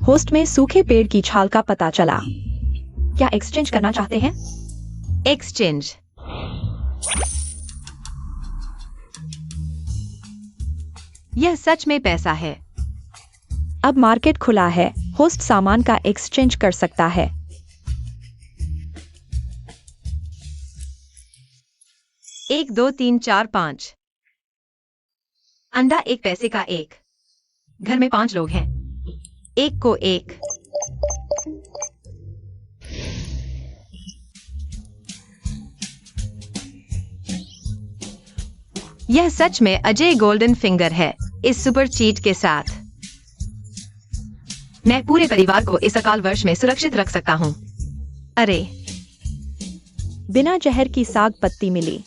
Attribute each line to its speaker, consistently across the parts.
Speaker 1: Host में सूखे पेड़ की छाल का पता चला। क्या एक्सचेंज करना चाहते हैं?
Speaker 2: एक्सचेंज। यह सच में पैसा है।
Speaker 1: अब मार्केट खुला है, होस्ट सामान का एक्सचेंज कर सकता है।
Speaker 2: एक, दो, तीन, चार, पाँच। अंडा 1 पैसे का 1। घर में 5 लोग हैं। 1 को 1। यह सच में अजय गोल्डन फिंगर है इस सुपर चीट के साथ। मैं पूरे परिवार को इस अकाल वर्ष में सुरक्षित रख सकता हूँ। अरे,
Speaker 1: बिना जहर की साग पत्ती मिली।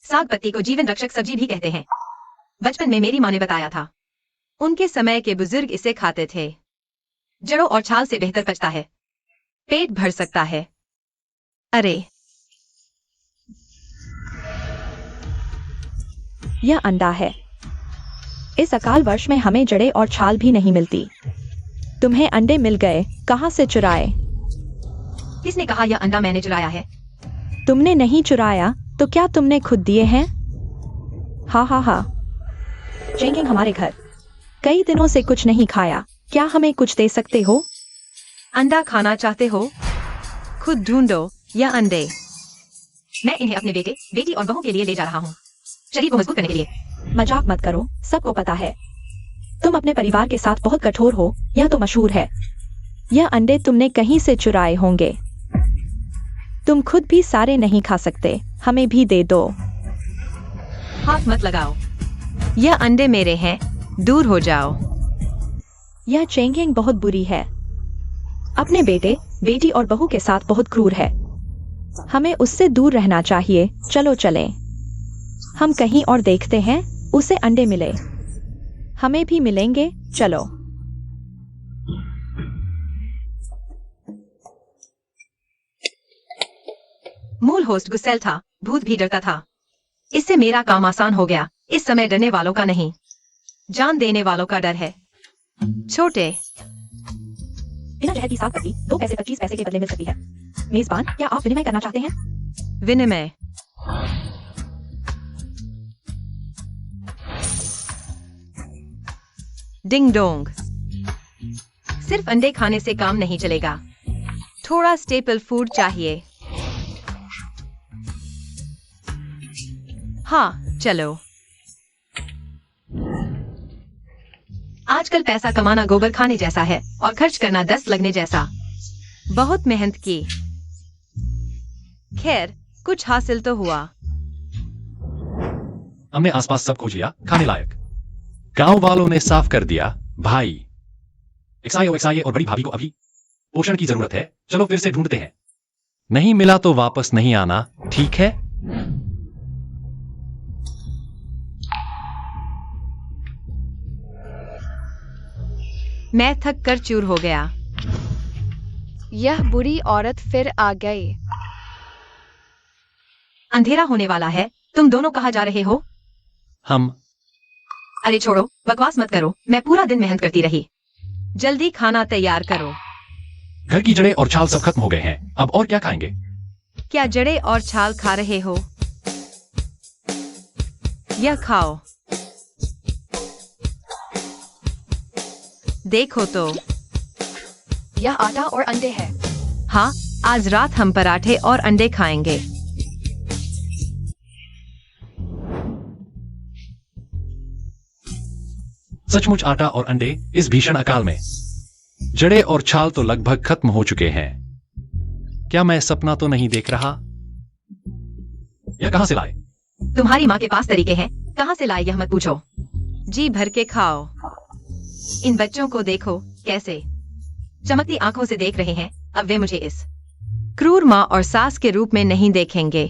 Speaker 2: साग पत्ती को जीवन रक्षक सब्जी भी कहते हैं। बचपन में मेरी माँ ने बताया था। उनके समय के बुजुर्ग इसे खाते थे। जड़ों और छाल से बेहतर पचता है, पेट भर सकता है। अरे,
Speaker 1: यह अंडा है। इस अकाल वर्ष में हमें जड़ें और छाल भी नहीं मिलती। तुम्हें अंडे मिल गए, कहां से चुराए?
Speaker 2: किसने कहा यह अंडा मैंने चुराया है?
Speaker 1: तुमने नहीं चुराया तो क्या तुमने खुद दिए हैं? हा हा हा। चेंगिंग हमारे घर। कई दिनों से कुछ नहीं खाया, क्या हमें कुछ दे सकते हो?
Speaker 2: अंडा खाना चाहते हो? खुद ढूंढो या अंडे। मैं इन्हें अपने बेटे, बेटी और बहू के लिए ले जा रहा हूँ, शरीर को मजबूत करने के लिए।
Speaker 1: मजाक मत करो, सबको पता है तुम अपने परिवार के साथ बहुत कठोर हो, यह तो मशहूर है। यह अंडे तुमने कहीं से चुराए होंगे। तुम खुद भी सारे नहीं खा सकते, हमें भी दे दो।
Speaker 2: हाथ मत लगाओ, यह अंडे मेरे हैं, दूर हो जाओ।
Speaker 1: यह चेंगिंग बहुत बुरी है। अपने बेटे, बेटी और बहू के साथ बहुत क्रूर है। हमें उससे दूर रहना चाहिए। चलो चलें। हम कहीं और देखते हैं, उसे अंडे मिले, हमें भी मिलेंगे। चलो।
Speaker 2: मूल होस्ट गुस्सैल था, भूत भी डरता था। इससे मेरा काम आसान हो गया। इस समय डरने वालों का नहीं, जान देने वालों का डर है। छोटे।
Speaker 1: बिना जहर की साग पत्ती 2 पैसे 25 पैसे के बदले मिल सकती है। मेजबान, क्या आप विनिमय करना चाहते हैं?
Speaker 2: विनिमय। Ding dong. सिर्फ अंडे खाने से काम नहीं चलेगा, थोड़ा स्टेपल फूड चाहिए। हाँ, चलो। आजकल पैसा कमाना गोबर खाने जैसा है और खर्च करना 10 लगने जैसा। बहुत मेहनत की, खैर कुछ हासिल तो हुआ।
Speaker 3: हमने आसपास सब खोज लिया खाने लायक। गांव वालों ने साफ कर दिया। भाई, एक्साये और बड़ी भाभी को अभी पोषण की जरूरत है। चलो फिर से ढूंढते हैं। नहीं मिला तो वापस नहीं आना, ठीक है?
Speaker 2: मैं थक कर चूर हो गया।
Speaker 4: यह बुरी औरत फिर आ गई।
Speaker 2: अंधेरा होने वाला है, तुम दोनों कहाँ जा रहे हो?
Speaker 3: हम।
Speaker 2: अरे छोड़ो, बकवास मत करो, मैं पूरा दिन मेहनत करती रही। जल्दी खाना तैयार करो।
Speaker 3: घर की जड़ें और छाल सब खत्म हो गए हैं, अब और क्या खाएंगे?
Speaker 2: क्या जड़ें और छाल खा रहे हो? यह खाओ। देखो तो,
Speaker 4: यह आटा और अंडे है।
Speaker 2: हाँ, आज रात हम पराठे और अंडे खाएंगे।
Speaker 3: सचमुच आटा और अंडे इस भीषण अकाल में। जड़ें और छाल तो लगभग खत्म हो चुके हैं। क्या मैं सपना तो नहीं देख रहा? यह कहां से लाए?
Speaker 2: तुम्हारी माँ के पास तरीके हैं, कहां से लाए यह मत पूछो। जी भर के खाओ। इन बच्चों को देखो कैसे चमकती आंखों से देख रहे हैं। अब वे मुझे इस क्रूर माँ और सास के रूप में नहीं देखेंगे।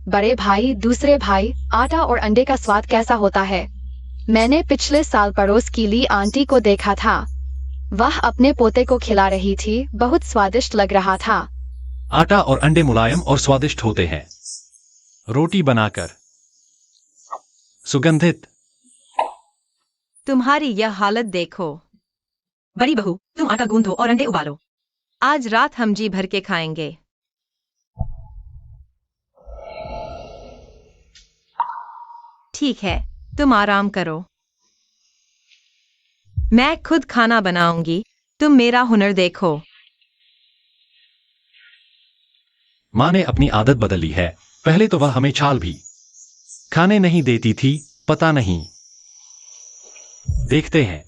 Speaker 4: बड़े भाई, दूसरे भाई, आटा और अंडे का स्वाद कैसा होता है? मैंने पिछले साल पड़ोस की ली आंटी को देखा था। वह अपने पोते को खिला रही थी, बहुत स्वादिष्ट लग रहा था।
Speaker 3: आटा और अंडे मुलायम और स्वादिष्ट होते हैं। रोटी बनाकर सुगंधित।
Speaker 2: तुम्हारी यह हालत देखो। बड़ी बहू, तुम आटा गूंथो और अंडे उबालो। आज रात हम जी भर के खाएंगे। ठीक है, तुम आराम करो। मैं खुद खाना बनाऊंगी, तुम मेरा हुनर देखो।
Speaker 3: माँ ने अपनी आदत बदल ली है। पहले तो वह हमें छाल भी खाने नहीं देती थी। पता नहीं। देखते हैं।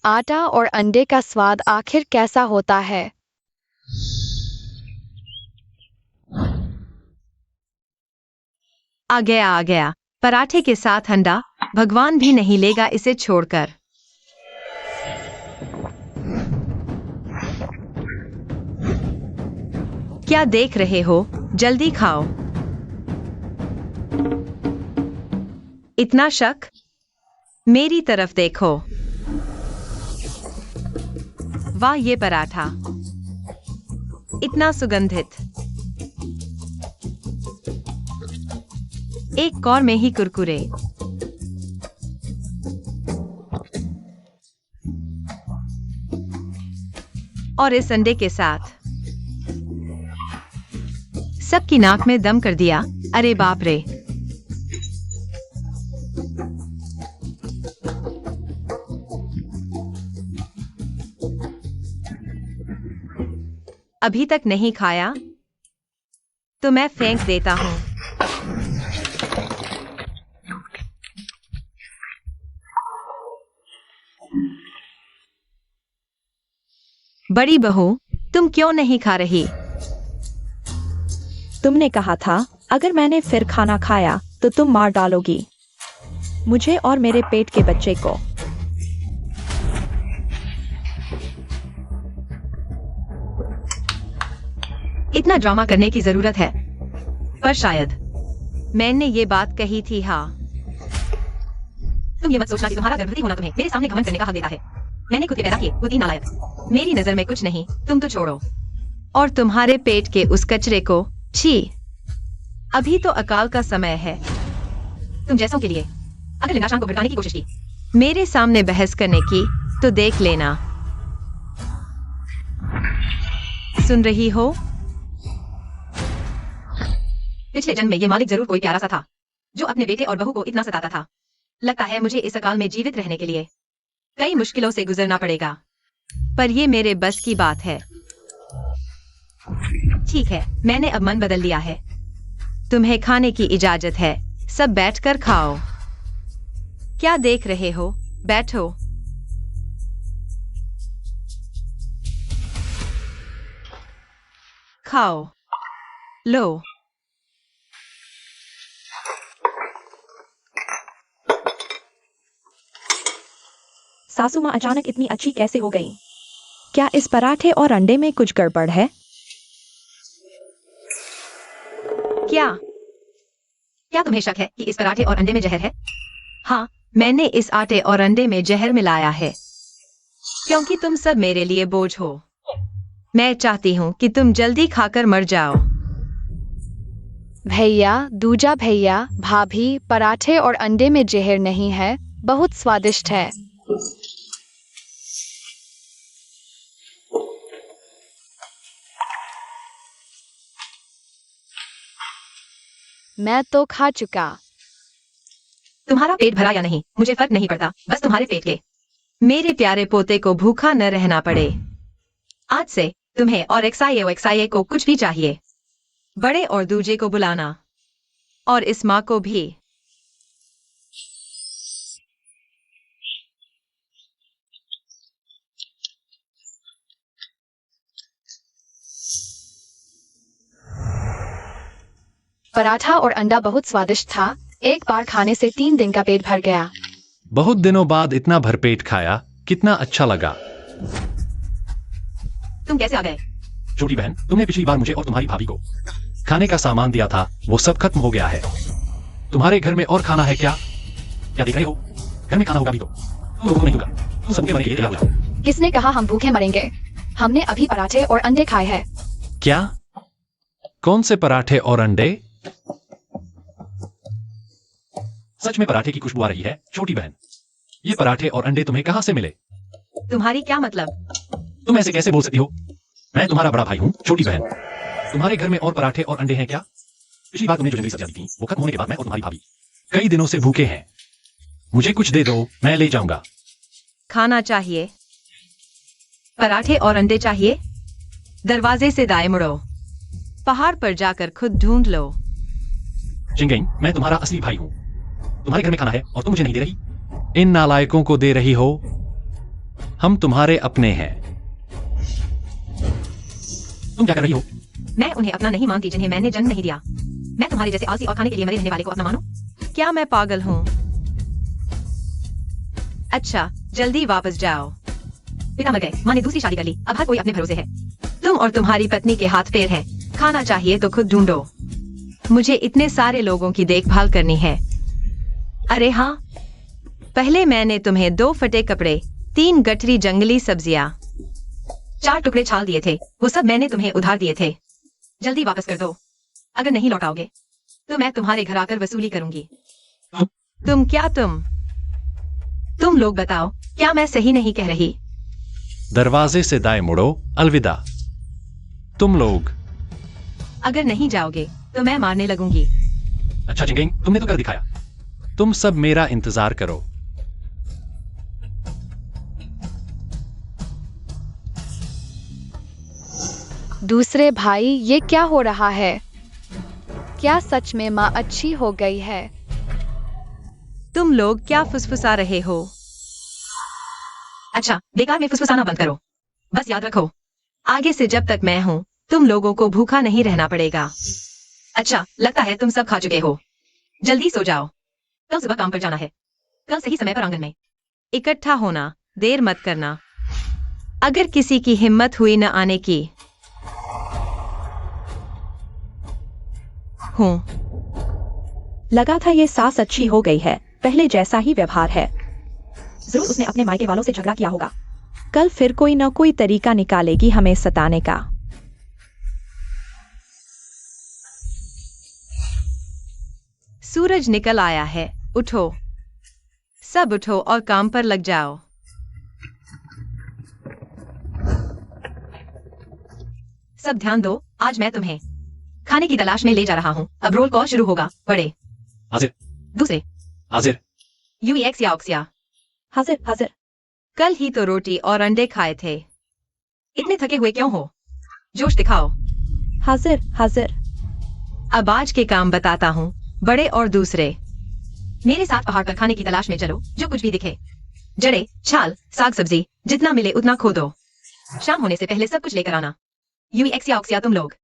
Speaker 4: आटा और अंडे का स्वाद आखिर कैसा होता है?
Speaker 2: आ गया। पराठे के साथ अंडा। भगवान भी नहीं लेगा इसे छोड़कर। क्या देख रहे हो? जल्दी खाओ। इतना शक? मेरी तरफ देखो। वाह, ये पराठा इतना सुगंधित। एक कौर में ही कुरकुरे। और इस अंडे के साथ सबकी नाक में दम कर दिया। अरे बाप रे। अभी तक नहीं खाया तो मैं फेंक देता हूं। बड़ी बहू, तुम क्यों नहीं खा रही?
Speaker 1: तुमने कहा था अगर मैंने फिर खाना खाया तो तुम मार डालोगी मुझे और मेरे पेट के बच्चे को।
Speaker 2: इतना ड्रामा करने की जरूरत है? पर शायद मैंने ये बात कही थी। हाँ, तुम ये मत सोचना कि तुम्हारा गर्भवती होना तुम्हें मेरे सामने घमंड करने का हक देता है। मैंने खुद के पैदा किए बुद्धि नालायक। मेरी नजर में कुछ नहीं, तुम तो छोड़ो। और तुम्हारे पेट के उस कचरे को, छी। अभी तो अकाल का समय है तुम जैसों के लिए। अगर लिंगाशान को भड़काने की कोशिश की मेरे सामने बहस करने की तो देख लेना। सुन रही हो? पिछले जन्म में ये मालिक जरूर कोई प्यारा सा था जो अपने बेटे और बहू को इतना सताता था। लगता है मुझे इस अकाल में जीवित रहने के लिए कई मुश्किलों से गुजरना पड़ेगा, पर ये मेरे बस की बात है। ठीक है, मैंने अब मन बदल लिया है। तुम्हें खाने की इजाजत है। सब बैठकर खाओ। क्या देख रहे हो? बैठो। खाओ। लो।
Speaker 1: सासू माँ अचानक इतनी अच्छी कैसे हो गई? क्या इस पराठे और अंडे में कुछ गड़बड़ है?
Speaker 2: क्या तुम्हें शक है कि इस पराठे और अंडे में जहर है? हाँ, मैंने इस आटे और अंडे में जहर मिलाया है क्योंकि तुम सब मेरे लिए बोझ हो। मैं चाहती हूँ कि तुम जल्दी खाकर मर जाओ।
Speaker 4: भैया, दूजा भैया, भाभी, पराठे और अंडे में जहर नहीं है, बहुत स्वादिष्ट है। मैं तो खा चुका।
Speaker 2: तुम्हारा पेट भरा या नहीं मुझे फर्क नहीं पड़ता, बस तुम्हारे पेट के मेरे प्यारे पोते को भूखा न रहना पड़े। आज से तुम्हें और एक्साए को कुछ भी चाहिए। बड़े और दूजे को बुलाना और इस माँ को भी।
Speaker 4: पराठा और अंडा बहुत स्वादिष्ट था। एक बार खाने से 3 दिन का पेट भर गया।
Speaker 3: बहुत दिनों बाद इतना भरपेट खाया, कितना अच्छा लगा।
Speaker 2: तुम कैसे आ गए?
Speaker 3: छोटी बहन, तुमने पिछली बार मुझे और तुम्हारी भाभी को खाने का सामान दिया था, वो सब खत्म हो गया है। तुम्हारे घर में और खाना है क्या? क्या देख रहे हो? घर में खाना होगा भी तो नहीं होगा। तुम सबके मरे के लिए तैयार हो जाओ।
Speaker 4: किसने कहा हम भूखे मरेंगे? हमने अभी पराठे और अंडे खाए हैं।
Speaker 3: क्या? कौन से पराठे और अंडे? सच में पराठे की खुशबू आ रही है, छोटी बहन। ये पराठे और अंडे तुम्हें कहां से मिले?
Speaker 2: तुम्हारी क्या मतलब?
Speaker 3: तुम ऐसे कैसे बोल सकती हो? मैं तुम्हारा बड़ा भाई हूँ, छोटी बहन। तुम्हारे घर में और पराठे और अंडे हैं क्या? पिछली बार तुमने जो जंगली सब्जियां दी थी, वो खत्म होने के बाद मैं और तुम्हारी भाभी कई दिनों से भूखे हैं। मुझे कुछ दे दो, मैं ले जाऊंगा।
Speaker 2: खाना चाहिए? पराठे और अंडे चाहिए? दरवाजे से दाएं मुड़ो। पहाड़ पर जाकर खुद ढूंढ लो।
Speaker 3: चिंगेंग, मैं तुम्हारा असली भाई हूँ। तुम्हारे घर में खाना है और तुम मुझे नहीं दे रही? इन नालायकों को दे रही हो? हम तुम्हारे अपने हैं। तुम क्या कर रही हो?
Speaker 2: मैं उन्हें अपना नहीं मानती जिन्हें मैंने जन्म नहीं दिया। मैं तुम्हारे जैसे आलसी और खाने के लिए मरे रहने वाले को अपना मानूं? क्या मैं पागल हूँ? अच्छा, जल्दी वापस जाओ। पिता मर गए, माँ ने दूसरी शादी कर ली, अब हर कोई अपने भरोसे है। तुम और तुम्हारी पत्नी के हाथ पैर हैं। खाना चाहिए तो खुद ढूंढो। मुझे इतने सारे लोगों की देखभाल करनी है। अरे हाँ, पहले मैंने तुम्हें 2 फटे कपड़े, 3 गठरी जंगली सब्जियां, 4 टुकड़े छाल दिए थे। वो सब मैंने तुम्हें उधार दिए थे। जल्दी वापस कर दो। अगर नहीं लौटाओगे तो मैं तुम्हारे घर आकर वसूली करूंगी। तुम लोग बताओ, क्या मैं सही नहीं कह रही?
Speaker 3: दरवाजे से दाएं मुड़ो, अलविदा। तुम लोग।
Speaker 2: अगर नहीं जाओगे तो मैं मारने लगूंगी।
Speaker 3: अच्छा चिंगेंग, तुमने तो कर दिखाया। तुम सब मेरा इंतजार करो।
Speaker 4: दूसरे भाई, ये क्या हो रहा है? क्या सच में माँ अच्छी हो गई है?
Speaker 2: तुम लोग क्या फुसफुसा रहे हो? अच्छा, बेकार में फुसफुसाना बंद करो। बस याद रखो, आगे से जब तक मैं हूँ तुम लोगों को भूखा नहीं रहना पड़ेगा। अच्छा, लगता है तुम सब खा चुके हो। जल्दी सो जाओ, कल सुबह काम पर जाना है। कल सही समय पर आंगन में इकट्ठा होना, देर मत करना। अगर किसी की हिम्मत हुई न आने की हूँ।
Speaker 1: लगा था ये सास अच्छी हो गई है, पहले जैसा ही व्यवहार है। जरूर उसने अपने मायके वालों से झगड़ा किया होगा। कल फिर कोई न कोई तरीका निकालेगी हमें सताने का।
Speaker 2: सूरज निकल आया है, उठो। सब उठो और काम पर लग जाओ। सब ध्यान दो, आज मैं तुम्हें खाने की तलाश में ले जा रहा हूँ। अब रोल कॉल शुरू होगा। बड़े,
Speaker 3: हाजिर।
Speaker 2: दूसरे,
Speaker 3: हाजिर।
Speaker 2: यूएक्स या ऑक्सिया।
Speaker 1: हाजिर हाजिर।
Speaker 2: कल ही तो रोटी और अंडे खाए थे। इतने थके हुए क्यों हो? जोश दिखाओ।
Speaker 1: हाजिर हाजिर।
Speaker 2: अब आज के काम बताता हूँ। बड़े और दूसरे, मेरे साथ पहाड़ पर खाने की तलाश में चलो। जो कुछ भी दिखे, जड़े, छाल, साग सब्जी, जितना मिले उतना खोदो। शाम होने से पहले सब कुछ लेकर आना। यूएक्स या ऑक्सिया, तुम लोग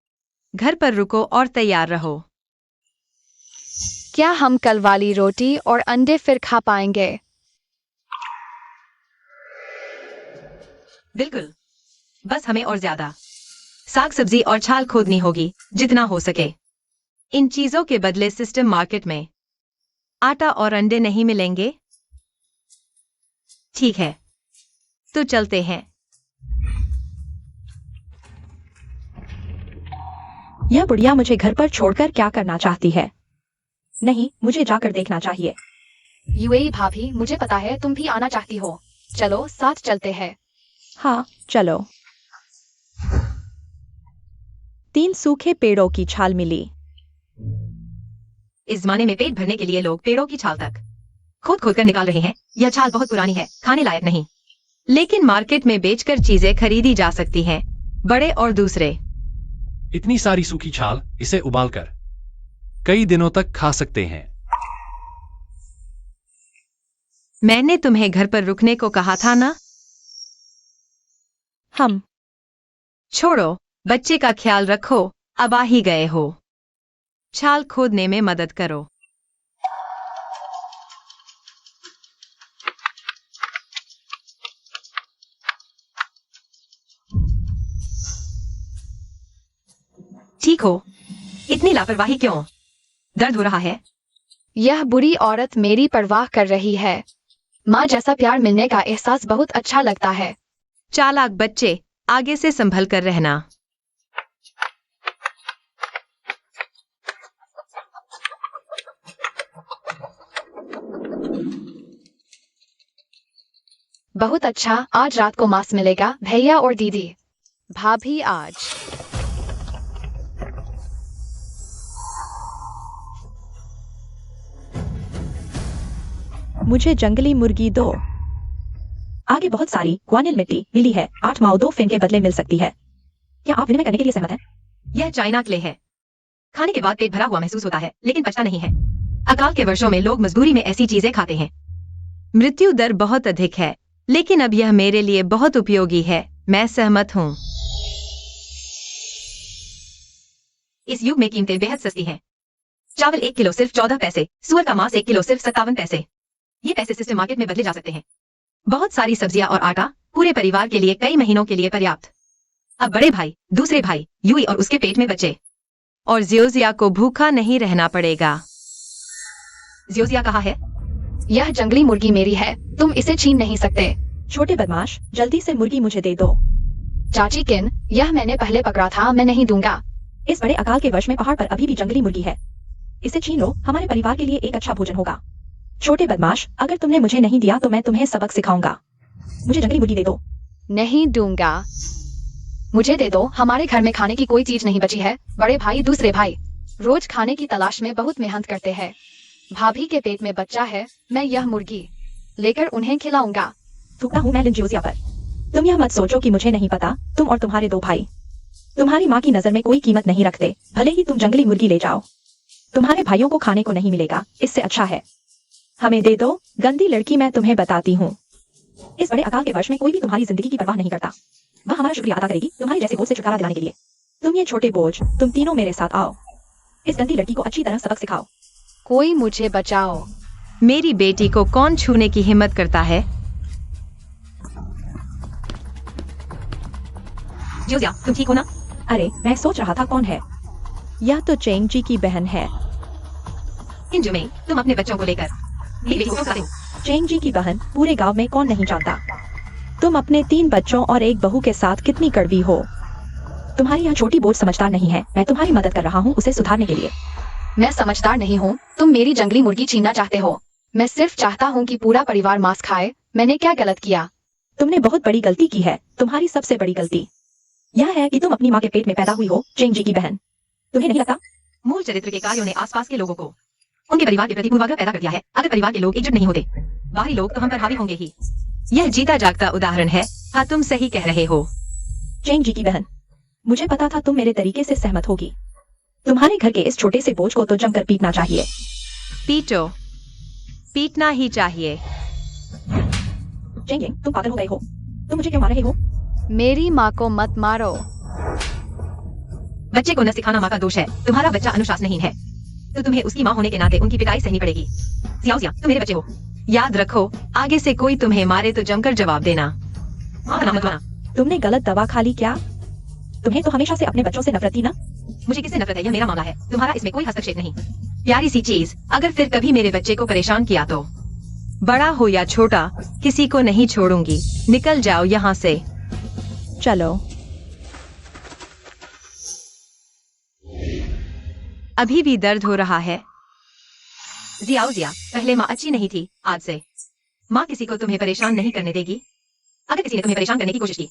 Speaker 2: घर पर रुको और तैयार रहो।
Speaker 4: क्या हम कल वाली रोटी और अंडे फिर खा पाएंगे?
Speaker 2: बिल्कुल, बस हमें और ज्यादा साग सब्जी और छाल खोदनी होगी, जितना हो सके। इन चीजों के बदले सिस्टम मार्केट में आटा और अंडे नहीं मिलेंगे। ठीक है, तो चलते हैं।
Speaker 1: यह बुढ़िया मुझे घर पर छोड़कर क्या करना चाहती है? नहीं, मुझे जाकर देखना चाहिए।
Speaker 4: यूएई भाभी, मुझे पता है तुम भी आना चाहती हो। चलो साथ चलते हैं।
Speaker 1: हाँ, चलो। 3 सूखे पेड़ों की छाल मिली।
Speaker 2: इस जमाने में पेट भरने के लिए लोग पेड़ों की छाल तक खोद खोद कर निकाल रहे हैं। यह छाल बहुत पुरानी है, खाने लायक नहीं, लेकिन मार्केट में बेचकर चीजें खरीदी जा सकती हैं। बड़े और दूसरे,
Speaker 3: इतनी सारी सूखी छाल, इसे उबालकर कई दिनों तक खा सकते हैं।
Speaker 2: मैंने तुम्हें घर पर रुकने को कहा था ना?
Speaker 1: हम
Speaker 2: छोड़ो, बच्चे का ख्याल रखो। अब आ ही गए हो, छाल खोदने में मदद करो। ठीक हो? इतनी लापरवाही क्यों? दर्द हो रहा है?
Speaker 4: यह बुरी औरत मेरी परवाह कर रही है। माँ जैसा प्यार मिलने का एहसास बहुत अच्छा लगता है।
Speaker 2: चालाक बच्चे, आगे से संभल कर रहना।
Speaker 4: बहुत अच्छा, आज रात को मांस मिलेगा भैया और दीदी। भाभी आज
Speaker 1: मुझे जंगली मुर्गी दो। आगे बहुत सारी ग्वानिल मिट्टी मिली है। 8 माओ 2 फिन के बदले मिल सकती है। क्या आप विनिमय करने के लिए सहमत हैं?
Speaker 2: यह चाइना क्ले है। खाने के बाद पेट भरा हुआ महसूस होता है, लेकिन पचता नहीं है। अकाल के वर्षों में लोग मजबूरी में ऐसी चीजें खाते हैं। मृत्यु दर बहुत अधिक है, लेकिन अब यह मेरे लिए बहुत उपयोगी है। मैं सहमत हूँ। इस युग में कीमतें बेहद सस्ती हैं। चावल 1 किलो सिर्फ 14 पैसे, सुअर का मांस 1 किलो सिर्फ 57 पैसे। ये पैसे सिस्टम मार्केट में बदले जा सकते हैं। बहुत सारी सब्जियां और आटा पूरे परिवार के लिए कई महीनों के लिए पर्याप्त। अब बड़े भाई, दूसरे भाई, यूई और उसके पेट में बच्चे, और जियोजिया को भूखा नहीं रहना पड़ेगा। जियोजिया कहाँ है?
Speaker 4: यह जंगली मुर्गी मेरी है, तुम इसे छीन नहीं सकते।
Speaker 1: छोटे बदमाश, जल्दी से मुर्गी मुझे दे दो।
Speaker 4: चाची किन, यह मैंने पहले पकड़ा था, मैं नहीं दूंगा।
Speaker 1: इस बड़े अकाल के वर्ष में पहाड़ पर अभी भी जंगली मुर्गी है। इसे छीन लो, हमारे परिवार के लिए एक अच्छा भोजन होगा। छोटे बदमाश, अगर तुमने मुझे नहीं दिया तो मैं तुम्हें सबक सिखाऊंगा। मुझे जंगली मुर्गी दे दो।
Speaker 4: नहीं दूंगा। मुझे दे दो, हमारे घर में खाने की कोई चीज नहीं बची है। बड़े भाई, दूसरे भाई रोज खाने की तलाश में बहुत मेहनत करते हैं। भाभी के पेट में बच्चा है, मैं यह मुर्गी लेकर उन्हें खिलाऊंगा।
Speaker 1: थूकता हूँ मैं लिंजियोजिया पर। तुम यह मत सोचो कि मुझे नहीं पता, तुम और तुम्हारे 2 भाई तुम्हारी माँ की नजर में कोई कीमत नहीं रखते। भले ही तुम जंगली मुर्गी ले जाओ, तुम्हारे भाइयों को खाने को नहीं मिलेगा। इससे अच्छा है हमें दे दो। गंदी लड़की, मैं तुम्हें बताती हूँ, इस बड़े अकाल के वर्ष में कोई भी तुम्हारी जिंदगी की परवाह नहीं करता। वह हमारा शुक्रिया अदा करेगी तुम्हारे जैसे बोझ से छुटकारा दिलाने के लिए। तुम ये छोटे बोझ, तुम तीनों मेरे साथ आओ। इस गंदी लड़की को अच्छी तरह सबक सिखाओ।
Speaker 4: कोई मुझे बचाओ।
Speaker 2: मेरी बेटी को कौन छूने की हिम्मत करता है? जियोजिया, तुम ठीक हो ना?
Speaker 1: अरे, मैं सोच रहा था कौन है। यह तो चेंग जी की बहन है।
Speaker 2: इंजू में तुम अपने बच्चों को लेकर मेरी बेटी को क्यों खाते हो?
Speaker 1: चेंग जी की बहन पूरे गांव में कौन नहीं जानता। तुम अपने 3 बच्चों और एक बहू के साथ कितनी कड़वी हो। तुम्हारी यह छोटी बोझ समझदार नहीं है। मैं तुम्हारी मदद कर रहा हूँ उसे सुधारने के लिए।
Speaker 4: मैं समझदार नहीं हूँ, तुम मेरी जंगली मुर्गी छीनना चाहते हो। मैं सिर्फ चाहता हूँ कि पूरा परिवार मांस खाए। मैंने क्या गलत किया?
Speaker 1: तुमने बहुत बड़ी गलती की है। तुम्हारी सबसे बड़ी गलती यह है कि तुम अपनी माँ के पेट में पैदा हुई हो, चेंग जी की बहन। तुम्हें नहीं लगता?
Speaker 2: मूल चरित्र के कार्यों ने आसपास के लोगों को उनके परिवार के प्रति पूर्वाग्रह पैदा कर दिया है। अगर परिवार के लोग एकजुट नहीं होते, बाहरी लोग तो हम पर हावी होंगे ही। यह जीता जागता उदाहरण है। हाँ, तुम सही कह रहे हो।
Speaker 1: चेंग जी की बहन, मुझे पता था तुम मेरे तरीके से सहमत होगी। तुम्हारे घर के इस छोटे से बोझ को तो जमकर पीटना चाहिए।
Speaker 2: पीटो, पीटना ही चाहिए।
Speaker 1: चेंग, तुम पागल हो गए हो। तुम मुझे क्यों मार रहे हो?
Speaker 4: मेरी माँ को मत मारो।
Speaker 2: बच्चे को न सिखाना माँ का दोष है। तुम्हारा बच्चा अनुशासनहीन है, तो तुम्हें उसकी माँ होने के नाते उनकी पिटाई सहनी पड़ेगी। जियाओजिया, तुम मेरे बच्चे हो। याद रखो, आगे से कोई तुम्हें मारे तो जमकर जवाब देना। माँ का नाम मत लेना।
Speaker 1: तुमने गलत दवा खा ली क्या? तुम्हें तो हमेशा से अपने बच्चों से नफरत थी ना?
Speaker 2: मुझे किससे नफरत है, यह मेरा मामला है। तुम्हारा इसमें कोई हस्तक्षेप नहीं। प्यारी सी चीज, अगर फिर कभी मेरे बच्चे को परेशान किया तो बड़ा हो या छोटा, किसी को नहीं छोड़ूंगी। निकल जाओ यहाँ से।
Speaker 1: चलो।
Speaker 2: अभी भी दर्द हो रहा है? जियाओजिया, पहले माँ अच्छी नहीं थी, आज से माँ किसी को तुम्हें परेशान नहीं करने देगी। अगर किसी ने तुम्हें परेशान करने की कोशिश की,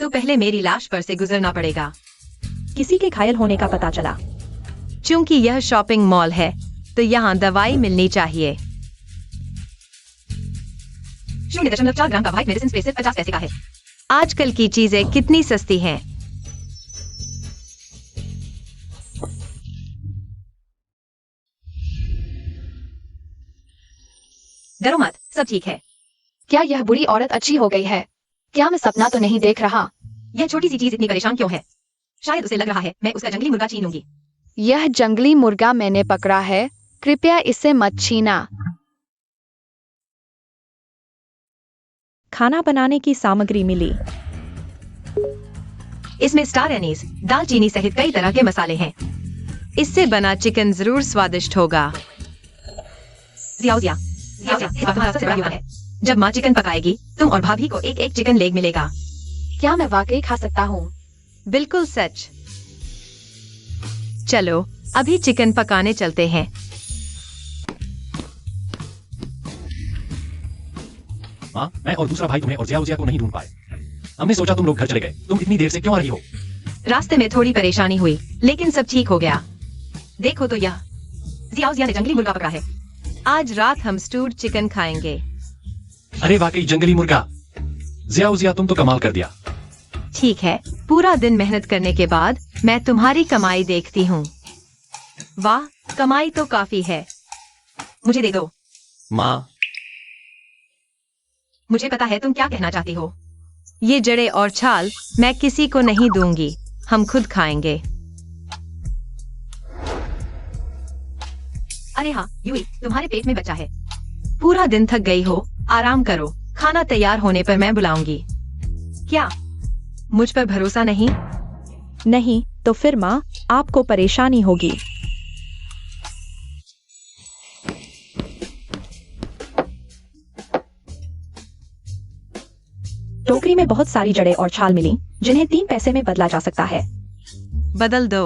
Speaker 2: तो पहले मेरी लाश पर से गुजरना पड़ेगा।
Speaker 1: किसी के घायल होने का पता चला।
Speaker 2: चूंकि यह शॉपिंग मॉल है, तो यहाँ दवाई मिलनी चाहिए। 0.4 ग्राम का व्हाइट मेडिसिन स्प्रे सिर्फ 50 पैसे का है। आजकल की चीजें कितनी सस्ती हैं। डरो मत, सब ठीक है।
Speaker 4: क्या यह बुरी औरत अच्छी हो गई है? क्या मैं सपना तो नहीं देख रहा?
Speaker 2: यह छोटी सी चीज इतनी परेशान क्यों है? शायद उसे लग रहा है मैं उसका जंगली मुर्गा छीन लूंगी।
Speaker 4: यह जंगली मुर्गा मैंने पकड़ा है, कृपया इसे मत छीना।
Speaker 1: खाना बनाने की सामग्री मिली।
Speaker 2: इसमें स्टार एनीज, दालचीनी सहित कई तरह के मसाले हैं। इससे बना चिकन जरूर स्वादिष्ट होगा। जियाओजिया, इस बात तुम्हारा सबसे बड़ा विवाद है। जब माँ चिकन पकाएगी, तुम और भाभी को एक एक चिकन लेग मिलेगा।
Speaker 4: क्या मैं वाकई खा सकता हूँ?
Speaker 2: बिल्कुल सच। चलो अभी चिकन पकाने चलते हैं।
Speaker 3: माँ, मैं और दूसरा भाई तुम्हें और जिया को नहीं ढूंढ पाए। हमने सोचा तुम लोग घर चले गए। तुम इतनी देर से क्यों आ रही हो?
Speaker 2: रास्ते में थोड़ी परेशानी हुई, लेकिन सब ठीक हो गया। देखो तो यह जिया ने जंगली मुर्गा पकड़ा है। आज रात हम स्टूड चिकन खाएंगे।
Speaker 3: अरे वाकई जंगली मुर्गा। जिया तुम तो कमाल कर दिया।
Speaker 2: ठीक है, पूरा दिन मेहनत करने के बाद मैं तुम्हारी कमाई देखती हूँ। वाह, कमाई तो काफी है। मुझे दे दो।
Speaker 3: माँ,
Speaker 2: मुझे पता है तुम क्या कहना चाहती हो। ये जड़ें और छाल मैं किसी को नहीं दूंगी, हम खुद खाएंगे। अरे हाँ यूई, तुम्हारे पेट में बच्चा है। पूरा दिन थक गई हो, आराम करो। खाना तैयार होने पर मैं बुलाऊंगी। क्या मुझ पर भरोसा नहीं?
Speaker 1: नहीं तो फिर माँ, आपको परेशानी होगी। टोकरी में बहुत सारी जड़ें और छाल मिली, जिन्हें 3 पैसे में बदला जा सकता है।
Speaker 2: बदल दो।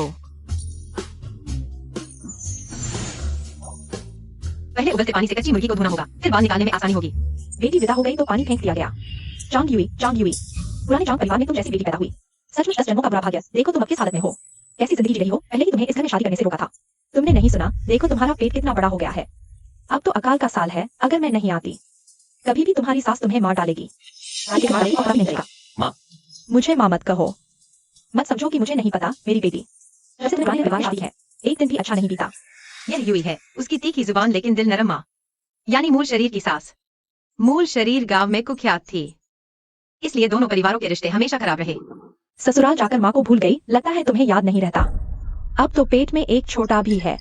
Speaker 2: पहले उबलते पानी से कच्ची मुर्गी को धोना होगा, फिर बाल निकालने में आसानी होगी।
Speaker 1: बेटी विदा हो गई तो पानी फेंक दिया गया। चांग यूई, पुराने चांग परिवार में तुम जैसी बेटी पैदा हुई। सचमुच 10 जन्मों का बुरा भाग्य। देखो तुम अब किस हालत में हो। कैसी जिंदगी जी रही हो। पहले ही तुम्हें इस घर में शादी करने से रोका था। तुमने नहीं सुना। देखो तुम्हारा पेट कितना बड़ा हो गया है। अब तो अकाल का साल है। अगर मैं नहीं आती, कभी भी तुम्हारी सास तुम्हें मार डालेगी।
Speaker 3: माँ।
Speaker 1: मुझे माँ मत कहो। मत समझो कि मुझे नहीं पता। मेरी बेटी वैसे तुम्हें पुराने परिवार शादी है। एक दिन भी अच्छा नहीं बीता।
Speaker 2: यह यूई है, उसकी तीखी जुबान लेकिन दिल नरम माँ, यानी मूल शरीर की सास। मूल शरीर गांव में कुख्यात थी, इसलिए दोनों परिवारों के रिश्ते हमेशा खराब रहे।
Speaker 1: ससुराल जाकर माँ को भूल गई। लगता है तुम्हें याद नहीं रहता। अब तो पेट में एक छोटा भी है।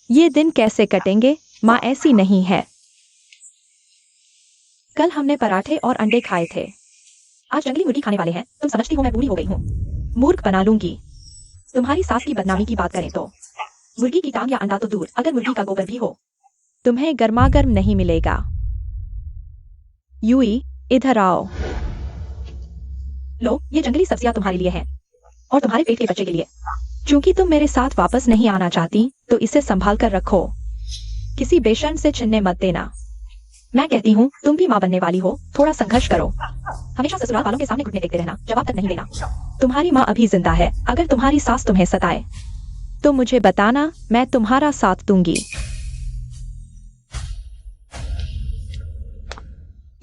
Speaker 1: ये दिन कैसे कटेंगे? माँ ऐसी नहीं है। कल हमने पराठे और अंडे खाए थे। आज जंगली मुर्गी खाने वाले हैं। तुम समझती हो मैं बूढ़ी हो गई हूँ। मूर्ख बना लूंगी। तुम्हारी सास की बदनामी की बात करें तो मुर्गी की टांग या अंडा तो दूर, अगर मुर्गी का गोबर भी हो, तुम्हें गर्मागर्म नहीं मिलेगा। यूई, इधर आओ। लो, ये जंगली सब्जियां तुम्हारे लिए हैं और तुम्हारे पेट के बच्चे के लिए। क्योंकि तुम मेरे साथ वापस नहीं आना चाहती, तो इसे संभाल कर रखो। किसी बेशर्म से छीनने मत देना। मैं कहती हूँ तुम भी माँ बनने वाली हो, थोड़ा संघर्ष करो। हमेशा ससुराल वालों के सामने घुटने टेकते रहना, जवाब तक नहीं देना। तुम्हारी माँ अभी जिंदा है। अगर तुम्हारी सास तुम्हें सताए तो मुझे बताना, मैं तुम्हारा साथ दूंगी।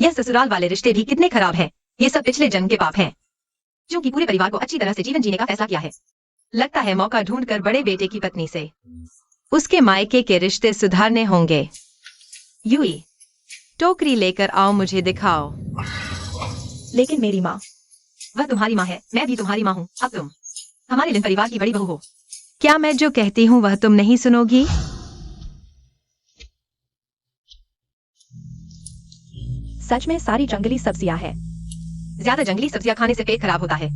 Speaker 2: यह ससुराल वाले रिश्ते भी कितने खराब हैं। ये सब पिछले जन्म के पाप हैं, क्योंकि पूरे परिवार को अच्छी तरह से जीवन जीने का फैसला किया है। लगता है मौका ढूंढकर बड़े बेटे की पत्नी से उसके मायके के रिश्ते सुधारने होंगे। यूई, टोकरी लेकर आओ, मुझे दिखाओ।
Speaker 1: लेकिन मेरी माँ।
Speaker 2: वह तुम्हारी माँ है, मैं भी तुम्हारी माँ हूँ। अब तुम हमारे लिन परिवार की बड़ी बहू हो। क्या मैं जो कहती हूँ वह तुम नहीं सुनोगी?
Speaker 1: सच में सारी जंगली सब्जियां हैं।
Speaker 2: ज्यादा जंगली सब्जियां खाने से पेट खराब होता है।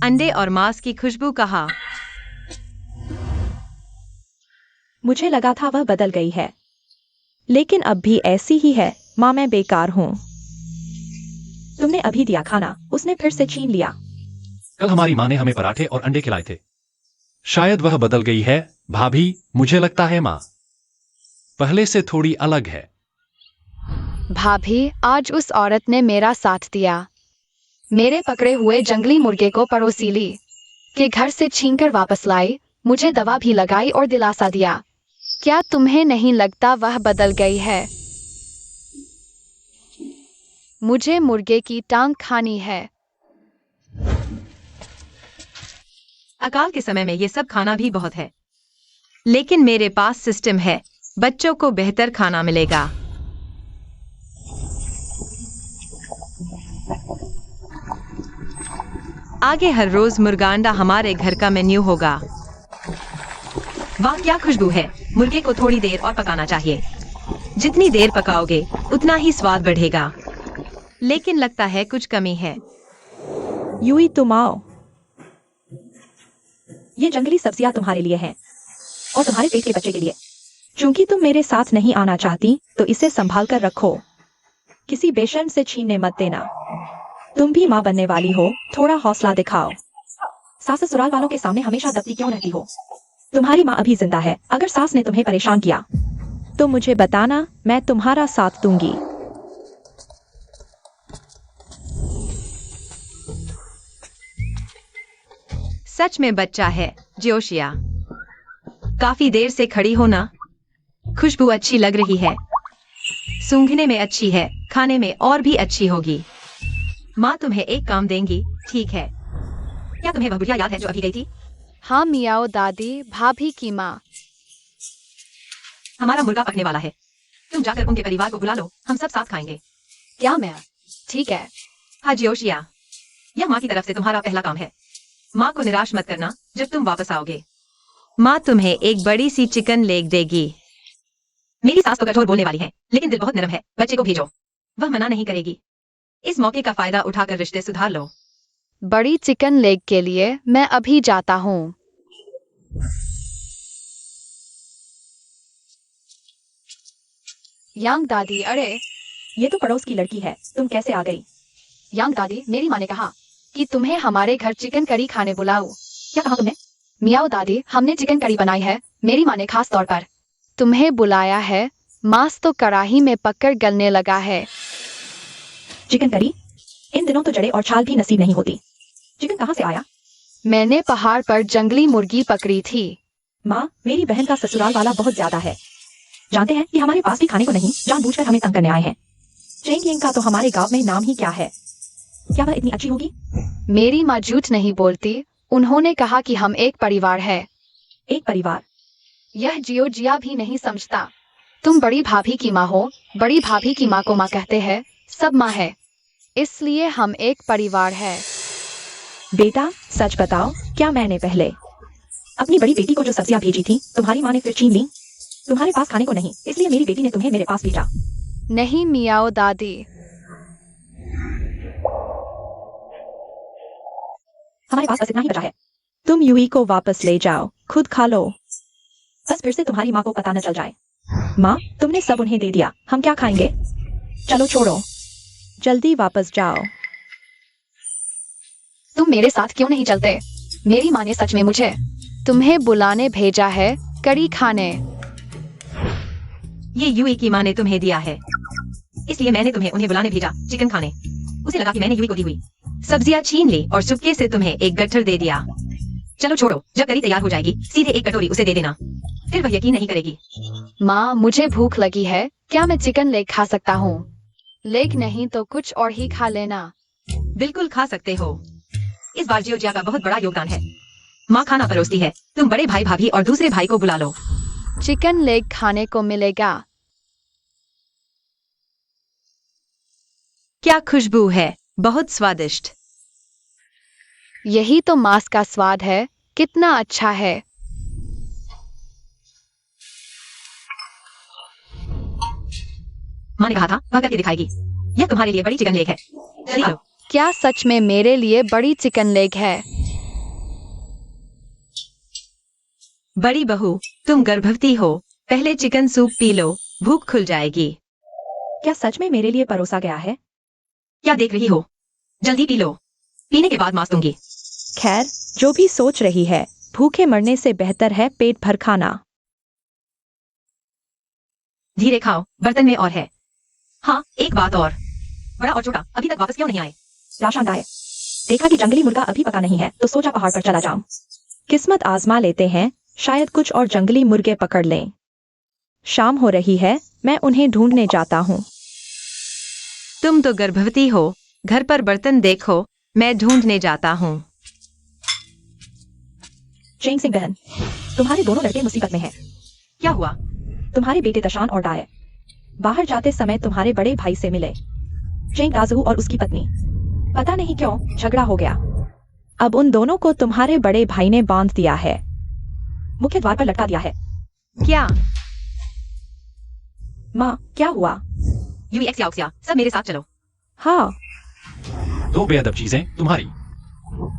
Speaker 2: अंडे और मांस की खुशबू कहाँ?
Speaker 1: मुझे लगा था वह बदल गई है, लेकिन अब भी ऐसी ही है। माँ, मैं बेकार हूँ। तुमने अभी दिया खाना, उसने फिर से छीन लिया।
Speaker 3: कल हमारी माँ ने हमें पराठे और अंडे खिलाए थे। शायद वह बदल गई है। भाभी, मुझे लगता है माँ पहले से थोड़ी अलग है।
Speaker 4: भाभी, आज उस औरत ने मेरा साथ दिया। मेरे पकड़े हुए जंगली मुर्गे को पड़ोसीली के घर से छीनकर वापस लाई, मुझे दवा भी लगाई और दिलासा दिया। क्या तुम्हें नहीं लगता वह बदल गई है? मुझे मुर्गे की टांग खानी है।
Speaker 2: अकाल के समय में ये सब खाना भी बहुत है, लेकिन मेरे पास सिस्टम है। बच्चों को बेहतर खाना मिलेगा। आगे हर रोज मुर्गा अंडा हमारे घर का मेन्यू होगा। वाह, क्या खुशबू है। मुर्गे को थोड़ी देर और पकाना चाहिए। जितनी देर पकाओगे उतना ही स्वाद बढ़ेगा, लेकिन लगता है कुछ कमी है।
Speaker 1: यूई, तुम आओ। ये जंगली सब्जियां तुम्हारे लिए हैं और तुम्हारे पेट के बच्चे के लिए। क्योंकि तुम मेरे साथ नहीं आना चाहती, तो इसे संभाल कर रखो। किसी बेशर्म से छीनने मत देना। तुम भी माँ बनने वाली हो, थोड़ा हौसला दिखाओ। सास ससुराल वालों के सामने हमेशा दबती क्यों रहती हो? तुम्हारी माँ अभी जिंदा है, अगर सास ने तुम्हें परेशान किया तो मुझे बताना, मैं तुम्हारा साथ दूंगी।
Speaker 2: सच में बच्चा है जियोशिया। काफी देर से खड़ी हो ना। खुशबू अच्छी लग रही है, सूंघने में अच्छी है, खाने में और भी अच्छी होगी। माँ तुम्हें एक काम देंगी, ठीक है? क्या तुम्हें वह बुढ़िया याद है जो अभी गई थी?
Speaker 4: हाँ मियाओ दादी, भाभी की माँ।
Speaker 2: हमारा मुर्गा पकने वाला है, तुम जाकर उनके परिवार को बुला लो, हम सब साथ खाएंगे।
Speaker 4: क्या मैं? ठीक है।
Speaker 2: हाँ जियोशिया, यह माँ की तरफ से तुम्हारा पहला काम है। माँ को निराश मत करना जब तुम वापस आओगे। माँ तुम्हें एक बड़ी सी चिकन लेग देगी। मेरी सास तो कठोर बोलने वाली है, लेकिन दिल बहुत नरम है। बच्चे को भेजो, वह मना नहीं करेगी। इस मौके का फायदा उठाकर रिश्ते सुधार लो।
Speaker 4: बड़ी चिकन लेग के लिए मैं अभी जाता हूँ। यांग दादी, अरे
Speaker 1: ये तो पड़ोस की लड़की है, तुम कैसे आ गई?
Speaker 4: यांग दादी, मेरी माँ ने कहा कि तुम्हें हमारे घर चिकन करी खाने बुलाओ।
Speaker 1: क्या कहा तुमने?
Speaker 4: मियाओ दादी, हमने चिकन करी बनाई है, मेरी माँ ने खास तौर पर तुम्हें बुलाया है। मांस तो कढ़ाई में पककर गलने लगा है।
Speaker 1: Chicken curry? इन दिनों तो जड़े और छाल भी नसीब नहीं होती। चिकन कहाँ से आया?
Speaker 4: मैंने पहाड़ पर जंगली मुर्गी पकड़ी थी।
Speaker 1: माँ, मेरी बहन का ससुराल वाला बहुत ज्यादा है। जानते हैं कि हमारे पास भी खाने को नहीं, जानबूझकर हमें तंग करने आए हैं। चेंग यंग का तो हमारे गांव में नाम ही क्या है? क्या वह इतनी अच्छी होगी?
Speaker 4: मेरी माँ झूठ नहीं बोलती, उन्होंने कहा कि हम एक परिवार है।
Speaker 1: एक परिवार?
Speaker 4: यह जियो जिया भी नहीं समझता। तुम बड़ी भाभी की माँ हो, बड़ी भाभी की माँ को माँ कहते हैं, सब माँ है, इसलिए हम एक परिवार है।
Speaker 1: बेटा सच बताओ, क्या मैंने पहले अपनी बड़ी बेटी को जो सब्जियां भेजी थी तुम्हारी माँ ने फिर छीन ली? तुम्हारे पास खाने को नहीं, इसलिए मेरी बेटी ने तुम्हें मेरे पास भेजा।
Speaker 4: नहीं मियाओ दादी।
Speaker 1: हमारे पास बस इतना ही बचा है। तुम यूई को वापस ले जाओ, खुद खा लो, बस फिर से तुम्हारी माँ को पता न चल जाए। माँ, तुमने सब उन्हें दे दिया, हम क्या खाएंगे? चलो छोड़ो, जल्दी वापस जाओ।
Speaker 4: तुम मेरे साथ क्यों नहीं चलते? मेरी माँ ने सच में मुझे तुम्हें बुलाने भेजा है, कड़ी खाने।
Speaker 2: ये यूई की माँ ने तुम्हें दिया है, इसलिए मैंने तुम्हें उन्हें बुलाने भेजा, चिकन खाने। उसे लगा कि मैंने यूई को दी हुई सब्जियां छीन ली और चुपके से तुम्हें एक गट्ठर दे दिया। चलो छोड़ो, जब करी तैयार हो जाएगी सीधे एक कटोरी उसे दे देना, फिर वह यकीन नहीं करेगी।
Speaker 4: माँ, मुझे भूख लगी है, क्या मैं चिकन लेग खा सकता हूँ? लेग नहीं तो कुछ और ही खा लेना।
Speaker 2: बिल्कुल खा सकते हो, इस बार जियोजिया का बहुत बड़ा योगदान है। माँ खाना परोसती है, तुम बड़े भाई भाभी और दूसरे भाई को बुला लो।
Speaker 4: चिकन लेग खाने को मिलेगा।
Speaker 2: क्या खुशबू है, बहुत स्वादिष्ट।
Speaker 4: यही तो मांस का स्वाद है, कितना अच्छा है।
Speaker 2: माँ ने कहा था वह करके दिखाएगी। यह तुम्हारे लिए बड़ी चिकन लेग है, जल्दी लो।
Speaker 4: क्या सच में मेरे लिए बड़ी चिकन लेग है?
Speaker 2: बड़ी बहू, तुम गर्भवती हो, पहले चिकन सूप पी लो, भूख खुल जाएगी।
Speaker 1: क्या सच में मेरे लिए परोसा गया है?
Speaker 2: क्या देख रही हो, जल्दी पी लो, पीने के बाद मांस दूंगी।
Speaker 1: खैर, जो भी सोच रही है, भूखे मरने से बेहतर है पेट भर खाना।
Speaker 2: धीरे खाओ, बर्तन में और है। हाँ, एक बात और, बड़ा और छोटा अभी तक वापस क्यों नहीं आए?
Speaker 1: राशन आए, देखा कि जंगली मुर्गा अभी पका नहीं है तो सोचा पहाड़ पर चला जाऊं। किस्मत आजमा लेते हैं, शायद कुछ और जंगली मुर्गे पकड़ लें। शाम हो रही है, मैं उन्हें ढूंढने जाता हूँ।
Speaker 2: तुम तो गर्भवती हो, घर पर बर्तन देखो, मैं ढूंढने जाता हूँ।
Speaker 1: चेंग सिंह बहन, तुम्हारे दोनों लड़के मुसीबत में हैं।
Speaker 2: क्या हुआ?
Speaker 1: तुम्हारे बेटे तशान और डाय बाहर जाते समय तुम्हारे बड़े भाई से मिले। चेंग दाजू और उसकी पत्नी, पता नहीं क्यों झगड़ा हो गया। अब उन दोनों को तुम्हारे बड़े भाई ने बांध दिया है, मुख्य द्वार पर लटका दिया है।
Speaker 2: क्या?
Speaker 1: माँ, क्या हुआ?
Speaker 2: यूएक्सिया, सब मेरे साथ चलो।
Speaker 1: हाँ।
Speaker 3: दो बेअदब चीजें तुम्हारी।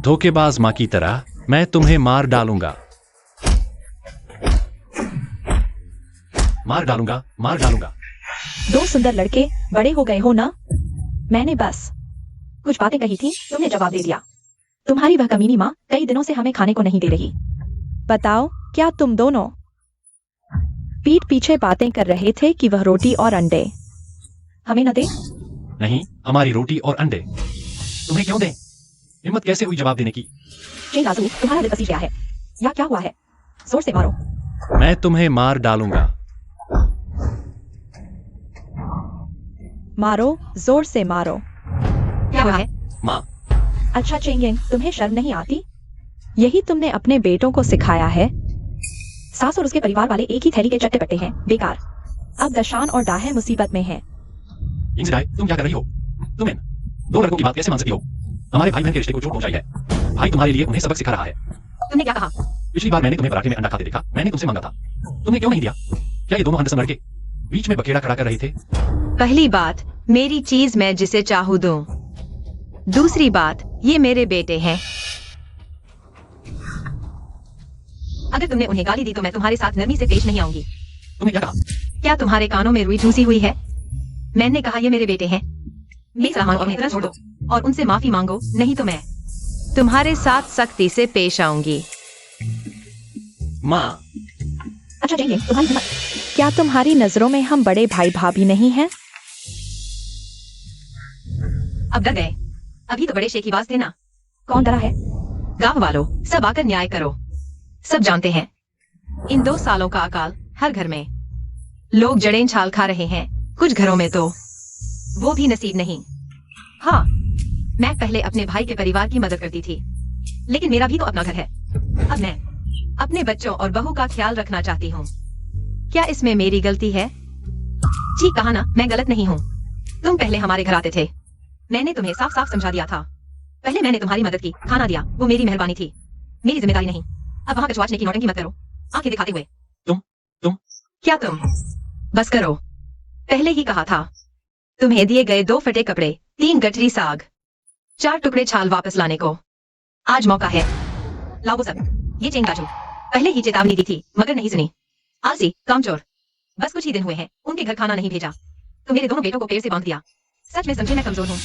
Speaker 3: धोखेबाज माँ की तरह मैं तुम्हें मार डालूंगा, मार डालूंगा, मार डालूंगा।
Speaker 1: दो सुंदर लड़के बड़े हो गए हो ना? मैंने बस कुछ बातें कही थी, तुमने जवाब दे दिया। तुम्हारी वह कमीनी माँ कई दिनों से हमें खाने को नहीं दे रही। बताओ, क्या तुम दोनों पीठ पीछे बातें कर रहे थे कि वह रोटी और अंडे हमें न दे?
Speaker 3: नहीं, हमारी रोटी और अंडे तुम्हें क्यों दें? हिम्मत कैसे हुई जवाब देने की?
Speaker 1: चेंग राजू, तुम्हारा दिल पसीज गया है या क्या हुआ है? जोर से मारो।
Speaker 3: मैं तुम्हें मार डालूंगा।
Speaker 1: मारो, जोर से मारो।
Speaker 2: क्या हुआ है?
Speaker 3: माँ,
Speaker 1: अच्छा चेंगिंग, तुम्हें शर्म नहीं आती? यही तुमने अपने बेटों को सिखाया है? सास और उसके परिवार वाले एक ही थैली के चट्टे बट्टे हैं, बेकार। अब दशान और डाहे मुसीबत में हैं।
Speaker 3: इंसिडाई, तुम क्या कर रही हो? तुम इन दो लड़कों की बात कैसे मान सकती हो? हमारे भाई बहन के रिश्ते को चोट पहुंचाई है। भाई तुम्हारे लिए उन्हें सबक सिखा रहा है।
Speaker 2: तुमने क्या कहा?
Speaker 3: पिछली बार मैंने तुम्हें पराठे में अंडा खाते देखा, मैंने तुमसे मांगा था, तुमने क्यों नहीं दिया? क्या ये दोनों हंडसम लड़के बीच में बखेड़ा खड़ा कर रहे थे?
Speaker 2: पहली बात, मेरी चीज मैं जिसे चाहूँ दूं। दूसरी बात, ये मेरे बेटे हैं। अगर तुमने उन्हें गाली दी तो मैं तुम्हारे साथ नरमी से पेश नहीं आऊंगी।
Speaker 3: तुमने क्या कहा?
Speaker 2: क्या तुम्हारे कानों में रुई ठूसी हुई है? मैंने कहा ये मेरे बेटे हैं। मेरी सलाह मानो और उन्हें तुरंत छोड़ दो और उनसे माफी मांगो, नहीं तो मैं तुम्हारे साथ सख्ती से पेश आऊंगी।
Speaker 3: माँ,
Speaker 1: अच्छा चेंगिंग, तुम्हारी हिम्मत। क्या तुम्हारी नजरों में हम बड़े भाई भाभी नहीं हैं?
Speaker 2: अब डर गए? अभी तो बड़े शेखीबाज थे ना।
Speaker 1: कौन डरा है?
Speaker 2: गांव वालों, सब आकर न्याय करो। सब जानते हैं इन 2 सालों का अकाल हर घर में लोग जड़ें छाल खा रहे हैं। कुछ घरों में तो वो भी नसीब नहीं। हाँ, मैं पहले अपने भाई के परिवार की मदद करती थी, लेकिन मेरा भी तो अपना घर है। अब मैं अपने बच्चों और बहू का ख्याल रखना चाहती हूँ। क्या इसमें मेरी गलती है? जी कहा ना, मैं गलत नहीं हूँ। तुम पहले हमारे घर आते थे, मैंने तुम्हें साफ साफ समझा दिया था। पहले मैंने तुम्हारी मदद की, खाना दिया, वो मेरी मेहरबानी थी, मेरी जिम्मेदारी नहीं। अब वहां कचवाचने की नौटंकी मत करो, आंखें दिखाते हुए।
Speaker 3: तुम
Speaker 2: क्या तुम? बस करो। पहले ही कहा था। तुम्हें दिए गए 2 फटे कपड़े, 3 गठरी साग, 4 टुकड़े छाल वापस लाने को आज मौका है। लाओ वो सब। ये चेंग राजू, पहले ही चेतावनी दी थी मगर नहीं सुनी। आलसी, कामचोर। बस कुछ ही दिन हुए हैं, उनके घर खाना नहीं भेजा तो मेरे दोनों बेटों को पेड़ से बांध दिया। सच में समझे मैं कमजोर हूँ।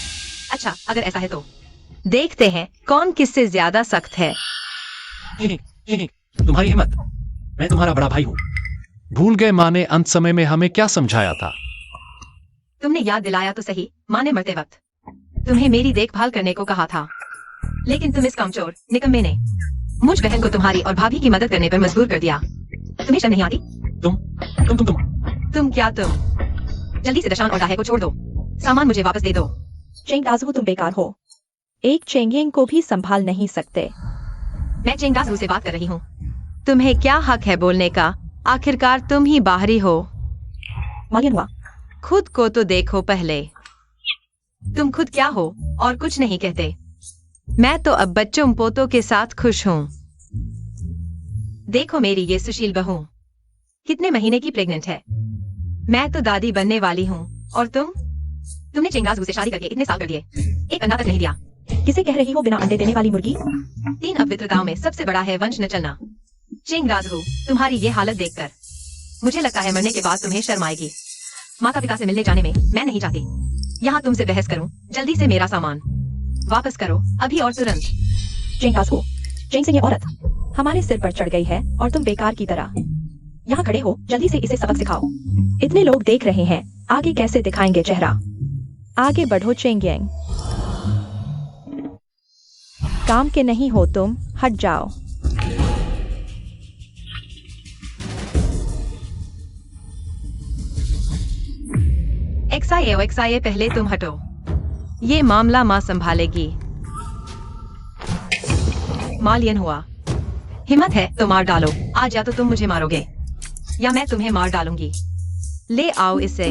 Speaker 2: अच्छा, अगर ऐसा है तो देखते हैं कौन किससे ज्यादा सख्त है।
Speaker 3: तुम्हारी हिम्मत। मैं तुम्हारा बड़ा भाई हूँ। भूल गए माँ ने अंत समय में हमें क्या समझाया था?
Speaker 2: तुमने याद दिलाया तो सही। माँ ने मरते वक्त तुम्हें मेरी देखभाल करने को कहा था, लेकिन तुम इस कामचोर निकम्मे ने मुझ बहन को तुम्हारी और भाभी की मदद करने पर मजबूर कर दिया। तुम्हें शर्म नहीं आती? तुम क्या तुम? जल्दी से दशान और डाहे को छोड़ दो, सामान मुझे वापस दे दो।
Speaker 1: चेंग राजू, तुम बेकार हो। एक चेंगिंग को भी संभाल नहीं सकते।
Speaker 2: मैं चेंगदासू से बात कर रही हूँ। तुम्हें क्या हक है बोलने का? आखिरकार तुम ही बाहरी हो।
Speaker 1: मालियन हुआ।
Speaker 2: खुद को तो देखो पहले। तुम खुद क्या हो और कुछ नहीं कहते। मैं तो अब बच्चों पोतों के साथ खुश हूँ। देखो मेरी ये सुशील बहू कितने महीने की प्रेग्नेंट है। मैं तो दादी बनने वाली हूँ और तुमने चेंगाजू से शादी करके इतने साल कर दिए, एक अंडा तक नहीं दिया।
Speaker 1: किसे कह रही हो बिना अंडे देने वाली मुर्गी?
Speaker 2: 3 अपवित्रताओं में सबसे बड़ा है वंश न चलना। चेंगराजू, तुम्हारी ये हालत देखकर मुझे लगता है मरने के बाद तुम्हें शर्म आएगी। माता पिता से मिलने जाने में मैं नहीं चाहती। यहाँ तुमसे बहस करूँ? जल्दी से मेरा सामान वापस करो, अभी और तुरंत।
Speaker 1: चेंगाजू, चेंग से ये औरत हमारे सिर पर चढ़ गई है और तुम बेकार की तरह यहाँ खड़े हो। जल्दी से इसे सबक सिखाओ। इतने लोग देख रहे हैं, आगे कैसे दिखाएंगे चेहरा? आगे बढ़ो चेंगियंग। काम के नहीं हो तुम, हट जाओ।
Speaker 2: एक्साए पहले तुम हटो। ये मामला माँ संभालेगी। मालियन हुआ। हिम्मत है तो मार डालो। आज या तो तुम मुझे मारोगे या मैं तुम्हें मार डालूंगी। ले आओ इसे।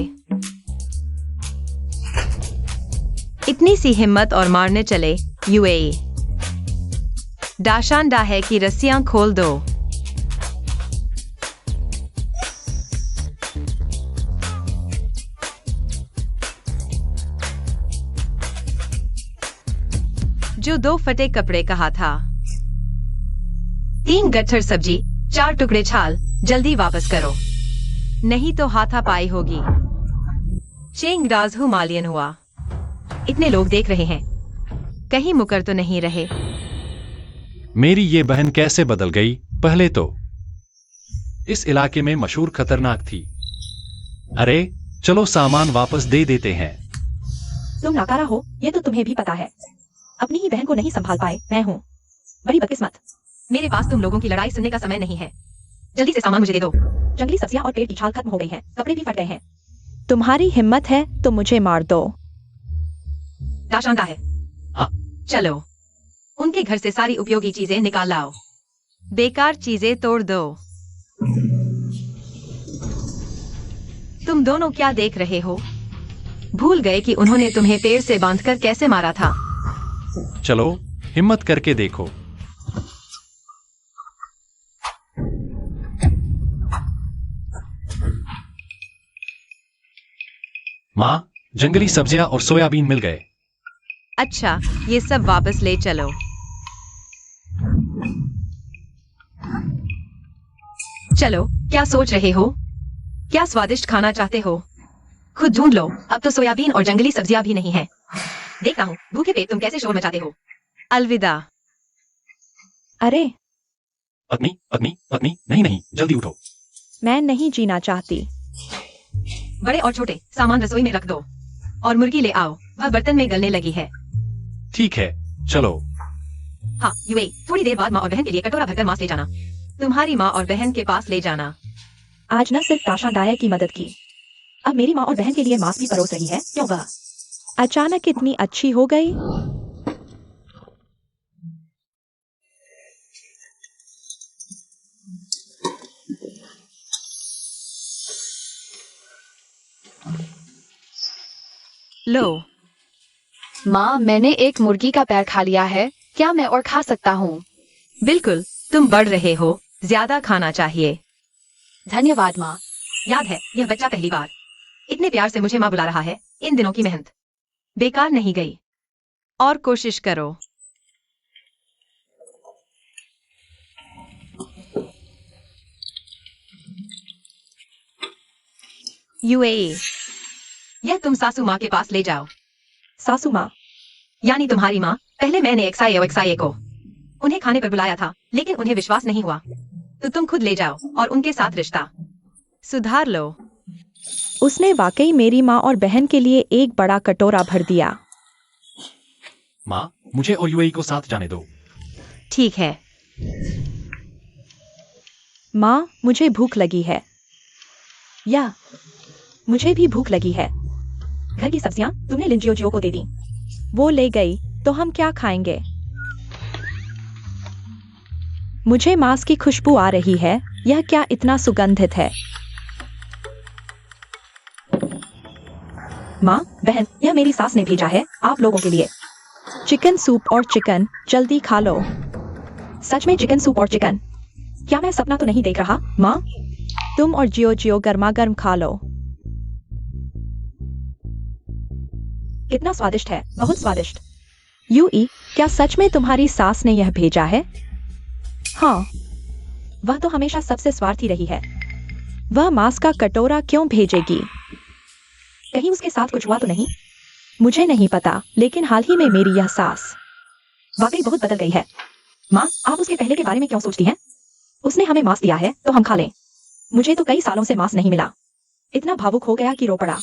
Speaker 2: इतनी सी हिम्मत और मारने चले। यूएई। डाशान डाहे की रस्सियां खोल दो। जो 2 फटे कपड़े कहा था, 3 गट्ठर सब्जी, 4 टुकड़े छाल, जल्दी वापस करो, नहीं तो हाथापाई होगी। चेंग राजहू मालियन हुआ। इतने लोग देख रहे हैं, कहीं मुकर तो नहीं रहे?
Speaker 3: मेरी ये बहन कैसे बदल गई? पहले तो इस इलाके में मशहूर खतरनाक थी। अरे चलो सामान वापस दे देते हैं।
Speaker 1: तुम नाकारा हो, ये तो तुम्हें भी पता है। अपनी ही बहन को नहीं संभाल पाए मैं हूँ बड़ी बदकिस्मत।
Speaker 2: मेरे पास तुम लोगों की लड़ाई सुनने का समय नहीं है। जल्दी से सामान मुझे दे दो।
Speaker 1: जंगली सब्जियां और पेड़ की छाल खत्म हो गई है, कपड़े भी फट गए हैं। तुम्हारी हिम्मत है तो मुझे मार दो।
Speaker 2: दाशान का है।
Speaker 3: हाँ।
Speaker 2: चलो उनके घर से सारी उपयोगी चीजें निकाल लाओ। बेकार चीजें तोड़ दो। तुम दोनों क्या देख रहे हो? भूल गए कि उन्होंने तुम्हें पेड़ से बांधकर कैसे मारा था?
Speaker 3: चलो हिम्मत करके देखो। माँ, जंगली सब्जियां और सोयाबीन मिल गए।
Speaker 2: अच्छा, ये सब वापस ले चलो। चलो, क्या सोच रहे हो? क्या स्वादिष्ट खाना चाहते हो? खुद ढूंढ लो। अब तो सोयाबीन और जंगली सब्जियां भी नहीं है। देखता हूँ भूखे पेट तुम कैसे शोर मचाते हो। अलविदा।
Speaker 1: अरे
Speaker 3: पत्नी पत्नी पत्नी, नहीं नहीं, जल्दी उठो।
Speaker 1: मैं नहीं जीना चाहती।
Speaker 2: बड़े और छोटे सामान रसोई में रख दो और मुर्गी ले आओ, वह बर्तन में गलने लगी है।
Speaker 3: ठीक है, चलो।
Speaker 2: हाँ यूए, थोड़ी देर बाद माँ और बहन के लिए कटोरा भरकर मांस ले जाना। तुम्हारी माँ और बहन के पास ले जाना।
Speaker 1: आज न सिर्फ ताशा डायर की मदद की, अब मेरी माँ और बहन के लिए मांस भी परोस रही है। क्यों वह अचानक इतनी अच्छी हो गई?
Speaker 2: लो।
Speaker 4: माँ, मैंने एक मुर्गी का पैर खा लिया है, क्या मैं और खा सकता हूँ?
Speaker 2: बिल्कुल, तुम बढ़ रहे हो, ज्यादा खाना चाहिए।
Speaker 4: धन्यवाद माँ।
Speaker 2: याद है, यह बच्चा पहली बार इतने प्यार से मुझे माँ बुला रहा है। इन दिनों की मेहनत बेकार नहीं गई। और कोशिश करो। यूएई, यह तुम सासू माँ के पास ले जाओ।
Speaker 1: सासू माँ?
Speaker 2: यानी तुम्हारी माँ। पहले मैंने एक्साए को उन्हें खाने पर बुलाया था, लेकिन उन्हें विश्वास नहीं हुआ, तो तुम खुद ले जाओ और उनके साथ रिश्ता सुधार लो।
Speaker 1: उसने वाकई मेरी माँ और बहन के लिए एक बड़ा कटोरा भर दिया।
Speaker 3: माँ, मुझे और यूएई को साथ जाने दो।
Speaker 2: ठीक है।
Speaker 1: माँ, मुझे भूख लगी है। या मुझे भी भूख लगी है। घर की सब्जियां तुमने लिंजियो को दे दी। वो ले गई तो हम क्या खाएंगे? मुझे मांस की खुशबू आ रही है। यह क्या इतना सुगंधित है? माँ, बहन, यह मेरी सास ने भेजा है आप लोगों के लिए। चिकन सूप और चिकन, जल्दी खा लो। सच में चिकन सूप और चिकन? क्या मैं सपना तो नहीं देख रहा? माँ, तुम और जियो गर्मा गर्म खा लो। कितना स्वादिष्ट है, बहुत स्वादिष्ट। यूई, क्या सच में तुम्हारी सास ने यह भेजा है? हाँ, वह तो हमेशा सबसे स्वार्थी रही है। वह मांस का कटोरा क्यों भेजेगी? कहीं उसके साथ कुछ हुआ तो नहीं? मुझे नहीं पता, लेकिन हाल ही में मेरी यह सास वाकई बहुत बदल गई है। माँ, आप उसके पहले के बारे में क्यों सोचती हैं? उसने हमें मांस दिया है तो हम खा लें। मुझे तो कई सालों से मांस नहीं मिला। इतना भावुक हो गया कि रो पड़ा।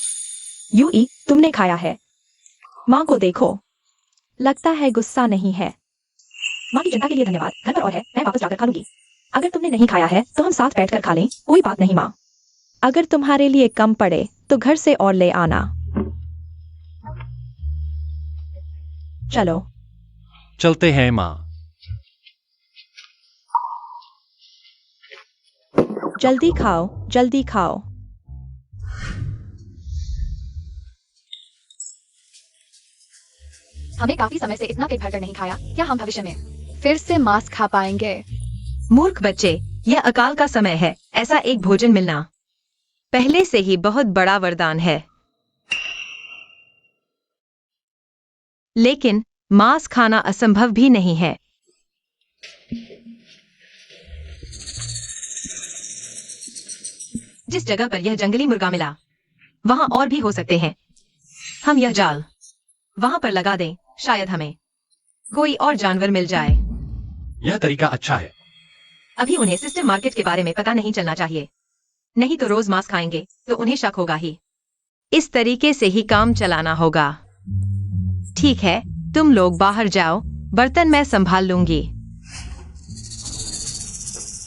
Speaker 1: यूई, तुमने खाया है? माँ को देखो, लगता है गुस्सा नहीं है। माँ की चिंता के लिए धन्यवाद। घर पर और है, मैं वापस जाकर खा लूंगी। अगर तुमने नहीं खाया है तो हम साथ बैठकर खा लें, कोई बात नहीं माँ। अगर तुम्हारे लिए कम पड़े तो घर से और ले आना। चलो
Speaker 3: चलते हैं माँ।
Speaker 1: जल्दी खाओ, जल्दी खाओ।
Speaker 4: हमें काफी समय से इतना पेट भरकर नहीं खाया, क्या हम भविष्य में फिर से मांस खा पाएंगे?
Speaker 2: मूर्ख बच्चे, यह अकाल का समय है। ऐसा एक भोजन मिलना पहले से ही बहुत बड़ा वरदान है। लेकिन मांस खाना असंभव भी नहीं है। जिस जगह पर यह जंगली मुर्गा मिला, वहां और भी हो सकते हैं। हम यह जाल वहां पर लगा दें, शायद हमें कोई और जानवर मिल जाए।
Speaker 3: यह तरीका अच्छा है।
Speaker 2: अभी उन्हें सिस्टम मार्केट के बारे में पता नहीं चलना चाहिए, नहीं तो रोज मांस खाएंगे तो उन्हें शक होगा ही। इस तरीके से ही काम चलाना होगा। ठीक है, तुम लोग बाहर जाओ, बर्तन मैं संभाल लूंगी।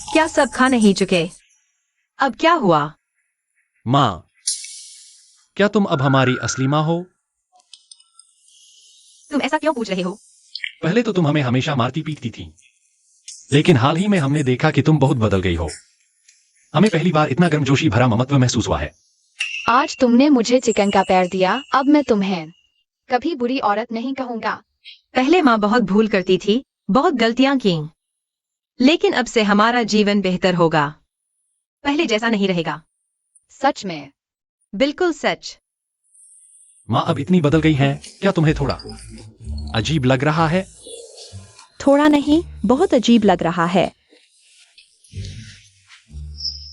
Speaker 2: क्या सब खा नहीं चुके? अब क्या हुआ?
Speaker 3: माँ, क्या तुम अब हमारी असली माँ हो?
Speaker 2: तुम ऐसा क्यों पूछ रहे हो?
Speaker 3: पहले तो तुम हमें हमेशा मारती पीटती थी, लेकिन हाल ही में हमने देखा कि तुम बहुत बदल गई हो। हमें पहली बार इतना गर्मजोशी भरा ममत्व महसूस हुआ है।
Speaker 4: आज तुमने मुझे चिकन का पैर दिया, अब मैं तुम्हें कभी बुरी औरत नहीं कहूंगा।
Speaker 2: पहले माँ बहुत भूल करती थी, बहुत गलतियां की, लेकिन अब से हमारा जीवन बेहतर होगा। पहले जैसा नहीं रहेगा।
Speaker 4: सच में?
Speaker 2: बिल्कुल सच।
Speaker 3: माँ अब इतनी बदल गई है, क्या तुम्हें थोड़ा अजीब लग रहा है?
Speaker 1: थोड़ा नहीं, बहुत अजीब लग रहा है।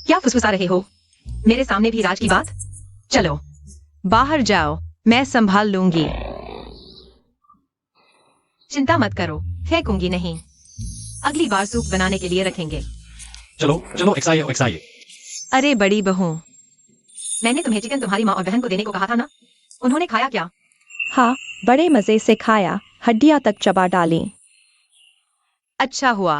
Speaker 2: क्या फुसफुसा रहे हो? मेरे सामने भी राज की बात? चलो बाहर जाओ, मैं संभाल लूंगी। चिंता मत करो, फेंकूंगी नहीं। अगली बार सूप बनाने के लिए रखेंगे।
Speaker 3: चलो चलो, एक्साइए।
Speaker 2: अरे बड़ी बहू, मैंने तुम्हें चिकन तुम्हारी माँ और बहन को देने को कहा था ना? उन्होंने खाया क्या?
Speaker 1: हाँ, बड़े मजे से खाया, हड्डियां तक चबा डाली।
Speaker 2: अच्छा हुआ।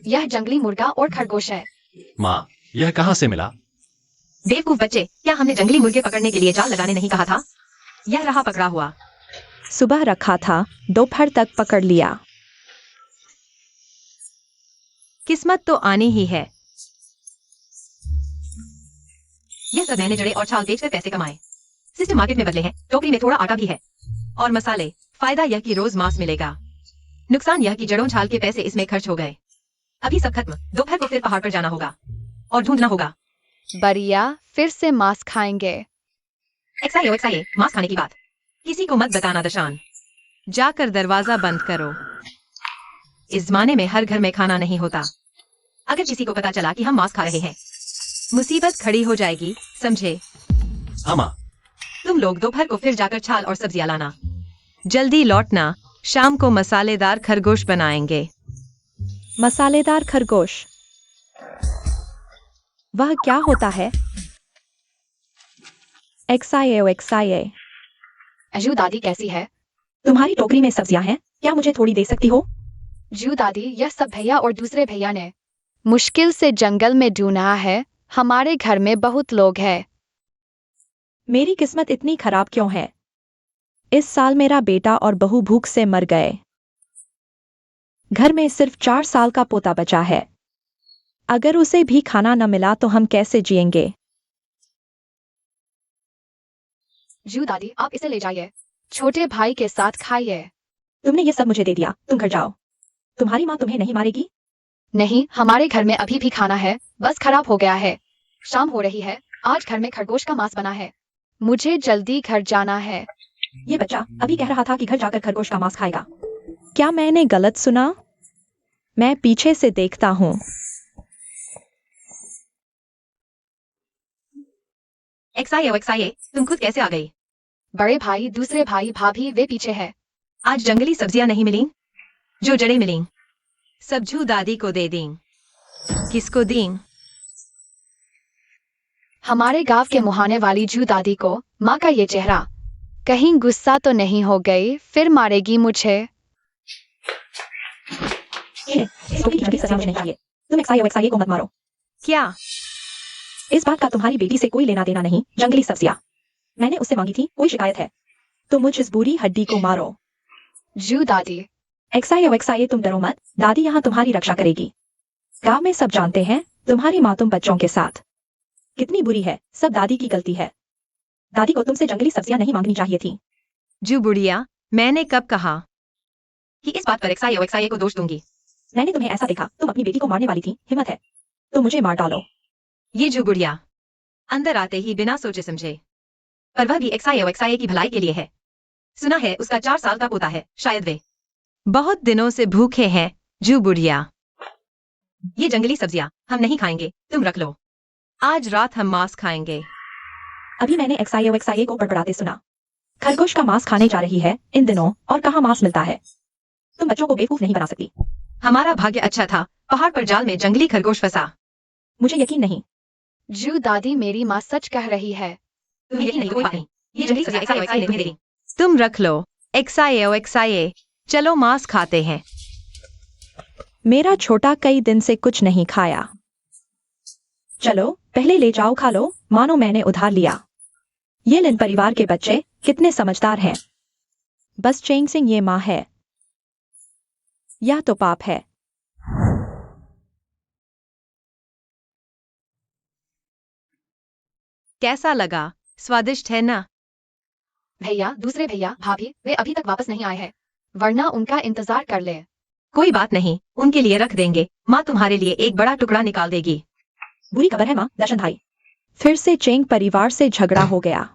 Speaker 4: यह जंगली मुर्गा और खरगोश है।
Speaker 3: माँ, यह कहाँ से मिला?
Speaker 2: बेवकूफ बच्चे, क्या हमने जंगली मुर्गे पकड़ने के लिए जाल लगाने नहीं कहा था? यह रहा पकड़ा हुआ।
Speaker 1: सुबह रखा था, दोपहर तक पकड़ लिया।
Speaker 2: किस्मत तो आनी ही है। यह सब मैंने जड़े और छाल बेचकर पैसे कमाए। सिस्टम मार्केट में बदले हैं, टोकरी में थोड़ा आटा भी है और मसाले। फायदा यह कि रोज मांस मिलेगा, नुकसान यह कि जड़ों छाल के पैसे इसमें खर्च हो गए। अभी सब खत्म, दोपहर को फिर पहाड़ पर जाना होगा और ढूंढना होगा।
Speaker 4: बढ़िया, फिर से मांस खाएंगे।
Speaker 2: एक्साइए, मांस खाने की बात किसी को मत बताना दशान। जाकर दरवाजा बंद करो। इस जमाने में हर घर में खाना नहीं होता। अगर किसी को पता चला कि हम मांस खा रहे हैं, मुसीबत खड़ी हो जाएगी, समझे?
Speaker 3: हाँ माँ।
Speaker 2: तुम लोग दोपहर को फिर जाकर छाल और सब्जियां लाना। जल्दी लौटना, शाम को मसालेदार खरगोश बनाएंगे।
Speaker 1: मसालेदार खरगोश? वह क्या होता है? एक्साइए।
Speaker 4: अजू दादी कैसी है?
Speaker 1: तुम्हारी टोकरी में सब्जियां हैं, क्या मुझे थोड़ी दे सकती हो?
Speaker 4: जू दादी, यह सब भैया और दूसरे भैया ने मुश्किल से जंगल में ढूंढा है। हमारे घर में बहुत लोग हैं।
Speaker 1: मेरी किस्मत इतनी खराब क्यों है? इस साल मेरा बेटा और बहू भूख से मर गए। घर में सिर्फ 4 साल का पोता बचा है। अगर उसे भी खाना न मिला तो हम कैसे जिएंगे?
Speaker 4: जू दादी, आप इसे ले जाइए, छोटे भाई के साथ खाइए।
Speaker 1: तुमने ये सब मुझे दे दिया, तुम घर जाओ। तुम्हारी माँ तुम्हें नहीं मारेगी?
Speaker 4: नहीं, हमारे घर में अभी भी खाना है, बस खराब हो गया है। शाम हो रही है, आज घर में खरगोश का मांस बना है। मुझे जल्दी घर जाना है।
Speaker 1: ये बच्चा अभी कह रहा था कि घर जाकर खरगोश का मांस खाएगा। क्या मैंने गलत सुना? मैं पीछे से देखता हूँ।
Speaker 2: एक्साइए, तुम खुद कैसे आ गई?
Speaker 4: बड़े भाई, दूसरे भाई, भाभी वे पीछे है।
Speaker 2: आज जंगली सब्जियां नहीं मिली, जो जड़ें मिली सब जू दादी को दे दी। किसको दी?
Speaker 4: हमारे गांव के मुहाने वाली जू दादी को। माँ का ये चेहरा, कहीं गुस्सा तो नहीं हो गई, फिर मारेगी मुझे।
Speaker 1: इस टोकरी की जंगली सब्जियां मुझे नहीं चाहिए। तुम एक्साइए को मत मारो।
Speaker 2: क्या?
Speaker 1: इस बात का तुम्हारी बेटी से कोई लेना देना नहीं। जंगली सब्जियां मैंने उससे मांगी थी, कोई शिकायत है तो मुझ इस बुरी हड्डी को मारो।
Speaker 4: जू दादी।
Speaker 1: एक्साइए, तुम डरो मत, दादी यहाँ तुम्हारी रक्षा करेगी। गांव में सब जानते हैं तुम्हारी माँ तुम बच्चों के साथ कितनी बुरी है, सब दादी की गलती है। दादी को तुमसे जंगली सब्जियां नहीं मांगनी चाहिए थी।
Speaker 2: जू बुढ़िया, मैंने कब कहा कि इस बात पर एक्साइए को दोष दूंगी?
Speaker 1: मैंने तुम्हें ऐसा देखा, तुम अपनी बेटी को मारने वाली थी, हिम्मत है तो मुझे मार डालो।
Speaker 2: ये जू बुढ़िया अंदर आते ही बिना सोचे समझे, पर वह भी एक्साइए की भलाई के लिए है। सुना है उसका 4 साल का पोता है, शायद वे बहुत दिनों से भूखे हैं। जू बुढ़िया, ये जंगली सब्जियां हम नहीं खाएंगे, तुम रख लो। आज रात हम मांस खाएंगे।
Speaker 1: अभी मैंने एक्साइए को बड़बड़ाते सुना। खरगोश का मांस खाने जा रही है इन दिनों, और कहाँ मांस मिलता है। तुम बच्चों को बेवकूफ नहीं बना सकती।
Speaker 2: हमारा भाग्य अच्छा था, पहाड़ पर जाल में जंगली खरगोश फंसा।
Speaker 1: मुझे यकीन नहीं।
Speaker 4: जू दादी, मेरी माँ सच कह रही है।
Speaker 2: तुम्हें यकीन नहीं तो कोई बात नहीं, ये जंगली सब्जियां XIO तुम्हें दे देंगे। तुम रख लो। XIO चलो मांस खाते हैं।
Speaker 1: मेरा छोटा कई दिन से कुछ नहीं खाया। चलो पहले ले जाओ, खा लो, मानो मैंने उधार लिया। ये लिन परिवार के बच्चे कितने समझदार हैं। बस चेंग सिंह ये माँ है, या तो पाप है।
Speaker 2: कैसा लगा? स्वादिष्ट है ना?
Speaker 4: भैया, दूसरे भैया, भाभी, वे अभी तक वापस नहीं आए हैं, वरना उनका इंतजार कर ले।
Speaker 2: कोई बात नहीं, उनके लिए रख देंगे। माँ तुम्हारे लिए एक बड़ा टुकड़ा निकाल देगी।
Speaker 1: बुरी खबर है माँ, दर्शन भाई। फिर से चेंग परिवार से झगड़ा हो गया।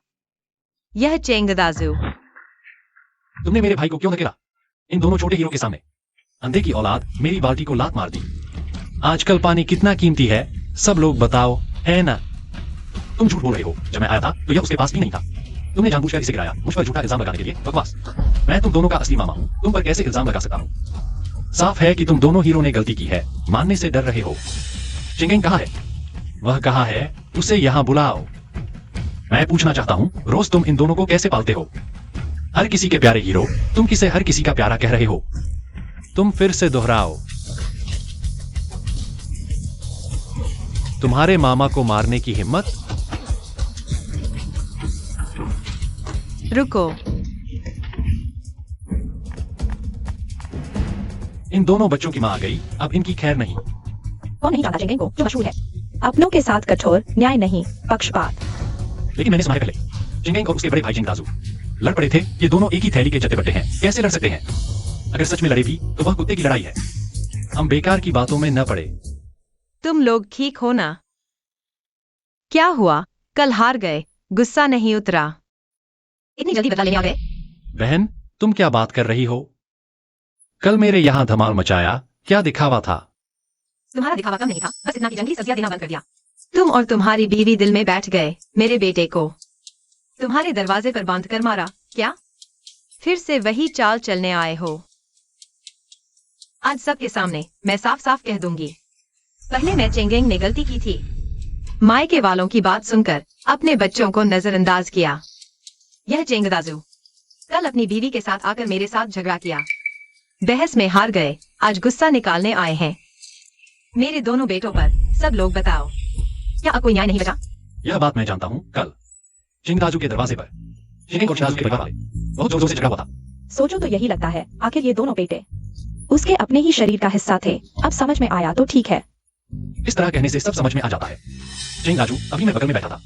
Speaker 2: यह चेंग दाजू।
Speaker 3: तुमने मेरे भाई को क्यों धकेला इन दोनों छोटे हीरो के सामने? अंधे की औलाद मेरी बाल्टी को लात मार दी। आजकल पानी कितना कीमती है, सब लोग बताओ, है ना? तुम झूठ बोल रहे हो। जब मैं आया था तो यह उसके पास भी नहीं था। तुमने जानबूझकर इसे गिराया, मुझ पर झूठा इल्जाम लगाने के लिए। बकवास। मैं तुम दोनों का असली मामा हूँ, तुम पर कैसे इल्जाम लगा सकता हूँ? साफ है कि तुम दोनों हीरो ने गलती की है, मानने से डर रहे हो। चिंगेंग कहाँ है? वह कहाँ है? उसे यहाँ बुलाओ। मैं पूछना चाहता हूँ, रोज तुम इन दोनों को कैसे पालते हो? हर किसी के प्यारे हीरो, तुम किसे हर किसी का प्यारा कह रहे हो? तुम फिर से दोहराओ। तुम्हारे मामा को मारने की हिम्मत?
Speaker 2: रुको।
Speaker 3: इन दोनों बच्चों की मां आ गई, अब इनकी खैर नहीं।
Speaker 1: कौन नहीं जानता चेंगेंग को, जो मशहूर है। अपनों के साथ कठोर, न्याय नहीं, पक्षपात।
Speaker 3: लेकिन मैंने सुना है पहले चिंगेंग और उसके बड़े भाई चिंग दाजू लड़ पड़े थे। ये दोनों एक ही थैली के चट्टे बट्टे हैं, कैसे लड़ सकते हैं? अगर सच में लड़े भी तो वह कुत्ते की लड़ाई है। हम बेकार की बातों में न पड़े।
Speaker 2: तुम लोग ठीक हो ना? क्या हुआ? कल हार गए, गुस्सा नहीं उतरा? इतनी जल्दी बदला लेने आ गए?
Speaker 3: बहन, तुम क्या बात कर रही हो? कल मेरे यहाँ धमाल मचाया, क्या दिखावा था?
Speaker 2: तुम्हारा दिखावा कम नहीं था, बस इतना कि जंगली सब्जियां देना बंद कर दिया। तुम और तुम्हारी बीवी दिल में बैठ गए। मेरे बेटे को तुम्हारे दरवाजे पर बांध कर मारा क्या? फिर से वही चाल चलने आए हो? आज सबके सामने मैं साफ साफ कह दूंगी, पहले मैं चेंगेंग ने गलती की थी। मायके वालों की बात सुनकर अपने बच्चों को नजरअंदाज किया। यह चेंग दाजू कल अपनी बीवी के साथ आकर मेरे साथ झगड़ा किया, बहस में हार गए, आज गुस्सा निकालने आए हैं मेरे दोनों बेटों पर। सब लोग बताओ, क्या अब कोई न्याय नहीं बचा?
Speaker 3: यह बात मैं जानता हूँ। कल चिंग दाजू के दरवाजे पर चिंगेंग और दाजू के परिवार वाले बहुत जोर जोर से झगड़ा हुआ था।
Speaker 1: सोचो तो यही लगता है, आखिर ये दोनों बेटे उसके अपने ही शरीर का हिस्सा थे। अब समझ में आया तो ठीक है।
Speaker 3: इस तरह कहने से सब समझ में आ जाता है। चिंग दाजू, अभी मैं बगल में बैठा था,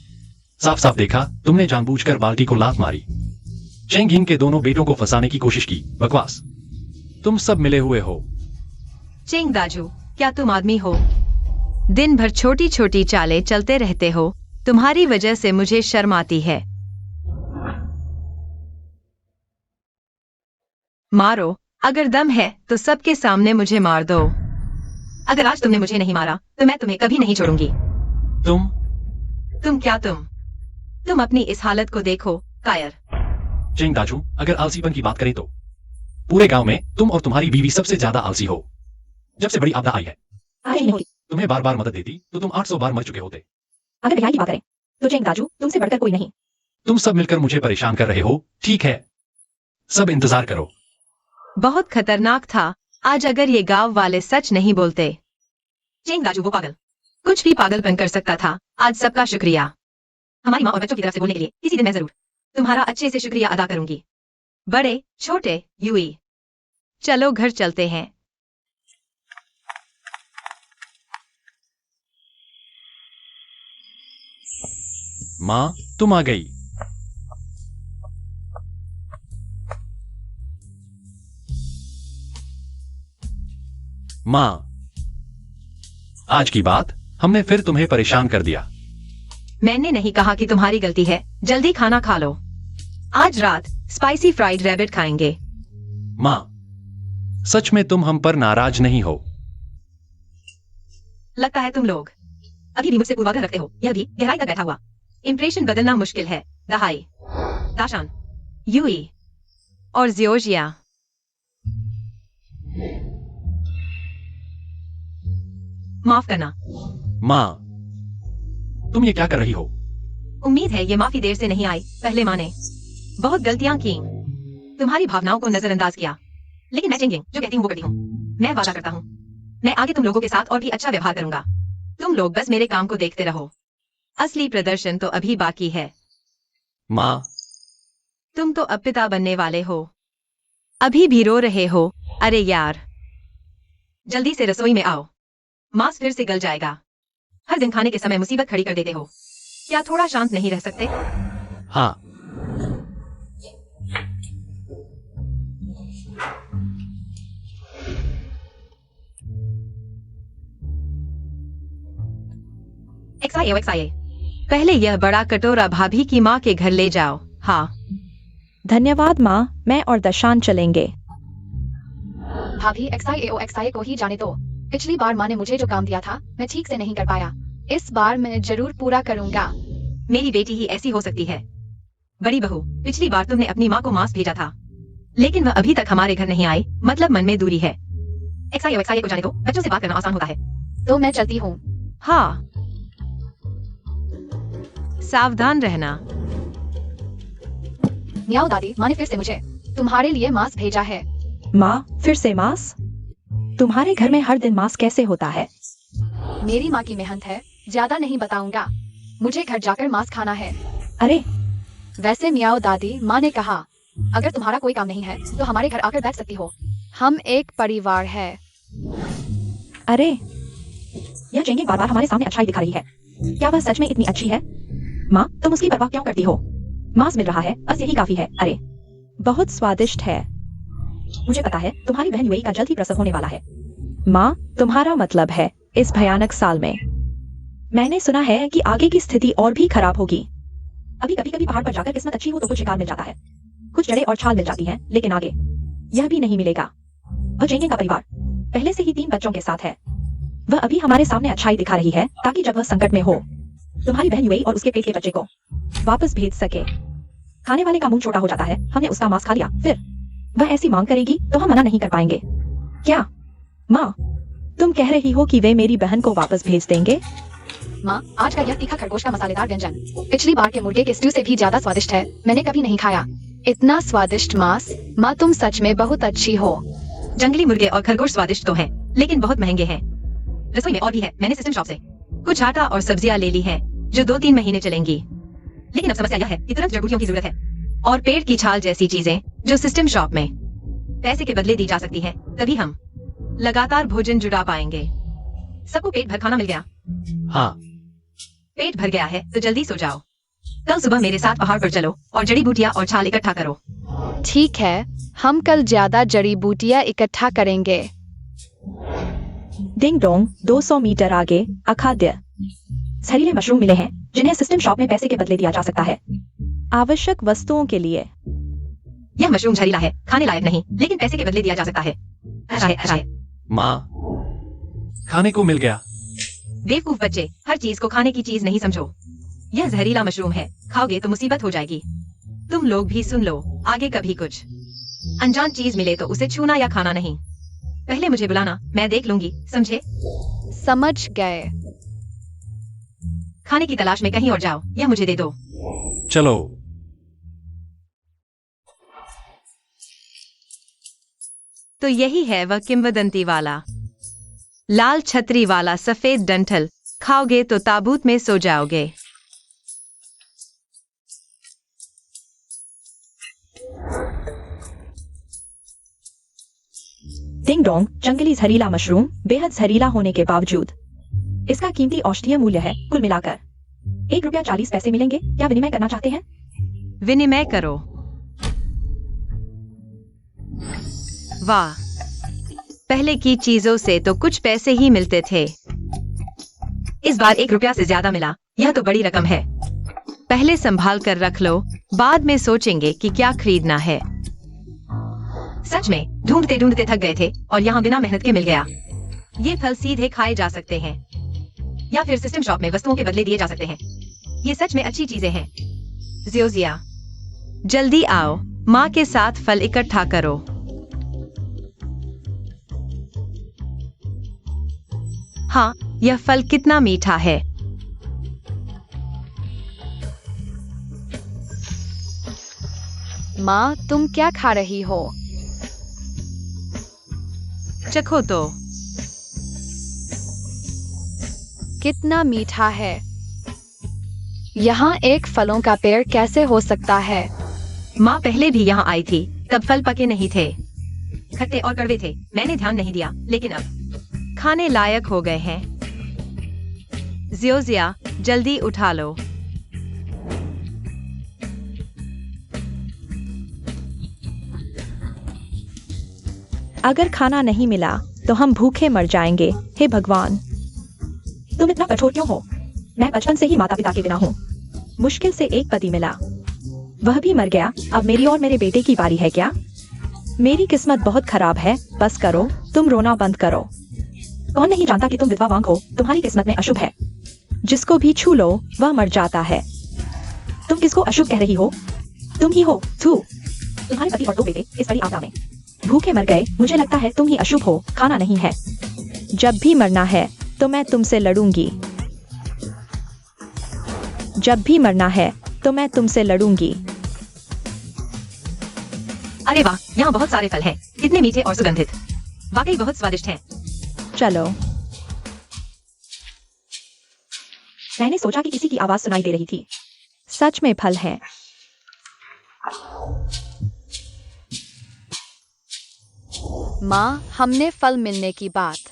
Speaker 3: साफ साफ देखा तुमने जानबूझकर बाल्टी को लात मारी। चेंग हिंग के दोनों बेटों को फंसाने की कोशिश की। बकवास। तुम सब मिले हुए हो।
Speaker 2: चेंग दाजू, क्या तुम आदमी हो? दिन भर छोटी छोटी चालें चलते रहते हो। तुम्हारी वजह से मुझे शर्म आती है। मारो, अगर दम है तो सबके सामने मुझे मार दो। अगर आज तुमने मुझे नहीं मारा तो मैं तुम्हें कभी नहीं छोड़ूंगी। तुम क्या तुम अपनी इस हालत को देखो, कायर।
Speaker 3: चिंग दाजू, अगर आलसीपन की बात करें तो पूरे गांव में तुम और तुम्हारी बीवी सबसे ज्यादा आलसी हो। जब से बड़ी आपदा आई है,
Speaker 1: आज नहीं होती।
Speaker 3: तुम्हें बार बार मदद देती तो तुम 800 बार मर चुके होते।
Speaker 1: अगर बिहार की बात करें तो चेंग दाजू तुमसे बढ़कर कोई नहीं।
Speaker 3: तुम सब मिलकर मुझे परेशान कर रहे हो। ठीक है, सब इंतजार करो।
Speaker 2: बहुत खतरनाक था आज, अगर ये गांव वाले सच नहीं बोलते। चेंग दाजू वो पागल कुछ भी पागलपन कर सकता था। आज सबका शुक्रिया। हमारी माँ और बच्चों की तरफ से बोलने के लिए किसी दिन मैं जरूर तुम्हारा अच्छे से शुक्रिया अदा करूंगी। बड़े छोटे यूई, चलो घर चलते हैं।
Speaker 3: माँ, तुम आ गई। माँ, आज की बात हमने फिर तुम्हें परेशान कर दिया।
Speaker 2: मैंने नहीं कहा कि तुम्हारी गलती है। जल्दी खाना खा लो। आज रात स्पाइसी फ्राइड रैबिट खाएंगे।
Speaker 3: माँ, सच में तुम हम पर नाराज नहीं हो?
Speaker 2: लगता है तुम लोग अभी भी मुझसे पूर्वाग्रह रखते हो, यह भी गहराई तक बैठा हुआ। इंप्रेशन बदलना मुश्किल है। दहाई दाशान, यूई और जियोजिया। माफ करना।
Speaker 3: माँ, तुम ये क्या कर रही हो?
Speaker 2: उम्मीद है ये माफी देर से नहीं आई। पहले माँ ने बहुत गलतियां की, तुम्हारी भावनाओं को नजरअंदाज किया, लेकिन मैं चेंजिंग जो कहती हूँ वो करती हूँ। मैं वादा करता हूँ, मैं आगे तुम लोगों के साथ और भी अच्छा व्यवहार करूंगा। तुम लोग बस मेरे काम को देखते रहो। असली प्रदर्शन तो अभी बाकी है।
Speaker 3: माँ,
Speaker 2: तुम तो अब पिता बनने वाले हो, अभी भी रो रहे हो। अरे यार, जल्दी से रसोई में आओ, मांस फिर से गल जाएगा। हर दिन खाने के समय मुसीबत खड़ी कर देते हो। क्या थोड़ा शांत नहीं रह सकते?
Speaker 3: हाँ।
Speaker 2: XIA पहले यह बड़ा कटोरा भाभी की माँ के घर ले जाओ। हाँ।
Speaker 1: धन्यवाद माँ, मैं और दशान चलेंगे।
Speaker 4: भाभी XIA को ही जाने दो। पिछली बार माँ ने मुझे जो काम दिया था मैं ठीक से नहीं कर पाया। इस बार मैं जरूर पूरा करूंगा।
Speaker 2: मेरी बेटी ही ऐसी हो सकती है। बड़ी बहू, पिछली बार तुमने अपनी माँ को मांस भेजा था, लेकिन वह अभी तक हमारे घर नहीं आई। मतलब मन में दूरी है। XIA को जाने दो, बच्चों से बात करना आसान होता है।
Speaker 4: तो मैं चलती हूँ।
Speaker 2: हाँ, सावधान रहना।
Speaker 4: मियाओ दादी, माँ ने फिर से मुझे तुम्हारे लिए मांस भेजा है।
Speaker 1: माँ, फिर से मांस? तुम्हारे घर में हर दिन मांस कैसे होता है?
Speaker 4: मेरी माँ की मेहनत है, ज्यादा नहीं बताऊंगा। मुझे घर जाकर मांस खाना है।
Speaker 1: अरे
Speaker 4: वैसे मियाओ दादी, माँ ने कहा अगर तुम्हारा कोई काम नहीं है तो हमारे घर आकर बैठ सकती हो। हम एक परिवार है।
Speaker 1: अरे, यह चेंगिंग बार बार हमारे सामने अच्छाई दिखा रही है। क्या वह सच में इतनी अच्छी है? माँ, तुम उसकी परवाह क्यों करती हो? मांस मिल रहा है, बस यही काफी है। अरे, बहुत स्वादिष्ट है। मुझे पता है तुम्हारी बहन यूई का जल्द ही प्रसव होने वाला है। माँ, तुम्हारा मतलब है इस भयानक साल में? मैंने सुना है कि आगे की स्थिति और भी खराब होगी। अभी कभी कभी पहाड़ पर जाकर किस्मत अच्छी हो तो कुछ शिकार मिल जाता है, कुछ जड़ें और छाल मिल जाती हैं, लेकिन आगे यह भी नहीं मिलेगा। वह चेंगिंग का परिवार पहले से ही 3 बच्चों के साथ है। वह अभी हमारे सामने अच्छाई दिखा रही है ताकि जब वह संकट में हो तुम्हारी बहन यूई और उसके पेट के बच्चे को वापस भेज सके। खाने वाले का मुंह छोटा हो जाता है। हमने उसका मांस खा लिया, फिर वह ऐसी मांग करेगी तो हम मना नहीं कर पाएंगे। क्या माँ, तुम कह रही हो कि वे मेरी बहन को वापस भेज देंगे?
Speaker 4: माँ, आज का यह तीखा खरगोश का मसालेदार व्यंजन पिछली बार के मुर्गे के स्ट्यू से भी ज्यादा स्वादिष्ट है। मैंने कभी नहीं खाया इतना स्वादिष्ट मांस। माँ, तुम सच में बहुत अच्छी हो।
Speaker 2: जंगली मुर्गे और खरगोश स्वादिष्ट तो हैं, लेकिन बहुत महंगे हैं। रसोई में और भी है। मैंने सिस्टम शॉप से कुछ आटा और सब्जियां ले ली हैं, जो 2-3 महीने चलेंगी। लेकिन अब समस्या यह है कि तुरंत जड़ी बूटियों की जरूरत है, और पेड़ की छाल जैसी चीजें जो सिस्टम शॉप में पैसे के बदले दी जा सकती हैं। तभी हम लगातार भोजन जुटा पाएंगे। सबको पेट भर खाना मिल गया?
Speaker 3: हाँ।
Speaker 2: पेट भर गया है तो जल्दी सो जाओ। कल सुबह मेरे साथ पहाड़ पर चलो और जड़ी बूटियां और छाल इकट्ठा करो।
Speaker 4: ठीक है, हम कल ज्यादा जड़ी बूटियां इकट्ठा करेंगे।
Speaker 1: डिंग डोंग, 200 मीटर आगे अखाद्य जहरीले मशरूम मिले हैं, जिन्हें सिस्टम शॉप में पैसे के बदले दिया जा सकता है, आवश्यक वस्तुओं के लिए।
Speaker 2: यह मशरूम जहरीला है, खाने लायक नहीं, लेकिन पैसे के बदले दिया जा सकता है। अच्छा है।
Speaker 3: माँ, खाने को मिल गया।
Speaker 2: बेवकूफ बच्चे, हर चीज को खाने की चीज नहीं समझो। यह जहरीला मशरूम है, खाओगे तो मुसीबत हो जाएगी। तुम लोग भी सुन लो, आगे कभी कुछ अनजान चीज मिले तो उसे छूना या खाना नहीं। पहले मुझे बुलाना, मैं देख लूंगी, समझे?
Speaker 4: समझ गए।
Speaker 2: खाने की तलाश में कहीं और जाओ, यह मुझे दे दो।
Speaker 3: चलो।
Speaker 2: तो यही है वह किंवदंती वाला लाल छतरी वाला सफेद डंठल। खाओगे तो ताबूत में सो जाओगे।
Speaker 1: डिंग डोंग, जंगली जहरीला मशरूम बेहद जहरीला होने के बावजूद इसका कीमती औषधीय मूल्य है। कुल मिलाकर ₹1.40 मिलेंगे। क्या विनिमय करना चाहते हैं?
Speaker 2: विनिमय करो। वाह, पहले की चीजों से तो कुछ पैसे ही मिलते थे, इस बार ₹1 से ज्यादा मिला। यह तो बड़ी रकम है। पहले संभाल कर रख लो, बाद में सोचेंगे कि क्या खरीदना है। सच में ढूंढते ढूंढते थक गए थे और यहाँ बिना मेहनत के मिल गया। ये फल सीधे खाए जा सकते हैं या फिर सिस्टम शॉप में वस्तुओं के बदले दिए जा सकते हैं। ये सच में अच्छी चीजें हैं। जियोजिया, जल्दी आओ, माँ के साथ फल इकट्ठा करो। हाँ, यह फल कितना मीठा है।
Speaker 4: माँ, तुम क्या खा रही हो?
Speaker 2: चखो तो।
Speaker 4: कितना मीठा है। यहाँ एक फलों का पेड़ कैसे हो सकता है?
Speaker 2: माँ पहले भी यहाँ आई थी, तब फल पके नहीं थे, खट्टे और कड़वे थे। मैंने ध्यान नहीं दिया, लेकिन अब खाने लायक हो गए हैं। जियोजिया, जल्दी उठा लो।
Speaker 1: अगर खाना नहीं मिला तो हम भूखे मर जाएंगे। हे भगवान, तुम इतना कठोर क्यों हो? मैं बचपन से ही माता पिता के बिना हूँ। मुश्किल से एक पति मिला, वह भी मर गया। अब मेरी और मेरे बेटे की बारी है क्या? मेरी किस्मत बहुत खराब है। बस करो, तुम रोना बंद करो। कौन नहीं जानता कि तुम विधवा वांग हो? तुम्हारी किस्मत में अशुभ है। जिसको भी छू लो वह मर जाता है। तुम किसको अशुभ कह रही हो? तुम ही हो। थू, तुम्हारे पति और दो बेटे इस बड़ी आपदा में भूखे मर गए। मुझे लगता है तुम ही अशुभ हो, खाना नहीं है। जब भी मरना है तो मैं तुमसे लड़ूंगी। जब भी मरना है तो मैं तुमसे लड़ूंगी।
Speaker 2: अरे वाह, यहाँ बहुत सारे फल हैं, कितने मीठे और सुगंधित। वाकई बहुत स्वादिष्ट हैं।
Speaker 1: चलो। मैंने सोचा कि किसी की आवाज सुनाई दे रही थी। सच में फल हैं।
Speaker 4: माँ, हमने फल मिलने की बात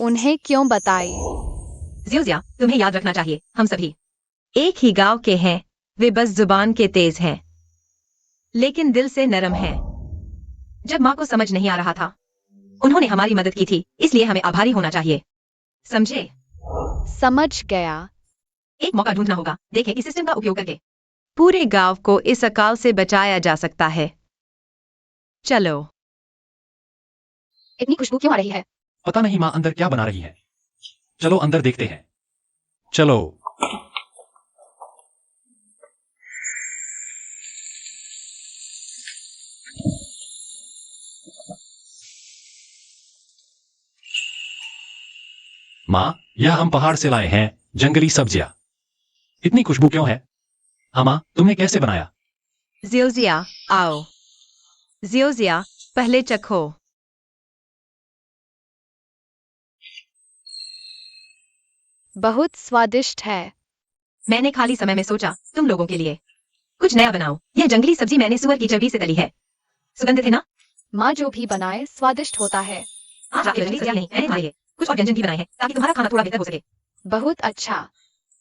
Speaker 4: उन्हें क्यों बताई?
Speaker 2: जियोजिया, तुम्हें याद रखना चाहिए, हम सभी एक ही गांव के हैं। वे बस जुबान के तेज हैं, लेकिन दिल से नरम हैं। जब माँ को समझ नहीं आ रहा था, उन्होंने हमारी मदद की थी, इसलिए हमें आभारी होना चाहिए। समझे?
Speaker 4: समझ गया।
Speaker 2: एक मौका ढूंढना होगा। देखें इस सिस्टम का उपयोग करके पूरे गांव को इस अकाल से बचाया जा सकता है। चलो।
Speaker 4: इतनी खुशबू क्यों आ रही है?
Speaker 3: पता नहीं माँ अंदर क्या बना रही है। चलो अंदर देखते हैं। चलो। माँ, यह हम पहाड़ से लाए हैं, जंगली सब्जियां। इतनी खुशबू क्यों है? हाँ माँ, तुमने कैसे बनाया?
Speaker 2: जियोजिया, आओ। जियोजिया, पहले चखो।
Speaker 4: बहुत स्वादिष्ट है।
Speaker 2: मैंने खाली समय में सोचा तुम लोगों के लिए कुछ नया बनाओ। यह जंगली सब्जी मैंने सुअर की चर्बी से तली है। सुगंधित है ना?
Speaker 4: माँ जो भी बनाए स्वादिष्ट होता है।
Speaker 2: आज रात की जंगली सब्जियां नहीं, मैंने तुम्हारे लिए कुछ और व्यंजन भी बनाए हैं, ताकि तुम्हारा खाना थोड़ा बेहतर हो सके।
Speaker 4: बहुत अच्छा।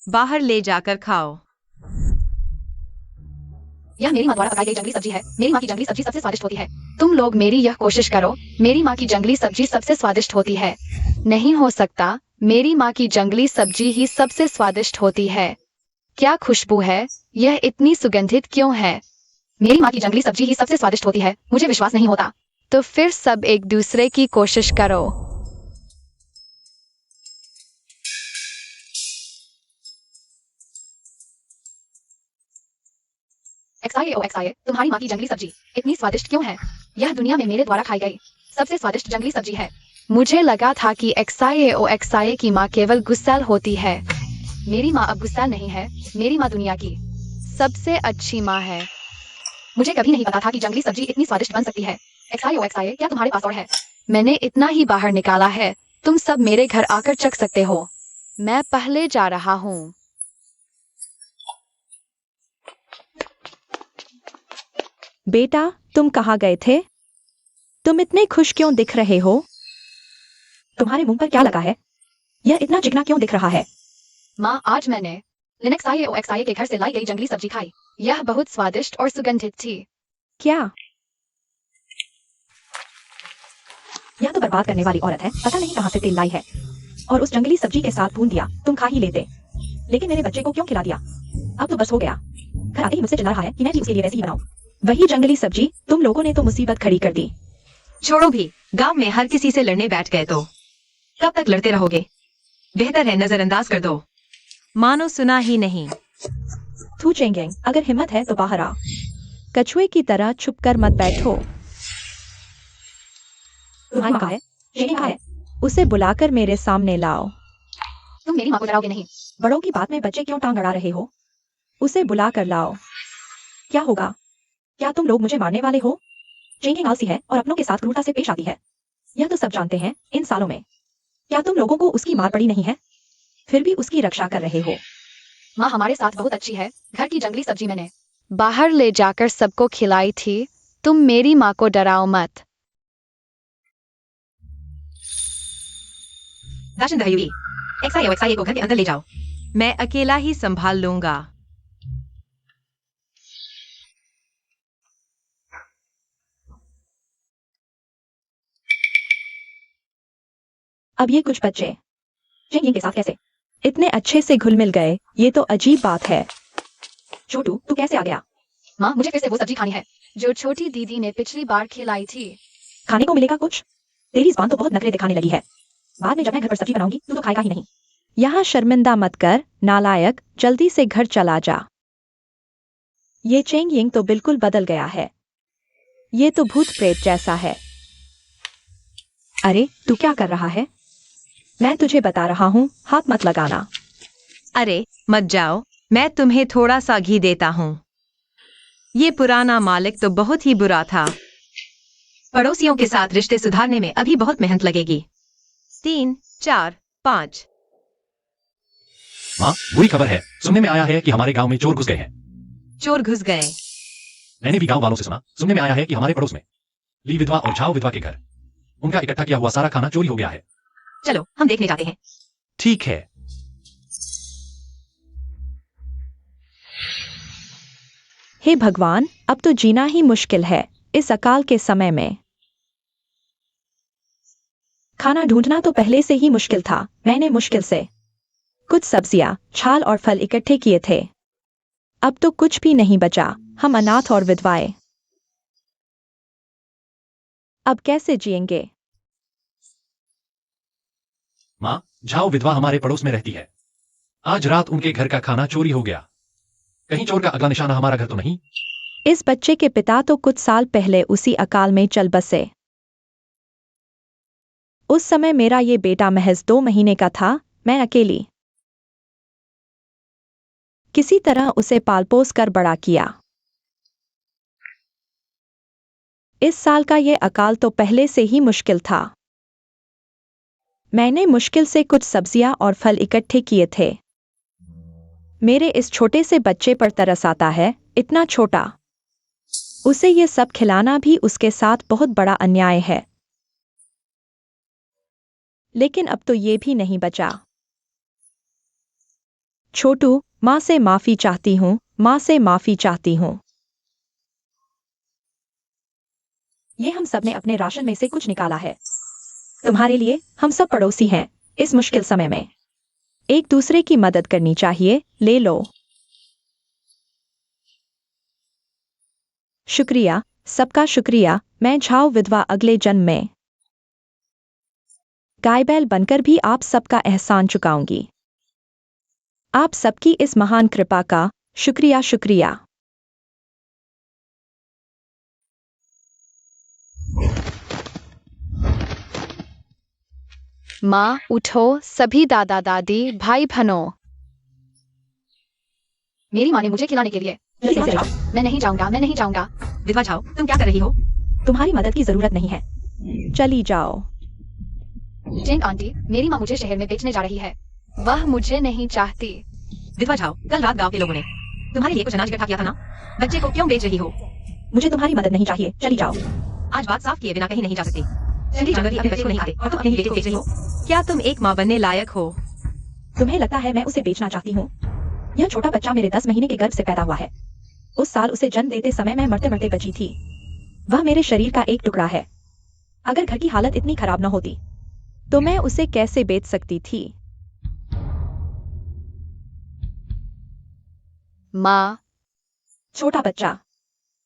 Speaker 2: बाहर ले जाकर खाओ।
Speaker 4: यह मेरी माँ द्वारा पकाई गई जंगली सब्जी है। मेरी माँ की जंगली सब्जी सबसे स्वादिष्ट होती है। तुम लोग मेरी यह कोशिश करो। मेरी माँ की जंगली सब्जी सबसे स्वादिष्ट होती है। नहीं हो सकता, मेरी माँ की जंगली सब्जी ही सबसे स्वादिष्ट होती है। क्या खुशबू है? यह इतनी सुगंधित क्यों है? मेरी माँ की जंगली सब्जी ही सबसे स्वादिष्ट होती है। मुझे विश्वास नहीं होता। तो फिर सब एक दूसरे की कोशिश करो। एक्साए ओ एक्साए, तुम्हारी माँ की जंगली सब्जी इतनी स्वादिष्ट क्यों है? यह दुनिया में मेरे द्वारा खाई गई सबसे स्वादिष्ट जंगली सब्जी है। मुझे लगा था कि एक्साए ओ एक्साए की माँ केवल गुस्सैल होती है। मेरी माँ अब गुस्सैल नहीं है। मेरी माँ दुनिया की सबसे अच्छी माँ है। मुझे कभी नहीं पता था कि जंगली सब्जी इतनी स्वादिष्ट बन सकती है। एक्साए ओ एक्साए, क्या तुम्हारे पास और है? मैंने इतना ही बाहर निकाला है। तुम सब मेरे घर आकर चख सकते हो। मैं पहले जा रहा हूँ।
Speaker 1: बेटा, तुम कहाँ गए थे? तुम इतने खुश क्यों दिख रहे हो? तुम्हारे मुंह पर क्या लगा है? यह इतना चिकना क्यों दिख रहा है?
Speaker 4: माँ, आज मैंने लिनक्साए ओ एक्साए के घर से लाई गई जंगली सब्जी खाई। यह बहुत स्वादिष्ट और सुगंधित थी।
Speaker 1: क्या? यह तो बर्बाद करने वाली औरत है। पता नहीं कहाँ से तेल लाई है और उस जंगली सब्जी के साथ भून दिया। तुम खा ही लेते, लेकिन मेरे बच्चे को क्यों खिला दिया? अब तो बस हो गया। घर आते ही मुझसे चिल्ला रहा है कि मैं भी उसके लिए वैसी ही बनाऊं। वही जंगली सब्जी। तुम लोगों ने तो मुसीबत खड़ी कर दी।
Speaker 2: छोड़ो भी, गांव में हर किसी से लड़ने बैठ गए तो कब तक लड़ते रहोगे? बेहतर है नजरअंदाज कर दो। मानो सुना ही नहीं।
Speaker 1: थू चेंगेंग, अगर हिम्मत है तो बाहर आ। कछुए की तरह छुपकर मत बैठो। तुम्हारी माँ कहाँ है? शेखिंग कहाँ है? उसे बुलाकर मेरे सामने लाओ।
Speaker 4: तुम मेरी माँ को डराओगे नहीं।
Speaker 1: बड़ों की बात में बच्चे क्यों टांग अड़ा रहे हो? उसे बुला कर लाओ। क्या होगा? क्या तुम लोग मुझे मारने वाले हो? चेंगिंग आलसी है और अपनों के साथ क्रूरता से पेश आती है। यह तो सब जानते हैं। इन सालों में क्या तुम लोगों को उसकी मार पड़ी नहीं है? फिर भी उसकी रक्षा कर रहे हो।
Speaker 4: माँ हमारे साथ बहुत अच्छी है। घर की जंगली सब्जी मैंने बाहर ले जाकर सबको खिलाई थी। तुम मेरी माँ को डराओ मत।
Speaker 2: राशन दही XIO को घर के अंदर ले जाओ। मैं अकेला ही संभाल लूंगा।
Speaker 1: अब ये कुछ बच्चे चेंगिंग के साथ कैसे इतने अच्छे से घुल मिल गए? ये तो अजीब बात है। छोटू तू कैसे आ गया?
Speaker 4: माँ मुझे फिर से वो सब्जी खानी है जो छोटी दीदी ने पिछली बार खिलाई थी।
Speaker 1: खाने को मिलेगा कुछ? तेरी जुबान तो बहुत नखरे दिखाने लगी है। बाद में जब मैं घर पर सब्जी बनाऊंगी तू तो खाएगा ही नहीं। यहाँ शर्मिंदा मत कर नालायक, जल्दी से घर चला जा। ये चेंगिंग तो बिल्कुल बदल गया है। ये तो भूत प्रेत जैसा है। अरे तू क्या कर रहा है? मैं तुझे बता रहा हूँ, हाथ मत लगाना।
Speaker 2: अरे मत जाओ, मैं तुम्हें थोड़ा सा घी देता हूँ। ये पुराना मालिक तो बहुत ही बुरा था। पड़ोसियों के साथ रिश्ते सुधारने में अभी बहुत मेहनत लगेगी। 3, 4, 5।
Speaker 3: माँ, बुरी खबर है। सुनने में आया है कि हमारे गांव में चोर घुस गए हैं।
Speaker 2: चोर घुस गए?
Speaker 3: मैंने भी गांव वालों से सुना। सुनने में आया है कि हमारे पड़ोस में ली विधवा और झाओ विधवा के घर, उनका इकट्ठा किया हुआ सारा खाना चोरी हो गया है।
Speaker 2: चलो हम देखने जाते हैं।
Speaker 3: ठीक है।
Speaker 1: हे भगवान, अब तो जीना ही मुश्किल है इस अकाल के समय में। खाना ढूंढना तो पहले से ही मुश्किल था। मैंने मुश्किल से कुछ सब्जियां, छाल और फल इकट्ठे किए थे। अब तो कुछ भी नहीं बचा। हम अनाथ और विधवाएं अब कैसे जिएंगे?
Speaker 3: माँ, झाओ विधवा हमारे पड़ोस में रहती है। आज रात उनके घर का खाना चोरी हो गया। कहीं चोर का अगला निशाना हमारा घर तो नहीं?
Speaker 1: इस बच्चे के पिता तो कुछ साल पहले उसी अकाल में चल बसे। उस समय मेरा ये बेटा महज 2 महीने का था। मैं अकेली किसी तरह उसे पालपोस कर बड़ा किया। इस साल का ये अकाल तो पहले से ही मुश्किल था। मैंने मुश्किल से कुछ सब्जियां और फल इकट्ठे किए थे। मेरे इस छोटे से बच्चे पर तरस आता है, इतना छोटा। उसे ये सब खिलाना भी उसके साथ बहुत बड़ा अन्याय है। लेकिन अब तो ये भी नहीं बचा। छोटू, माँ से माफी चाहती हूँ, माँ से माफी चाहती हूँ। ये हम सब ने अपने राशन में से कुछ निकाला है तुम्हारे लिए। हम सब पड़ोसी हैं। इस मुश्किल समय में एक दूसरे की मदद करनी चाहिए। ले लो। शुक्रिया, सबका शुक्रिया। मैं झाओ विधवा अगले जन्म में गाय बैल बनकर भी आप सबका एहसान चुकाऊंगी। आप सबकी इस महान कृपा का शुक्रिया। शुक्रिया।
Speaker 4: माँ उठो, सभी दादा दादी भाई बहनों। मेरी माँ ने मुझे खिलाने के लिए।
Speaker 1: जल्दी से जाओ।
Speaker 4: मैं नहीं जाऊंगा, मैं नहीं जाऊंगा।
Speaker 2: विधवा झाओ, तुम क्या कर रही हो?
Speaker 1: तुम्हारी मदद की जरूरत नहीं है। चली जाओ।
Speaker 4: चेंग आंटी, मेरी माँ मुझे शहर में बेचने जा रही है। वह मुझे नहीं चाहती।
Speaker 2: विधवा झाओ, कल रात गांव के लोगों ने तुम्हारे लिए कुछ अनाज इकट्ठा किया था ना? बच्चे को क्यों बेच रही हो?
Speaker 1: मुझे तुम्हारी मदद नहीं चाहिए। चली जाओ।
Speaker 2: आज बात साफ किए बिना कहीं नहीं जा सकती। चंडी जानवर भी अपने बच्चे को नहीं खाते और तुम अपने ही बेटे को बेच रही हो। क्या तुम एक माँ बनने लायक हो?
Speaker 1: तुम्हें लगता है मैं उसे बेचना चाहती हूँ? यह छोटा बच्चा मेरे 10 महीने के गर्भ से पैदा हुआ है। उस साल उसे जन्म देते समय मैं मरते मरते बची थी। वह मेरे शरीर का एक टुकड़ा है। अगर घर की हालत इतनी खराब न होती तो मैं उसे कैसे बेच सकती थी?
Speaker 4: माँ,
Speaker 1: छोटा बच्चा,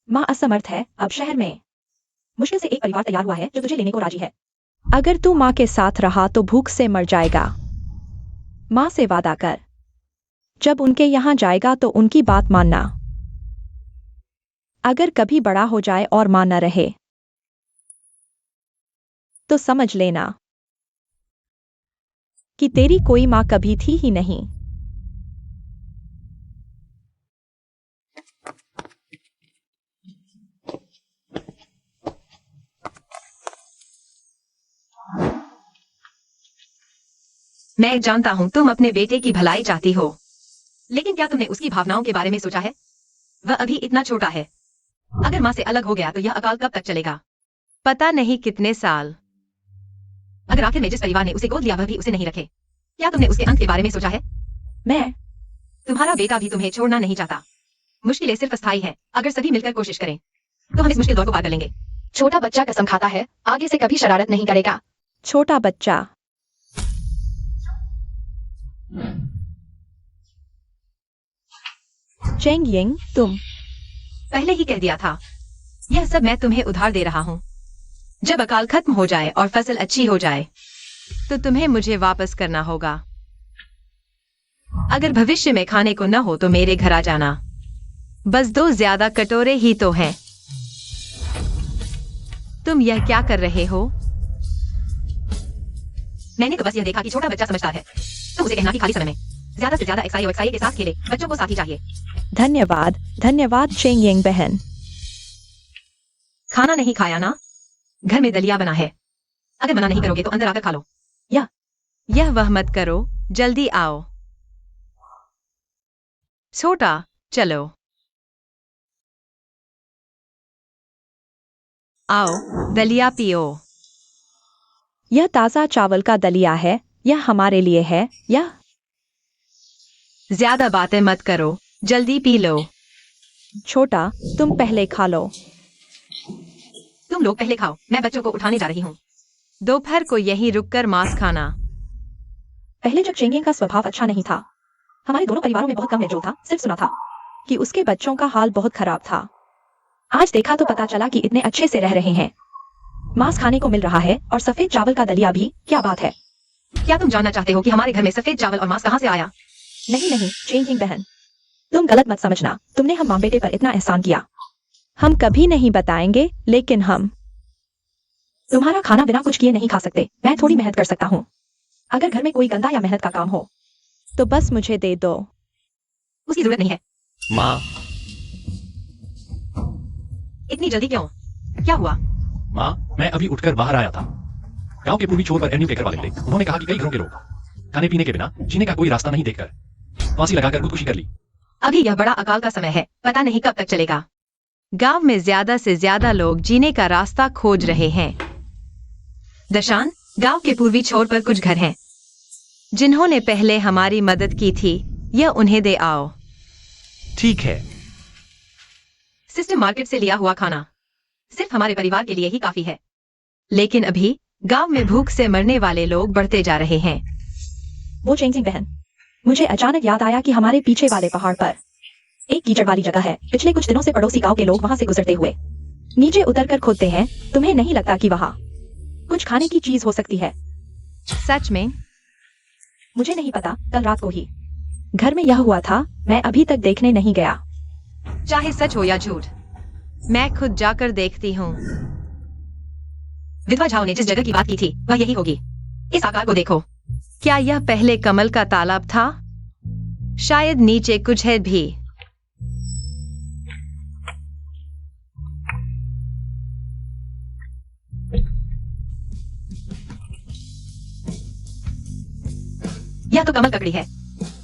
Speaker 1: माँ असमर्थ है। अब शहर में मुश्किल से एक परिवार तैयार हुआ है जो तुझे लेने को राजी है। अगर तू माँ के साथ रहा तो भूख से मर जाएगा। माँ से वादा कर, जब उनके यहाँ जाएगा तो उनकी बात मानना। अगर कभी बड़ा हो जाए और मां न रहे तो समझ लेना कि तेरी कोई मां कभी थी ही नहीं।
Speaker 2: मैं जानता हूँ तुम अपने बेटे की भलाई चाहती हो, लेकिन क्या तुमने उसकी भावनाओं के बारे में सोचा है? वह अभी इतना छोटा है। अगर माँ से अलग हो गया तो यह अकाल कब तक चलेगा? पता नहीं कितने साल। अगर आखिर में जिस परिवार ने उसे गोद लिया वह भी उसे नहीं रखे, क्या तुमने उसके अंत के बारे में सोचा है? तुम्हारा बेटा भी तुम्हें छोड़ना नहीं चाहता। मुश्किलें सिर्फ अस्थायी है। अगर सभी मिलकर कोशिश करें तो हम इस मुश्किल दौर को पार कर लेंगे।
Speaker 4: छोटा बच्चा कसम खाता है आगे से कभी शरारत नहीं करेगा।
Speaker 1: छोटा बच्चा। चेंग यिंग, तुम
Speaker 2: पहले ही कह दिया था, यह सब मैं तुम्हें उधार दे रहा हूँ। जब अकाल खत्म हो जाए और फसल अच्छी हो जाए तो तुम्हें मुझे वापस करना होगा। अगर भविष्य में खाने को न हो तो मेरे घर आ जाना। बस 2 ज्यादा कटोरे ही तो हैं। तुम यह क्या कर रहे हो? मैंने तो बस यह देखा कि छोटा बच्चा समझदार है, तो उसे कहना कि खाली समय में ज्यादा से ज्यादा एक्साई के साथ खेले। बच्चों को साथी चाहिए।
Speaker 1: धन्यवाद, धन्यवाद चेंग यिंग बहन।
Speaker 2: खाना नहीं खाया ना? घर में दलिया बना है। अगर मना नहीं करोगे तो अंदर आकर खा लो। यह वह मत करो, जल्दी आओ। छोटा, चलो आओ, दलिया पियो।
Speaker 1: यह ताजा चावल का दलिया है, यह हमारे लिए है। यह
Speaker 2: ज्यादा बातें मत करो, जल्दी पी लो।
Speaker 1: छोटा, तुम पहले खा लो।
Speaker 2: तुम लोग पहले खाओ, मैं बच्चों को उठाने जा रही हूँ। दोपहर को यहीं रुककर मांस खाना।
Speaker 1: पहले जब चेंग यिंग का स्वभाव अच्छा नहीं था, हमारे दोनों परिवारों में बहुत कम मेलजोल था। सिर्फ सुना था कि उसके बच्चों का हाल बहुत खराब था। आज देखा तो पता चला कि इतने अच्छे से रह रहे हैं। मांस खाने को मिल रहा है और सफेद चावल का दलिया भी। क्या बात है?
Speaker 2: क्या तुम जानना चाहते हो कि हमारे घर में सफेद चावल और मांस कहाँ से आया?
Speaker 1: नहीं, चेंग यिंग बहन, तुम गलत मत समझना। तुमने हम माँ बेटे पर इतना एहसान किया। हम कभी नहीं बताएंगे, लेकिन हम तुम्हारा खाना बिना कुछ किए नहीं खा सकते। मैं थोड़ी मेहनत कर सकता हूँ। अगर घर में कोई गंदा या मेहनत का काम हो तो बस मुझे दे दो।
Speaker 2: उसकी जरूरत नहीं है।
Speaker 3: माँ,
Speaker 2: इतनी जल्दी क्यों? क्या हुआ?
Speaker 3: माँ, मैं अभी उठकर बाहर आया था। गांव के पूर्वी छोर पर एवेन्यू के घर वाले मिले। उन्होंने कहा कि कई घरों के लोग खाने पीने के बिना जीने का कोई रास्ता नहीं देखकर फांसी लगाकर खुदकुशी कर ली।
Speaker 2: अभी यह बड़ा अकाल का समय है, पता नहीं कब तक चलेगा। गांव में ज्यादा से ज्यादा लोग जीने का रास्ता खोज रहे हैं। दशान, गांव के पूर्वी छोर पर कुछ घर हैं जिन्होंने पहले हमारी मदद की थी। यह उन्हें दे आओ।
Speaker 3: ठीक है।
Speaker 2: सिस्टम मार्केट से लिया हुआ खाना सिर्फ हमारे परिवार के लिए ही काफी है, लेकिन अभी गांव में भूख से मरने वाले लोग बढ़ते जा रहे हैं।
Speaker 1: वो चेंग यिंग बहन, मुझे अचानक याद आया कि हमारे पीछे वाले पहाड़ पर एक कीचड़ वाली जगह है। पिछले कुछ दिनों से पड़ोसी गांव के लोग वहां से गुजरते हुए नीचे उतरकर खोदते हैं। तुम्हें नहीं लगता कि वहां कुछ खाने की चीज हो सकती है?
Speaker 2: सच में?
Speaker 1: मुझे नहीं पता, कल रात को ही घर में यह हुआ था। मैं अभी तक देखने नहीं गया।
Speaker 2: चाहे सच हो या झूठ, मैं खुद जाकर देखती हूँ। विधवा झाओ ने जिस जगह की बात की थी वह यही होगी। इस आकार को देखो। क्या यह पहले कमल का तालाब था? शायद नीचे कुछ है भी। यह तो कमल ककड़ी है।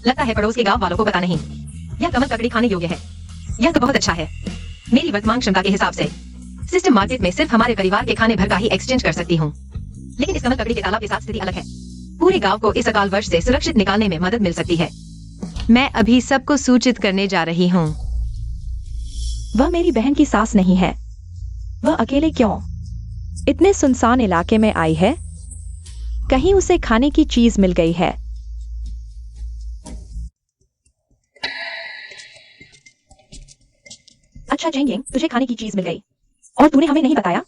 Speaker 2: लगता है पड़ोस के गांव वालों को पता नहीं। यह कमल ककड़ी खाने योग्य है। यह तो बहुत अच्छा है। मेरी वर्तमान क्षमता के हिसाब से सिस्टम मार्केट में सिर्फ हमारे परिवार के खाने भर का ही एक्सचेंज कर सकती हूँ। लेकिन इस कमल ककड़ी के तालाब के साथ स्थिति अलग है। पूरे गांव को इस अकाल वर्ष से सुरक्षित निकालने में मदद मिल सकती है। मैं अभी सबको सूचित करने जा रही हूँ।
Speaker 1: वह मेरी बहन की सास नहीं है। वह अकेले क्यों इतने सुनसान इलाके में आई है? कहीं उसे खाने की चीज मिल गई है। अच्छा चेंग यिंग, तुझे खाने की चीज मिल गई और तूने हमें नहीं बताया?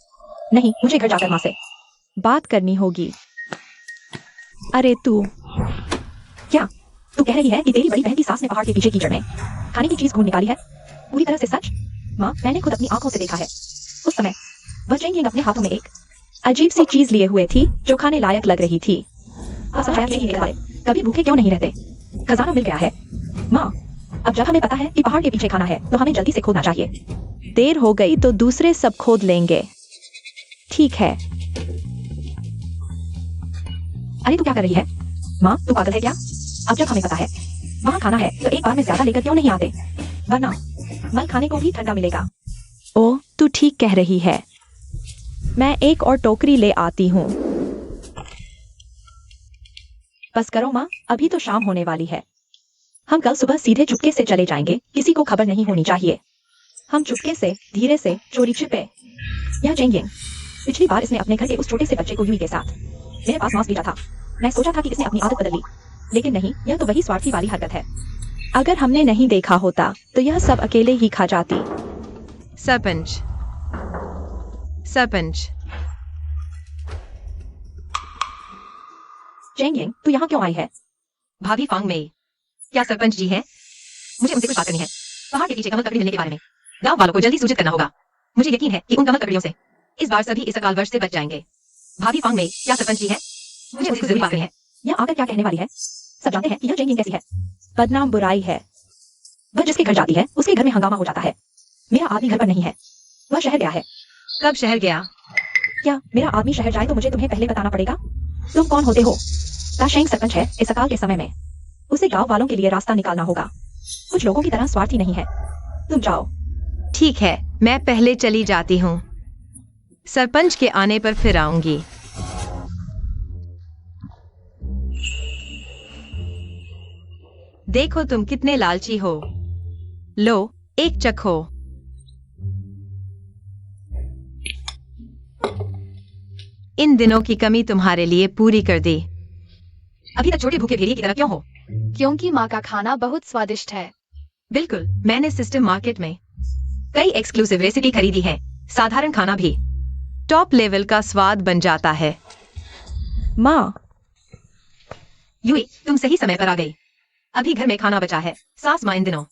Speaker 1: नहीं, मुझे घर जाकर मां से बात करनी होगी। अरे तू क्या तू कह रही है कि तेरी बड़ी बहन की सास ने पहाड़ के पीछे कीचड़ में खाने की चीज ढूंढ निकाली है? पूरी तरह से सच? माँ, मैंने खुद अपनी आंखों से देखा है। उस समय वह चेंगिंग अपने हाथों में एक अजीब सी चीज लिए हुए थी जो खाने लायक लग रही थी। अब समझाया चेंगिंग के बारे, कभी भूखे क्यों नहीं रहते? खजाना मिल गया है। माँ, अब जब हमें पता है कि पहाड़ के पीछे खाना है तो हमें जल्दी से खोदना चाहिए। देर हो गई तो दूसरे सब खोद लेंगे। ठीक है। अरे तू क्या कर रही है? माँ, तू पागल है क्या? अब जब हमें पता है वहाँ खाना है तो एक बार में ज्यादा लेकर क्यों नहीं आते? वरना मल खाने को भी ठंडा मिलेगा। ओह, तू ठीक कह रही है। मैं एक और टोकरी ले आती हूँ। बस करो माँ, अभी तो शाम होने वाली है। हम कल सुबह सीधे चुपके से चले जाएंगे, किसी को खबर नहीं होनी चाहिए। हम चुपके से, धीरे से, चोरी छिपे। यह चेंगिंग, पिछली बार इसने अपने घर के उस छोटे से बच्चे को यूई के साथ मेरे पास मांस भेजा था। मैं सोचा था कि इसने अपनी आदत बदल ली, लेकिन नहीं, यह तो वही स्वार्थी वाली हरकत है। अगर हमने नहीं देखा होता तो यह सब अकेले ही खा जाती।
Speaker 2: सरपंच, सरपंच,
Speaker 1: चेंगिंग, तू यहाँ क्यों आई है?
Speaker 2: भाभी फांग मेई, क्या सरपंच जी हैं? मुझे उनसे कुछ बात करनी है। पहाड़ के पीछे कमल ककड़ी मिलने के बारे में गांव वालों को जल्दी सूचित करना होगा। मुझे यकीन है कि उन कमल ककड़ियों से इस बार सभी इस अकाल वर्ष से बच जाएंगे। भाभी फांग मेई, क्या सरपंच जी हैं? मुझे उनसे जरूरी बात करनी है।
Speaker 1: यह आकर क्या कहने वाली है? सब जानते हैं कि यह चेंगिंग कैसी है। बदनाम बुराई है। वह जिसके घर जाती है उसके घर में हंगामा हो जाता है। मेरा आदमी घर पर नहीं है, वह शहर गया है।
Speaker 2: कब शहर गया?
Speaker 1: क्या मेरा आदमी शहर जाए तो मुझे तुम्हें पहले बताना पड़ेगा? तुम कौन होते हो? ताशेंग सरपंच है इस अकाल के समय में। उसे गांव वालों के लिए रास्ता निकालना होगा। कुछ लोगों की तरह स्वार्थी नहीं है। तुम जाओ।
Speaker 2: ठीक है, मैं पहले चली जाती हूँ। सरपंच के आने पर फिर आऊंगी। देखो तुम कितने लालची हो। लो, एक चखो। इन दिनों की कमी तुम्हारे लिए पूरी कर दी। अभी तक छोटे भूखे भेड़िए की तरह क्यों हो?
Speaker 4: क्योंकि माँ का खाना बहुत स्वादिष्ट है।
Speaker 2: बिल्कुल, मैंने सिस्टम मार्केट में कई एक्सक्लूसिव रेसिपी खरीदी है। साधारण खाना भी टॉप लेवल का स्वाद बन जाता है।
Speaker 1: माँ,
Speaker 2: यूई, तुम सही समय पर आ गई। अभी घर में खाना बचा है। सास माँ इन दिनों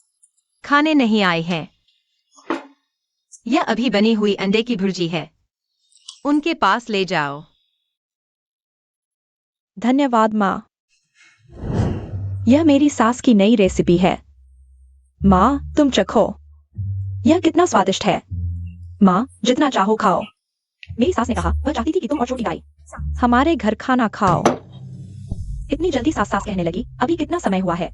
Speaker 2: खाने नहीं आए हैं। यह अभी बनी हुई अंडे की भुर्जी है, उनके पास ले जाओ।
Speaker 1: धन्यवाद माँ। यह मेरी सास की नई रेसिपी है। माँ, तुम चखो। यह कितना स्वादिष्ट है। माँ, जितना चाहो खाओ। मेरी सास ने कहा वह चाहती थी कि तुम और छोटी गाय हमारे घर खाना खाओ। इतनी जल्दी सास सास कहने लगी? अभी कितना समय हुआ है?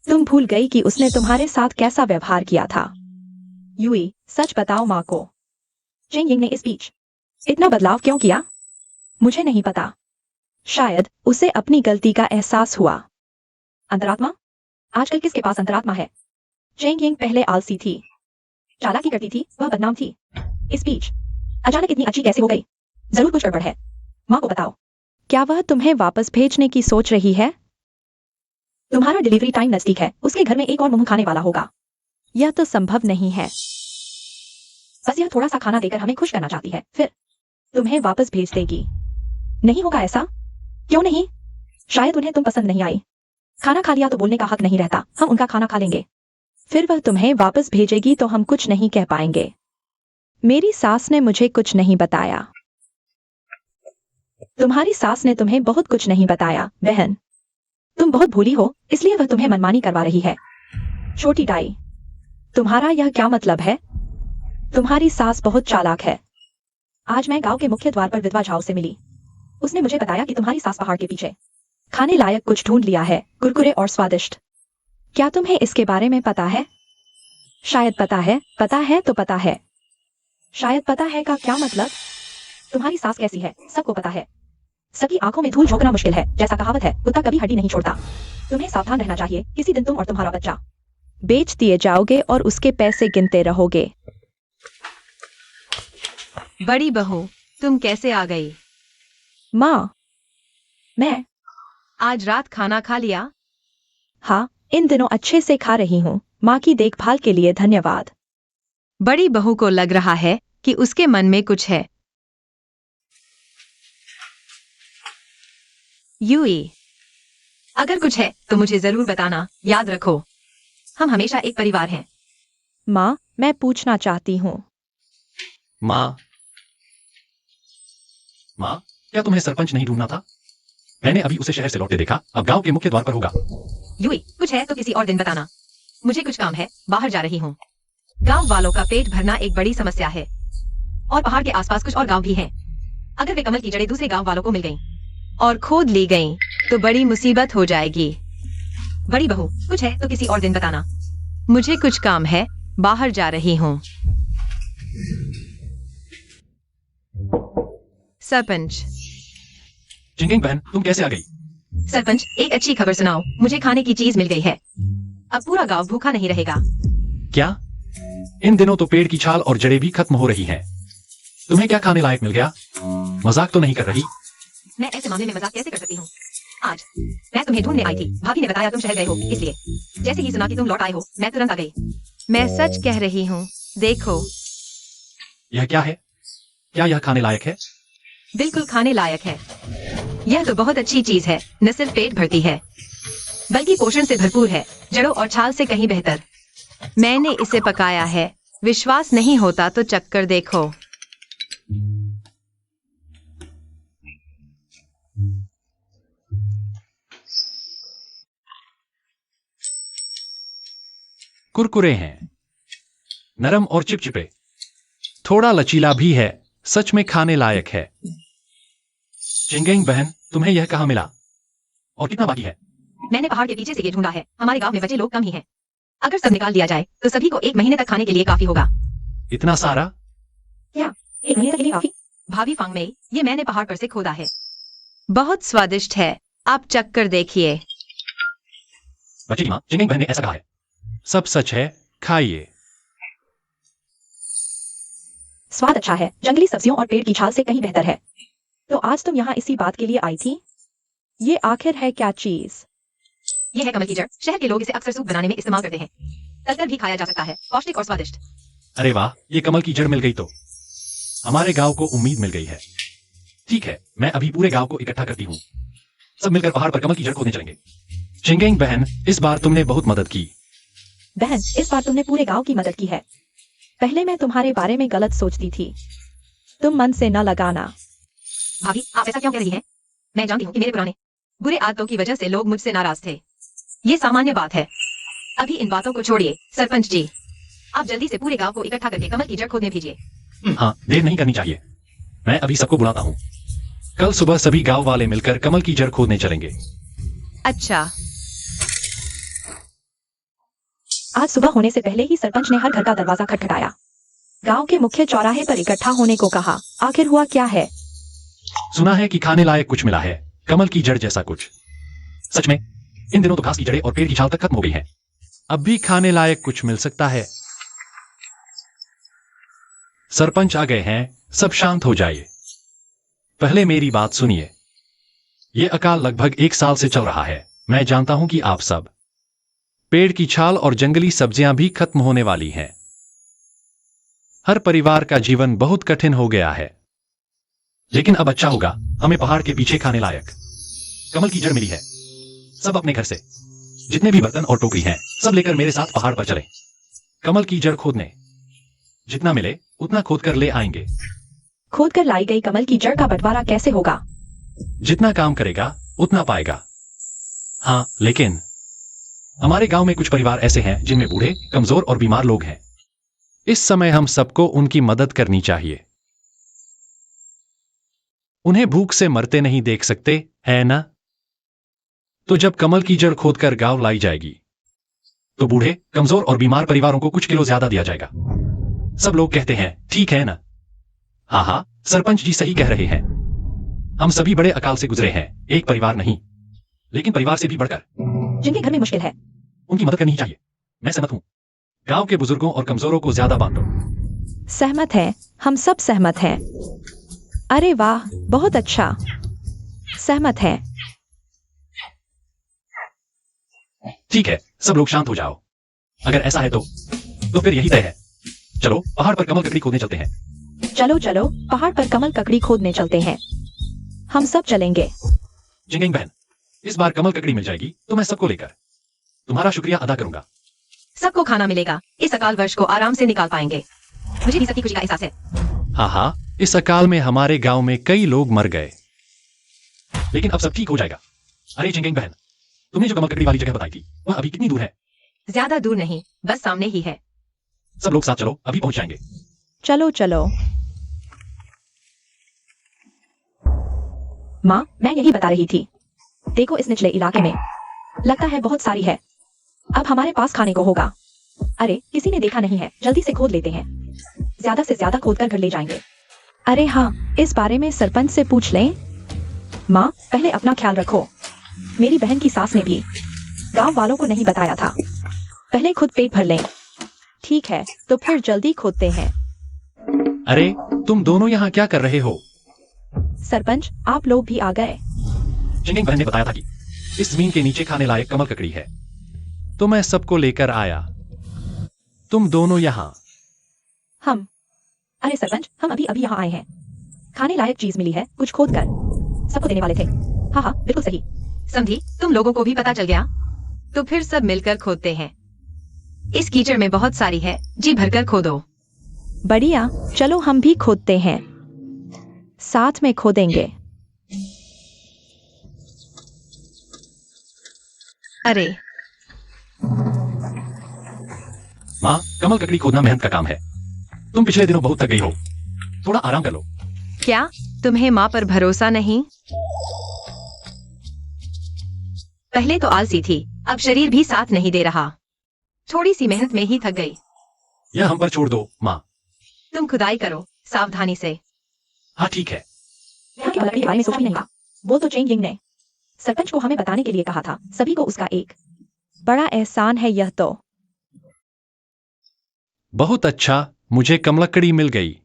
Speaker 1: तुम भूल गई कि उसने तुम्हारे साथ कैसा व्यवहार किया था। यूई, सच बताओ माँ को। चेंगिंग ने इस बीच इतना बदलाव क्यों किया? मुझे नहीं पता। शायद उसे अपनी गलती का एहसास हुआ। अंतरात्मा? आजकल किसके पास अंतरात्मा है? चेंगिंग पहले आलसी थी, चालाकी करती थी, वह बदनाम थी। इस बीच अचानक इतनी अच्छी कैसे हो गई? जरूर कुछ गड़बड़ है। माँ को बताओ। क्या वह तुम्हें वापस भेजने की सोच रही है? तुम्हारा डिलीवरी टाइम नजदीक है, उसके घर में एक और मुंह खाने वाला होगा। यह तो संभव नहीं है। बस यह थोड़ा सा खाना देकर हमें खुश करना चाहती है, फिर तुम्हें वापस भेज देगी। नहीं होगा ऐसा? क्यों नहीं? शायद उन्हें तुम पसंद नहीं आई। खाना खा लिया तो बोलने का हक नहीं रहता। हम उनका खाना खा लेंगे, फिर वह तुम्हें वापस भेजेगी तो हम कुछ नहीं कह पाएंगे। मेरी सास ने मुझे कुछ नहीं बताया। तुम्हारी सास ने तुम्हें बहुत कुछ नहीं बताया बहन। तुम बहुत भोली हो, इसलिए वह तुम्हें मनमानी करवा रही है। छोटी टाई, तुम्हारा यह क्या मतलब है? तुम्हारी सास बहुत चालाक है। आज मैं गांव के मुख्य द्वार पर विधवा झाओ से मिली। उसने मुझे बताया कि तुम्हारी सास पहाड़ के पीछे खाने लायक कुछ ढूंढ लिया है, कुरकुरे और स्वादिष्ट। क्या तुम्हें इसके बारे में पता है? शायद पता है। पता है तो पता है। शायद पता है का क्या मतलब? तुम्हारी सास कैसी है सबको पता है। सबकी आंखों में धूल झोंकना मुश्किल है। जैसा कहावत है, कुत्ता कभी हड्डी नहीं छोड़ता। तुम्हें सावधान रहना चाहिए, किसी दिन तुम और तुम्हारा बच्चा बेच दिए जाओगे और उसके पैसे गिनते रहोगे।
Speaker 2: बड़ी बहू, तुम कैसे आ गई?
Speaker 1: माँ, मैं
Speaker 2: आज रात खाना खा लिया?
Speaker 1: हाँ, इन दिनों अच्छे से खा रही हूँ। माँ की देखभाल के लिए धन्यवाद।
Speaker 2: बड़ी बहू को लग रहा है कि उसके मन में कुछ है। यूई, अगर कुछ है तो मुझे जरूर बताना। याद रखो, हम हमेशा एक परिवार हैं।
Speaker 1: माँ, मैं पूछना चाहती हूँ।
Speaker 3: माँ, माँ, क्या तुम्हें सरपंच नहीं ढूंढना था? मैंने अभी उसे शहर से लौटते देखा, अब गांव के मुख्य द्वार पर होगा।
Speaker 2: यूई, कुछ है तो किसी और दिन बताना। मुझे कुछ काम है, बाहर जा रही हूँ। गांव वालों का पेट भरना एक बड़ी समस्या है और पहाड़ के आसपास कुछ और गांव भी हैं। अगर वे कमल की जड़ें दूसरे गांव वालों को मिल गईं और खोद ली गईं, तो बड़ी मुसीबत हो जाएगी। बड़ी बहू, कुछ है तो किसी और दिन बताना। मुझे कुछ काम है, बाहर जा रही हूँ। सरपंच।
Speaker 3: चिंगिंग बहन, तुम कैसे आ गई?
Speaker 2: सरपंच, एक अच्छी खबर सुनाओ। मुझे खाने की चीज मिल गई है। अब पूरा गांव भूखा नहीं रहेगा।
Speaker 3: क्या? इन दिनों तो पेड़ की छाल और जड़ें भी खत्म हो रही हैं। तुम्हें क्या खाने लायक मिल गया? मजाक तो नहीं कर रही?
Speaker 2: मैं ऐसे मामले में मजाक कैसे कर सकती हूँ? आज मैं तुम्हें ढूंढने आई थी। भाभी ने बताया तुम शहर गए हो, इसलिए जैसे ही सुना कि तुम लौट आए हो, मैं तुरंत आ गई। मैं सच कह रही हूँ, देखो।
Speaker 3: यह क्या है? क्या यह खाने लायक है?
Speaker 2: बिल्कुल खाने लायक है। यह तो बहुत अच्छी चीज है। न सिर्फ पेट भरती है, बल्कि पोषण से भरपूर है, जड़ों और छाल से कहीं बेहतर। मैंने इसे पकाया है। विश्वास नहीं होता तो चक्कर देखो।
Speaker 3: कुरकुरे हैं, नरम और चिपचिपे, थोड़ा लचीला भी है, सच में खाने लायक है। चिंगिंग बहन, तुम्हें यह कहाँ मिला और कितना बाकी है?
Speaker 2: मैंने पहाड़ के पीछे से ये ढूंढा है। हमारे गांव में बचे लोग कम ही हैं। अगर सब निकाल दिया जाए तो सभी को 1 महीने तक खाने के लिए काफी होगा।
Speaker 3: इतना सारा?
Speaker 2: क्या 1 महीने तक के लिए काफी? भाभी फांगमेई, ये मैंने पहाड़ पर से खोदा है। बहुत स्वादिष्ट है, आप चक्कर देखिए।
Speaker 3: बच्चे की माँ, चिंगिंग बहन ने ऐसा कहा है। सब सच है, खाइए।
Speaker 1: स्वाद अच्छा है, जंगली सब्जियों और पेड़ की छाल से कहीं बेहतर है। तो आज तुम यहाँ इसी बात के लिए आई थी? ये आखिर है क्या चीज?
Speaker 2: ये है कमल की जड़। शहर के लोग इसे अक्सर सूप बनाने में इस्तेमाल करते हैं। तलकर भी खाया जा सकता है, पौष्टिक और स्वादिष्ट।
Speaker 3: अरे वाह, ये कमल की जड़ मिल गई तो हमारे गांव को उम्मीद मिल गई है। ठीक है, मैं अभी पूरे गांव को इकट्ठा करती हूँ। सब मिलकर पहाड़ पर कमल की जड़ खोदने चलेंगे। चिंगिंग बहन, इस बार तुमने बहुत मदद की।
Speaker 1: बहन, इस बार तुमने पूरे गांव की मदद की है। पहले मैं तुम्हारे बारे में गलत सोचती थी। तुम मन से न लगाना।
Speaker 2: भाभी, आप ऐसा क्यों कह रही हैं? मैं जानती हूँ कि मेरे पुराने बुरे आदतों की वजह से लोग मुझसे नाराज थे। ये सामान्य बात है। अभी इन बातों को छोड़िए। सरपंच जी, आप जल्दी से पूरे गांव को इकट्ठा करके कमल की जड़ खोदने भेजिए।
Speaker 3: हाँ, देर नहीं करनी चाहिए। मैं अभी सबको बुलाता हूँ। कल सुबह सभी गांव वाले मिलकर कमल की जड़ खोदने चलेंगे।
Speaker 2: अच्छा।
Speaker 1: आज सुबह होने से पहले ही सरपंच ने हर घर का दरवाजा खटखटाया। गांव के मुख्य चौराहे पर इकट्ठा होने को कहा। आखिर हुआ क्या है?
Speaker 3: सुना है कि खाने लायक कुछ मिला है, कमल की जड़ जैसा कुछ। सच में? इन दिनों तो घास की जड़ें और पेड़ की छाल तक खत्म हो गई हैं। अब भी खाने लायक कुछ मिल सकता है। सरपंच आ गए हैं, सब शांत हो जाइए। पहले मेरी बात सुनिए। यह अकाल लगभग 1 साल से चल रहा है। मैं जानता हूं कि आप सब पेड़ की छाल और जंगली सब्जियां भी खत्म होने वाली हैं। हर परिवार का जीवन बहुत कठिन हो गया है। लेकिन अब अच्छा होगा, हमें पहाड़ के पीछे खाने लायक कमल की जड़ मिली है। सब अपने घर से जितने भी बर्तन और टोकरी हैं, सब लेकर मेरे साथ पहाड़ पर चलें। कमल की जड़ खोदने। जितना मिले उतना खोद कर ले आएंगे।
Speaker 1: खोद कर लाई गई कमल की जड़ का बंटवारा कैसे होगा?
Speaker 3: जितना काम करेगा उतना पाएगा। हाँ, लेकिन हमारे गांव में कुछ परिवार ऐसे हैं जिनमें बूढ़े, कमजोर और बीमार लोग हैं। इस समय हम सबको उनकी मदद करनी चाहिए। उन्हें भूख से मरते नहीं देख सकते, है ना? तो जब कमल की जड़ खोदकर गांव लाई जाएगी, तो बूढ़े, कमजोर और बीमार परिवारों को कुछ किलो ज्यादा दिया जाएगा। सब लोग कहते हैं, ठीक है ना? हाँ हाँ, सरपंच जी सही कह रहे हैं। हम सभी बड़े अकाल से गुजरे हैं, एक परिवार नहीं, लेकिन परिवार से भी बढ़कर।
Speaker 1: जिनके घर में मुश्किल है,
Speaker 3: उनकी मदद करनी ही चाहिए। मैं सहमत हूं। गांव के बुजुर्गों और कमजोरों को ज्यादा बांटो।
Speaker 1: सहमत है, हम सब सहमत हैं। अरे वाह, बहुत अच्छा। सहमत है।
Speaker 3: ठीक है, सब लोग शांत हो जाओ। अगर ऐसा है तो फिर यही तय है। चलो पहाड़ पर कमल ककड़ी खोदने चलते हैं।
Speaker 1: चलो चलो, पहाड़ पर कमल ककड़ी खोदने चलते हैं। हम सब चलेंगे।
Speaker 3: जिंगिंग बहन, इस बार कमल ककड़ी मिल जाएगी तो मैं सबको लेकर तुम्हारा शुक्रिया अदा करूंगा।
Speaker 2: सबको खाना मिलेगा। इस अकाल वर्ष को आराम से निकाल पाएंगे। मुझे भी सबकी खुशी का एहसास है।
Speaker 3: हाँ हाँ, इस अकाल में हमारे गांव में कई लोग मर गए, लेकिन अब सब ठीक हो जाएगा। अरे चिंगेंग बहन, तुमने जो कमल ककड़ी वाली जगह बताई थी वह अभी कितनी दूर है?
Speaker 2: ज्यादा दूर नहीं, बस सामने ही है।
Speaker 3: सब लोग साथ चलो, अभी पहुंच जाएंगे।
Speaker 1: चलो चलो। माँ, मैं यही बता रही थी। देखो इस निचले इलाके में लगता है बहुत सारी है। अब हमारे पास खाने को होगा। अरे किसी ने देखा नहीं है, जल्दी से खोद लेते हैं। ज्यादा से ज्यादा खोद कर घर ले जाएंगे। अरे हाँ, इस बारे में सरपंच से पूछ लें। माँ, पहले अपना ख्याल रखो। मेरी बहन की सास ने भी गांव वालों को नहीं बताया था। पहले खुद पेट भर लें। ठीक है, तो फिर जल्दी खोदते हैं।
Speaker 3: अरे तुम दोनों यहाँ क्या कर रहे हो?
Speaker 1: सरपंच, आप लोग भी आ गए।
Speaker 3: चिंगेंग बहन ने बताया था कि इस जमीन के नीचे खाने लायक कमल ककड़ी है, तो मैं सबको लेकर आया। तुम दोनों यहाँ।
Speaker 1: हम अरे सरपंच, हम अभी अभी यहाँ आए हैं। खाने लायक चीज मिली है, कुछ खोद कर सबको देने वाले थे। हाँ हाँ, बिल्कुल सही।
Speaker 2: समझी, तुम लोगों को भी पता चल गया? तो फिर सब मिलकर खोदते हैं। इस कीचड़ में बहुत सारी है, जी भरकर खोदो।
Speaker 1: बढ़िया, चलो हम भी खोदते हैं। साथ में खोदेंगे।
Speaker 2: अरे
Speaker 3: माँ, कमल ककड़ी खोदना मेहनत का काम है। तुम पिछले दिनों बहुत थक गई हो, थोड़ा आराम कर लो।
Speaker 2: क्या तुम्हें माँ पर भरोसा नहीं? पहले तो आलसी थी, अब शरीर भी साथ नहीं दे रहा। थोड़ी सी मेहनत में ही थक गई।
Speaker 3: यह हम पर छोड़ दो माँ।
Speaker 2: तुम खुदाई करो, सावधानी से।
Speaker 3: हाँ ठीक है।
Speaker 1: यहाँ की लकड़ी के बारे में सोचा ही नहीं था। वो तो चेंग यिंग ने सरपंच को हमें बताने के लिए कहा था। सभी को उसका एक बड़ा एहसान है यह तो।
Speaker 3: बहुत अच्छा, मुझे कमलकड़ी मिल गई।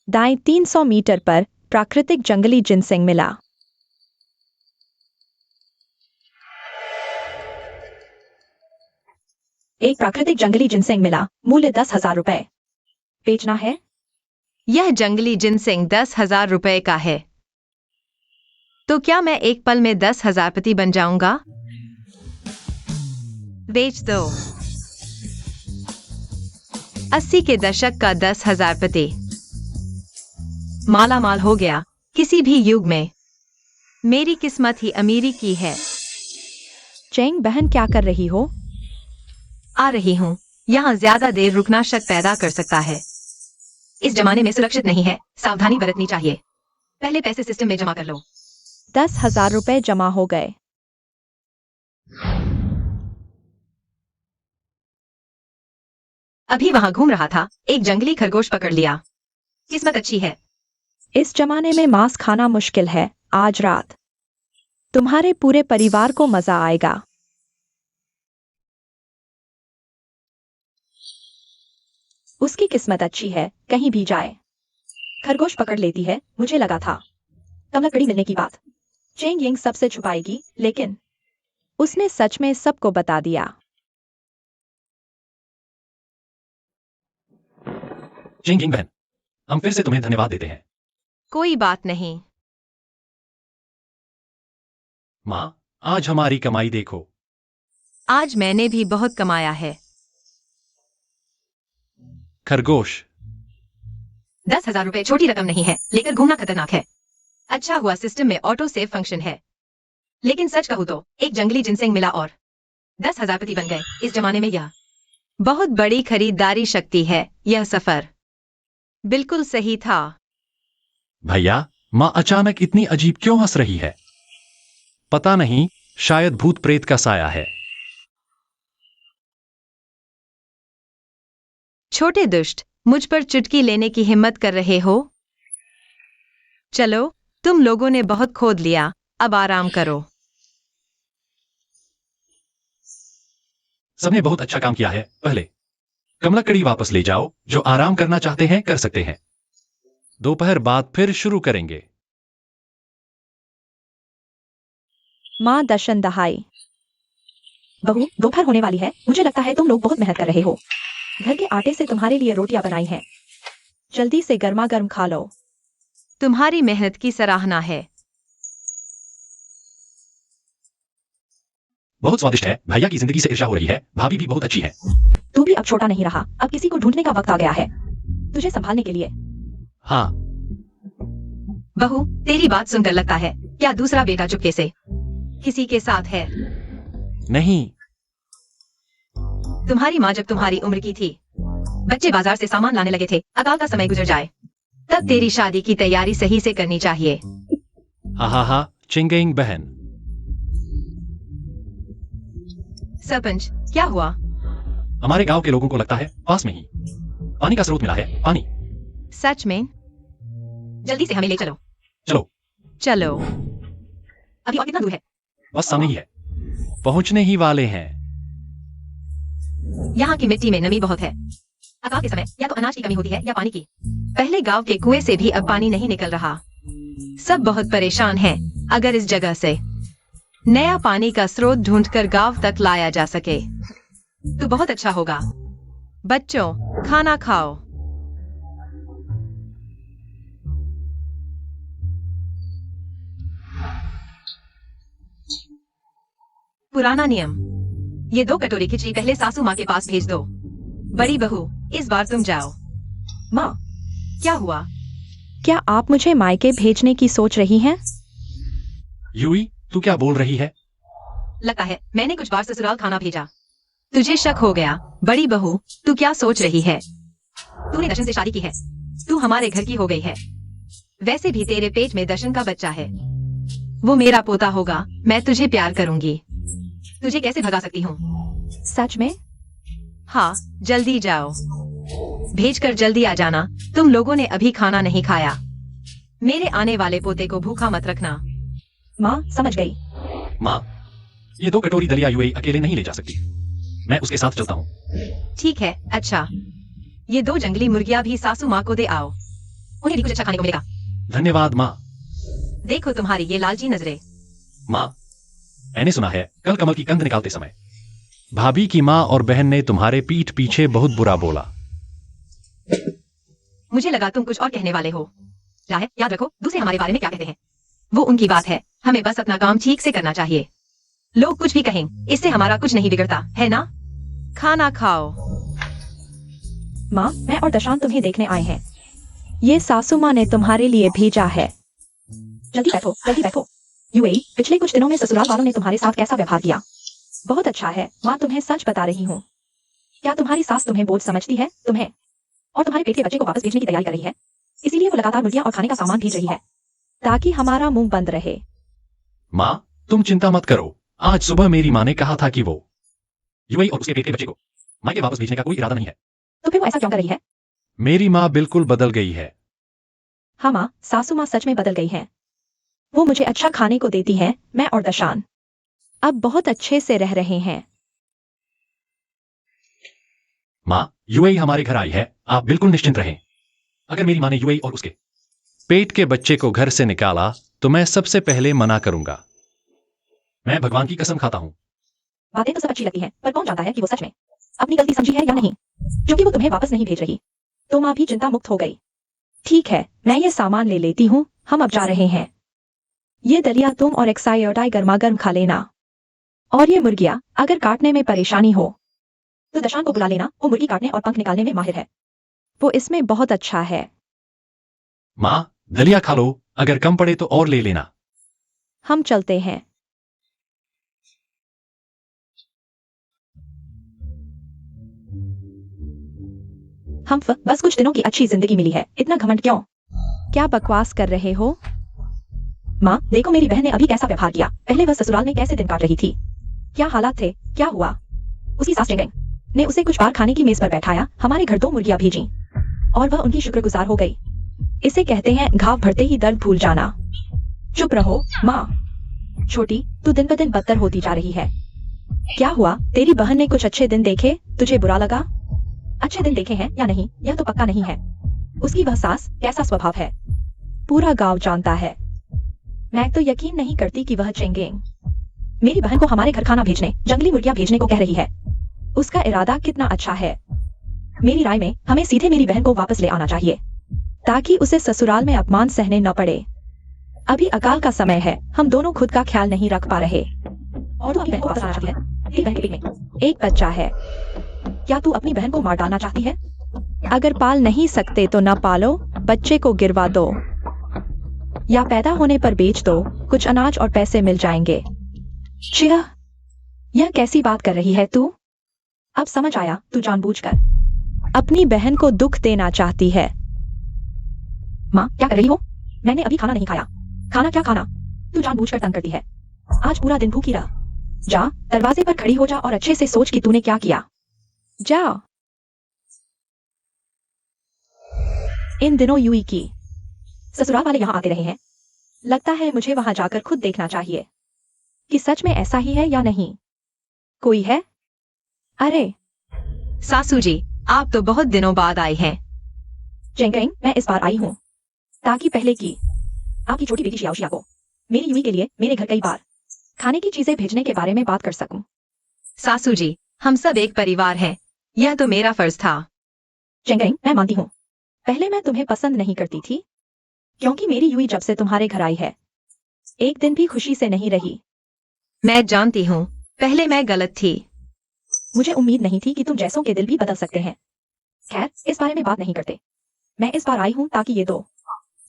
Speaker 1: दाएं 300 मीटर पर प्राकृतिक जंगली जिनसेंग मिला। एक प्राकृतिक जंगली जिनसेंग मिला, मूल्य 10,000 रुपए। बेचना है?
Speaker 2: यह जंगली जिनसेंग 10,000 रुपए का है। तो क्या मैं एक पल में 10,000 पति बन जाऊंगा? बेच दो। 80 के दशक का 10,000 पति माला माल हो गया किसी भी युग में। मेरी किस्मत ही अमीरी की है।
Speaker 1: चेंग बहन, क्या कर रही हो?
Speaker 2: आ रही हूँ। यहाँ ज्यादा देर रुकना शक पैदा कर सकता है। इस जमाने में सुरक्षित नहीं है, सावधानी बरतनी चाहिए। पहले पैसे सिस्टम में जमा कर लो।
Speaker 1: 10,000 रुपए जमा हो गए।
Speaker 2: अभी वहां घूम रहा था, एक जंगली खरगोश पकड़ लिया। किस्मत अच्छी है।
Speaker 1: इस जमाने में मांस खाना मुश्किल है। आज रात तुम्हारे पूरे परिवार को मजा आएगा। उसकी किस्मत अच्छी है, कहीं भी जाए खरगोश पकड़ लेती है। मुझे लगा था कमलकड़ी मिलने की बात चेंग यिंग सबसे छुपाएगी, लेकिन उसने सच में सबको बता दिया।
Speaker 3: चिंगेंग बहन, हम फिर से तुम्हें धन्यवाद देते हैं।
Speaker 2: कोई बात नहीं।
Speaker 3: माँ, आज हमारी कमाई देखो।
Speaker 2: आज मैंने भी बहुत कमाया है।
Speaker 3: खरगोश।
Speaker 2: 10,000 रुपए छोटी रकम नहीं है, लेकर घूमना खतरनाक है। अच्छा हुआ सिस्टम में ऑटो सेव फंक्शन है। लेकिन सच कहूँ तो एक जंगली जिनसेंग मिला और 10,000 पति बन गए। इस जमाने में यह बहुत बड़ी खरीदारी शक्ति है। यह सफर बिल्कुल सही था।
Speaker 3: भैया, माँ अचानक इतनी अजीब क्यों हंस रही है? पता नहीं, शायद भूत प्रेत का साया है।
Speaker 2: छोटे दुष्ट, मुझ पर चुटकी लेने की हिम्मत कर रहे हो? चलो, तुम लोगों ने बहुत खोद लिया, अब आराम करो।
Speaker 3: सबने बहुत अच्छा काम किया है। पहले कमलकड़ी वापस ले जाओ। जो आराम करना चाहते हैं कर सकते हैं। दोपहर बाद फिर शुरू करेंगे।
Speaker 1: माँ दशन दहाई। बहू, दोपहर होने वाली है। मुझे लगता है तुम लोग बहुत मेहनत कर रहे हो। घर के आटे से तुम्हारे लिए रोटियां बनाई हैं। जल्दी से गर्मा गर्म खा लो।
Speaker 2: तुम्हारी मेहनत की सराहना है।
Speaker 3: बहुत स्वादिष्ट है। भैया की जिंदगी से ईर्ष्या हो रही है। भाभी भी बहुत अच्छी है।
Speaker 1: तू भी अब छोटा नहीं रहा, अब किसी को ढूंढने का वक्त आ गया है तुझे संभालने के लिए।
Speaker 3: हाँ,
Speaker 2: बहू, तेरी बात सुनकर लगता है क्या दूसरा बेटा चुपके से किसी के साथ है?
Speaker 3: नहीं।
Speaker 2: तुम्हारी माँ जब तुम्हारी उम्र की थी, बच्चे बाजार से सामान लाने लगे थे, अकाल का समय गुजर जाए, तब तेरी शादी की तैयारी सही से करनी चाहिए।
Speaker 3: हा, चिंगेंग बहन।
Speaker 2: सरपंच, क्या हुआ?
Speaker 3: हमारे गांव के लोगों को लगता है पास में ही पानी का स्रोत मिला है। पानी।
Speaker 2: सच में? जल्दी से हमें ले चलो।
Speaker 3: चलो।
Speaker 2: चलो। अभी और कितना दूर है?
Speaker 3: बस सामने ही है। पहुंचने ही वाले हैं।
Speaker 2: यहाँ की मिट्टी में नमी बहुत है। अकाल के समय या तो अनाज की कमी होती है या पानी की। पहले गांव के कुएं से भी अब पानी नहीं निकल रहा। सब बहुत परेशान हैं। अगर इस जगह से नया पानी का स्रोत ढूंढकर गांव तक लाया जा सके तो बहुत अच्छा होगा। बच्चों, खाना खाओ। पुराना नियम, ये 2 कटोरी खिचड़ी पहले सासू माँ के पास भेज दो। बड़ी बहू, इस बार तुम जाओ।
Speaker 1: माँ,
Speaker 2: क्या हुआ?
Speaker 1: क्या आप मुझे मायके भेजने की सोच रही हैं?
Speaker 3: यूई, तू क्या बोल रही है?
Speaker 2: लगता है मैंने कुछ बार ससुराल खाना भेजा। तुझे शक हो गया। बड़ी बहू, तू क्या सोच रही है? तूने दर्शन से शादी की है, तू हमारे घर की हो गई है। वैसे भी तेरे पेट में दर्शन का बच्चा है, वो मेरा पोता होगा। मैं तुझे प्यार करूंगी। तुझे कैसे भगा सकती हूँ?
Speaker 1: सच में?
Speaker 2: हाँ, जल्दी जाओ। भेजकर जल्दी आ जाना। तुम लोगों ने अभी खाना नहीं खाया। मेरे आने वाले पोते को भूखा मत रखना।
Speaker 1: माँ, समझ गई।
Speaker 3: माँ, ये 2 कटोरी दलिया यूई अकेले नहीं ले जा सकती। मैं उसके साथ चलता हूँ।
Speaker 2: ठीक है, अच्छा। ये 2 जंगली मुर्गियां भी सासू माँ को दे आओ। उन्हें भी कुछ अच्छा खाने को मिलेगा।
Speaker 3: धन्यवाद माँ।
Speaker 2: देखो तुम्हारी ये लालची नजरें।
Speaker 3: माँ, मैंने सुना है कल कमल की कंद निकालते समय भाभी की माँ और बहन ने तुम्हारे पीठ पीछे बहुत बुरा बोला।
Speaker 2: मुझे लगा तुम कुछ और कहने वाले हो। जाहिर, याद रखो दूसरे हमारे बारे में क्या कहते हैं। वो उनकी बात है, हमें बस अपना काम ठीक से करना चाहिए। लोग कुछ भी कहें, इससे हमारा कुछ नहीं बिगड़ता, है ना? खाना खाओ।
Speaker 1: माँ, मैं और दशान तुम्हें देखने आए हैं। ये सासू माँ ने तुम्हारे लिए भेजा है। जल्दी बैठो, जल्दी बैठो। यूएई, पिछले कुछ दिनों में ससुराल वालों ने तुम्हारे साथ कैसा व्यवहार किया? बहुत अच्छा है माँ, तुम्हें सच बता रही हूँ। क्या तुम्हारी सास तुम्हें बोझ समझती है? तुम्हें और तुम्हारे पेट के बच्चे को वापस भेजने की तैयारी कर रही है, इसीलिए वो लगातार मुर्गियां और खाने का सामान भेज रही है ताकि हमारा मुंह बंद रहे।
Speaker 3: माँ, तुम चिंता मत करो। आज सुबह मेरी माँ ने कहा था कि वो यूएई और उसके पेट के बच्चे को मायके वापस भेजने का कोई इरादा नहीं है।
Speaker 1: तो फिर वो ऐसा क्यों कर रही है?
Speaker 3: मेरी माँ बिल्कुल बदल गई है।
Speaker 1: हाँ माँ, सासू माँ सच में बदल गई है। वो मुझे अच्छा खाने को देती है। मैं और दशान अब बहुत अच्छे से रह रहे हैं।
Speaker 3: माँ, यूएई हमारे घर आई है, आप बिल्कुल निश्चिंत रहें। अगर मेरी माँ ने यूएई और उसके पेट के बच्चे को घर से निकाला तो मैं सबसे पहले मना करूंगा। मैं भगवान की कसम खाता हूँ।
Speaker 1: बातें तो सब अच्छी लगती हैं, पर कौन जानता है कि वो सच में अपनी गलती समझी है या नहीं। क्योंकि वो तुम्हें वापस नहीं भेज रही तो माँ भी चिंता मुक्त हो गई। ठीक है, मैं ये सामान ले लेती हूँ, हम अब जा रहे हैं। ये दलिया तुम और एक्सायोडाई गर्मा गर्म खा लेना। और ये मुर्गियां अगर काटने में परेशानी हो तो दशान को बुला लेना, वो मुर्गी काटने और पंख निकालने में माहिर है। वो इसमें बहुत अच्छा है।
Speaker 3: माँ, दलिया खा लो, अगर कम पड़े तो और ले लेना।
Speaker 1: हम चलते हैं। हम बस कुछ दिनों की अच्छी जिंदगी मिली है, इतना घमंड क्यों? क्या बकवास कर रहे हो? माँ, देखो मेरी बहन ने अभी कैसा व्यवहार किया। पहले वह ससुराल में कैसे दिन काट रही थी, क्या हालात थे, क्या हुआ? उसकी सास चेंगेंग ने उसे कुछ बार खाने की मेज पर बैठाया, हमारे घर 2 मुर्गियां भेजी और वह उनकी शुक्रगुजार हो गई। इसे कहते हैं घाव भरते ही दर्द भूल जाना। चुप रहो माँ। छोटी, तू दिन ब दिन बदतर होती जा रही है। क्या हुआ? तेरी बहन ने कुछ अच्छे दिन देखे, तुझे बुरा लगा? अच्छे दिन देखे हैं या नहीं यह तो पक्का नहीं है। उसकी वह सास कैसा स्वभाव है पूरा गांव जानता है। मैं तो यकीन नहीं करती कि वह चेंगेंग मेरी बहन को हमारे घर खाना भेजने, जंगली मुर्गियां भेजने को कह रही है। उसका इरादा कितना अच्छा है। मेरी राय में हमें सीधे मेरी बहन को वापस ले आना चाहिए। ताकि उसे ससुराल में अपमान सहने न पड़े। अभी अकाल का समय है, हम दोनों खुद का ख्याल नहीं रख पा रहे। और तू अपनी बहन को वापस लाना चाहती है? तेरी बहन के पेट में एक बच्चा है। क्या तू अपनी बहन को मार डालना चाहती है? अगर पाल नहीं सकते तो न पालो, बच्चे को गिरवा दो या पैदा होने पर बेच दो, कुछ अनाज और पैसे मिल जाएंगे। चिया, यह कैसी बात कर रही है तू? अब समझ आया, तू जानबूझकर अपनी बहन को दुख देना चाहती है। माँ, क्या कर रही हो? मैंने अभी खाना नहीं खाया। खाना क्या खाना? तू जानबूझकर तंग करती है। आज पूरा दिन भूखी रह। जा, दरवाजे पर खड़ी हो जा और अच्छे से सोच कि तूने क्या किया। जा। इन दिनों यूई की ससुराल वाले यहाँ आते रहे हैं। लगता है मुझे वहां जाकर खुद देखना चाहिए कि सच में ऐसा ही है या नहीं। कोई है? अरे
Speaker 2: सासू जी, आप तो बहुत दिनों बाद आए हैं।
Speaker 1: जेंगरेंग, मैं इस बार आई हूँ ताकि पहले की आपकी छोटी बेटी शियाओशिया को मेरी यूई के लिए मेरे घर कई बार खाने की चीजें भेजने के बारे में बात कर सकूं।
Speaker 2: सासू जी, हम सब एक परिवार हैं। यह तो मेरा फर्ज था।
Speaker 1: जेंगरेंग, मैं मानती हूँ पहले मैं तुम्हें पसंद नहीं करती थी, क्योंकि मेरी यूई जब से तुम्हारे घर आई है एक दिन भी खुशी से नहीं रही।
Speaker 2: मैं जानती हूँ, पहले मैं गलत थी।
Speaker 1: मुझे उम्मीद नहीं थी कि तुम जैसों के दिल भी बदल सकते हैं। खैर, इस बारे में बात नहीं करते। मैं इस बार आई हूँ ताकि ये दो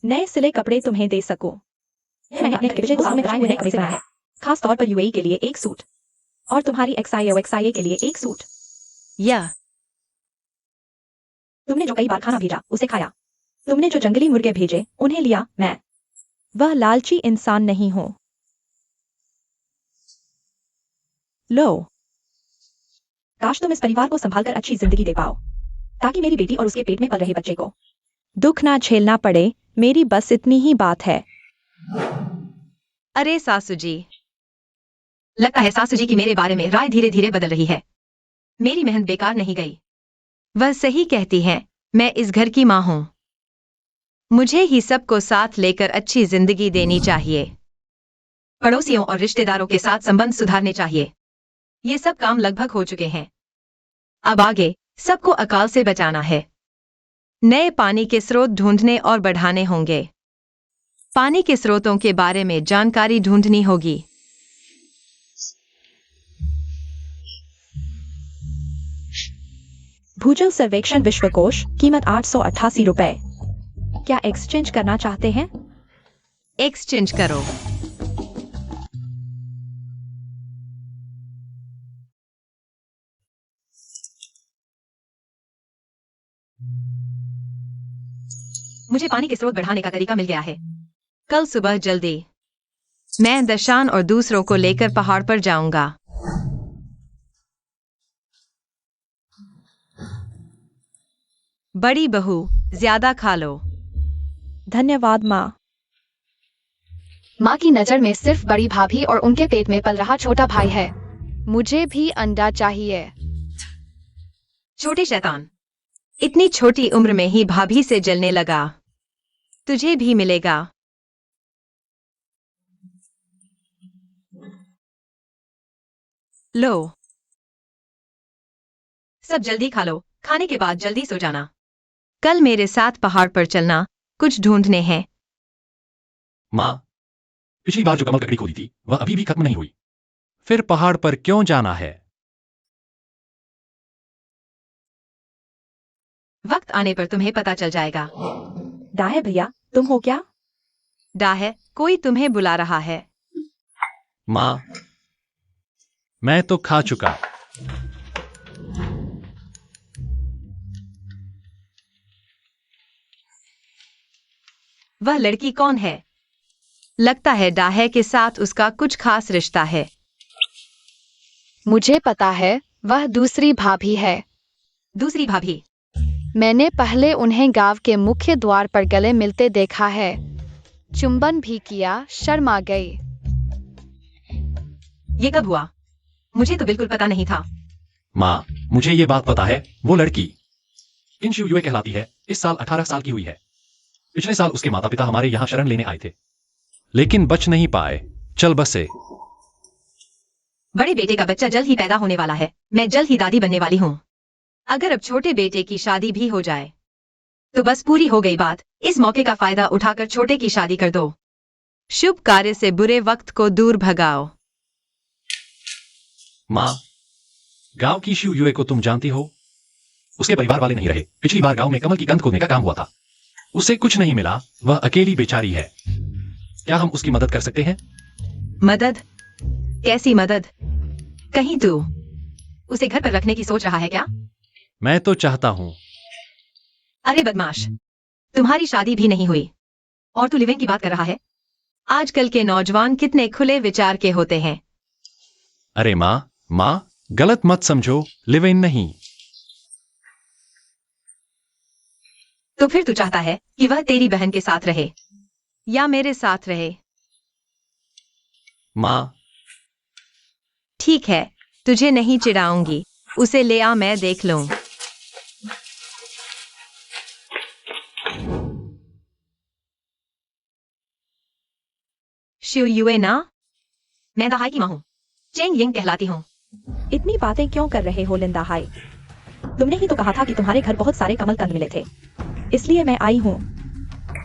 Speaker 1: नए सिले कपड़े तुम्हें दे सकूं। यह मैंने अपने पिछले 2 साल में कराए हुए नए कपड़े से बनाया है, खास तौर पर यूएई के लिए एक सूट और तुम्हारी एक्सआईए के लिए एक सूट।
Speaker 2: यह
Speaker 1: तुमने जो कई बार खाना भेजा उसे खाया, तुमने जो जंगली मुर्गे भेजे उन्हें लिया। मैं वह लालची इंसान नहीं हूं। लो, काश तुम इस परिवार को संभालकर अच्छी जिंदगी दे पाओ, ताकि मेरी बेटी और उसके पेट में पल रहे बच्चे को दुख ना झेलना पड़े। मेरी बस इतनी ही बात है।
Speaker 2: अरे सासू जी, लगता है सासू जी की मेरे बारे में राय धीरे धीरे बदल रही है। मेरी मेहनत बेकार नहीं गई। वह सही कहती हैं, मैं इस घर की माँ हूँ। मुझे ही सबको साथ लेकर अच्छी जिंदगी देनी चाहिए। पड़ोसियों और रिश्तेदारों के साथ संबंध सुधारने चाहिए। ये सब काम लगभग हो चुके हैं। अब आगे सबको अकाल से बचाना है। नए पानी के स्रोत ढूंढने और बढ़ाने होंगे। पानी के स्रोतों के बारे में जानकारी ढूंढनी होगी।
Speaker 1: भूजल सर्वेक्षण विश्वकोश, कीमत 888 रुपए। क्या एक्सचेंज करना चाहते हैं?
Speaker 2: एक्सचेंज करो। मुझे पानी के स्रोत बढ़ाने का तरीका मिल गया है। कल सुबह जल्दी मैं दशान और दूसरों को लेकर पहाड़ पर जाऊंगा। बड़ी बहू, ज्यादा खा लो।
Speaker 1: धन्यवाद माँ।
Speaker 4: माँ की नजर में सिर्फ बड़ी भाभी और उनके पेट में पल रहा छोटा भाई है। मुझे भी अंडा चाहिए।
Speaker 2: छोटे शैतान, इतनी छोटी उम्र में ही भाभी से जलने लगा। तुझे भी मिलेगा। लो, सब जल्दी खा लो। खाने के बाद जल्दी सो जाना। कल मेरे साथ पहाड़ पर चलना, कुछ ढूंढने हैं।
Speaker 3: माँ, पिछली बार जो कमल ककड़ी खोदी थी वह अभी भी खत्म नहीं हुई। फिर पहाड़ पर क्यों जाना है?
Speaker 2: वक्त आने पर तुम्हें पता चल जाएगा।
Speaker 1: दाहे भैया, तुम हो क्या?
Speaker 2: डाहे, कोई तुम्हें बुला रहा है।
Speaker 3: माँ, मैं तो खा चुका।
Speaker 2: वह लड़की कौन है? लगता है डाहे के साथ उसका कुछ खास रिश्ता है।
Speaker 4: मुझे पता है, वह दूसरी भाभी है।
Speaker 2: दूसरी भाभी?
Speaker 4: मैंने पहले उन्हें गांव के मुख्य द्वार पर गले मिलते देखा है। चुंबन भी किया, शर्मा गई।
Speaker 2: ये कब हुआ? मुझे तो बिल्कुल पता नहीं था।
Speaker 3: माँ, मुझे ये बात पता है। वो लड़की किनशु युए कहलाती है। इस साल 18 साल की हुई है। पिछले साल उसके माता पिता हमारे यहाँ शरण लेने आए थे, लेकिन बच नहीं पाए। चल बसे।
Speaker 2: बड़े बेटे का बच्चा जल्द ही पैदा होने वाला है। मैं जल्द ही दादी बनने वाली हूँ। अगर अब छोटे बेटे की शादी भी हो जाए तो बस पूरी हो गई बात। इस मौके का फायदा उठाकर छोटे की शादी कर दो। शुभ कार्य से बुरे वक्त को दूर भगाओ।
Speaker 3: माँ, गांव की शिव युए को तुम जानती हो? उसके परिवार वाले नहीं रहे। पिछली बार गांव में कमल की कंद खोदने का काम हुआ था। उसे कुछ नहीं मिला। वह अकेली बेचारी है। क्या हम उसकी मदद कर सकते हैं?
Speaker 2: मदद? कैसी मदद? कहीं तू उसे घर पर रखने की सोच रहा है क्या?
Speaker 3: मैं तो चाहता हूँ।
Speaker 2: अरे बदमाश, तुम्हारी शादी भी नहीं हुई और तू लिविंग की बात कर रहा है? आजकल के नौजवान कितने खुले विचार के होते हैं।
Speaker 3: अरे माँ, गलत मत समझो। लिव इन नहीं।
Speaker 2: तो फिर तू चाहता है कि वह तेरी बहन के साथ रहे या मेरे साथ रहे?
Speaker 3: माँ,
Speaker 2: ठीक है, तुझे नहीं चिढ़ाऊंगी। उसे ले आ, मैं देख लूं। शिव युए ना? मैं दहाई की मां हूं। चेंग यिंग कहलाती हूं।
Speaker 1: इतनी बातें क्यों कर रहे हो लिंदा हाई? तुमने ही तो कहा था कि तुम्हारे घर बहुत सारे कमल कंद मिले थे, इसलिए मैं आई हूँ।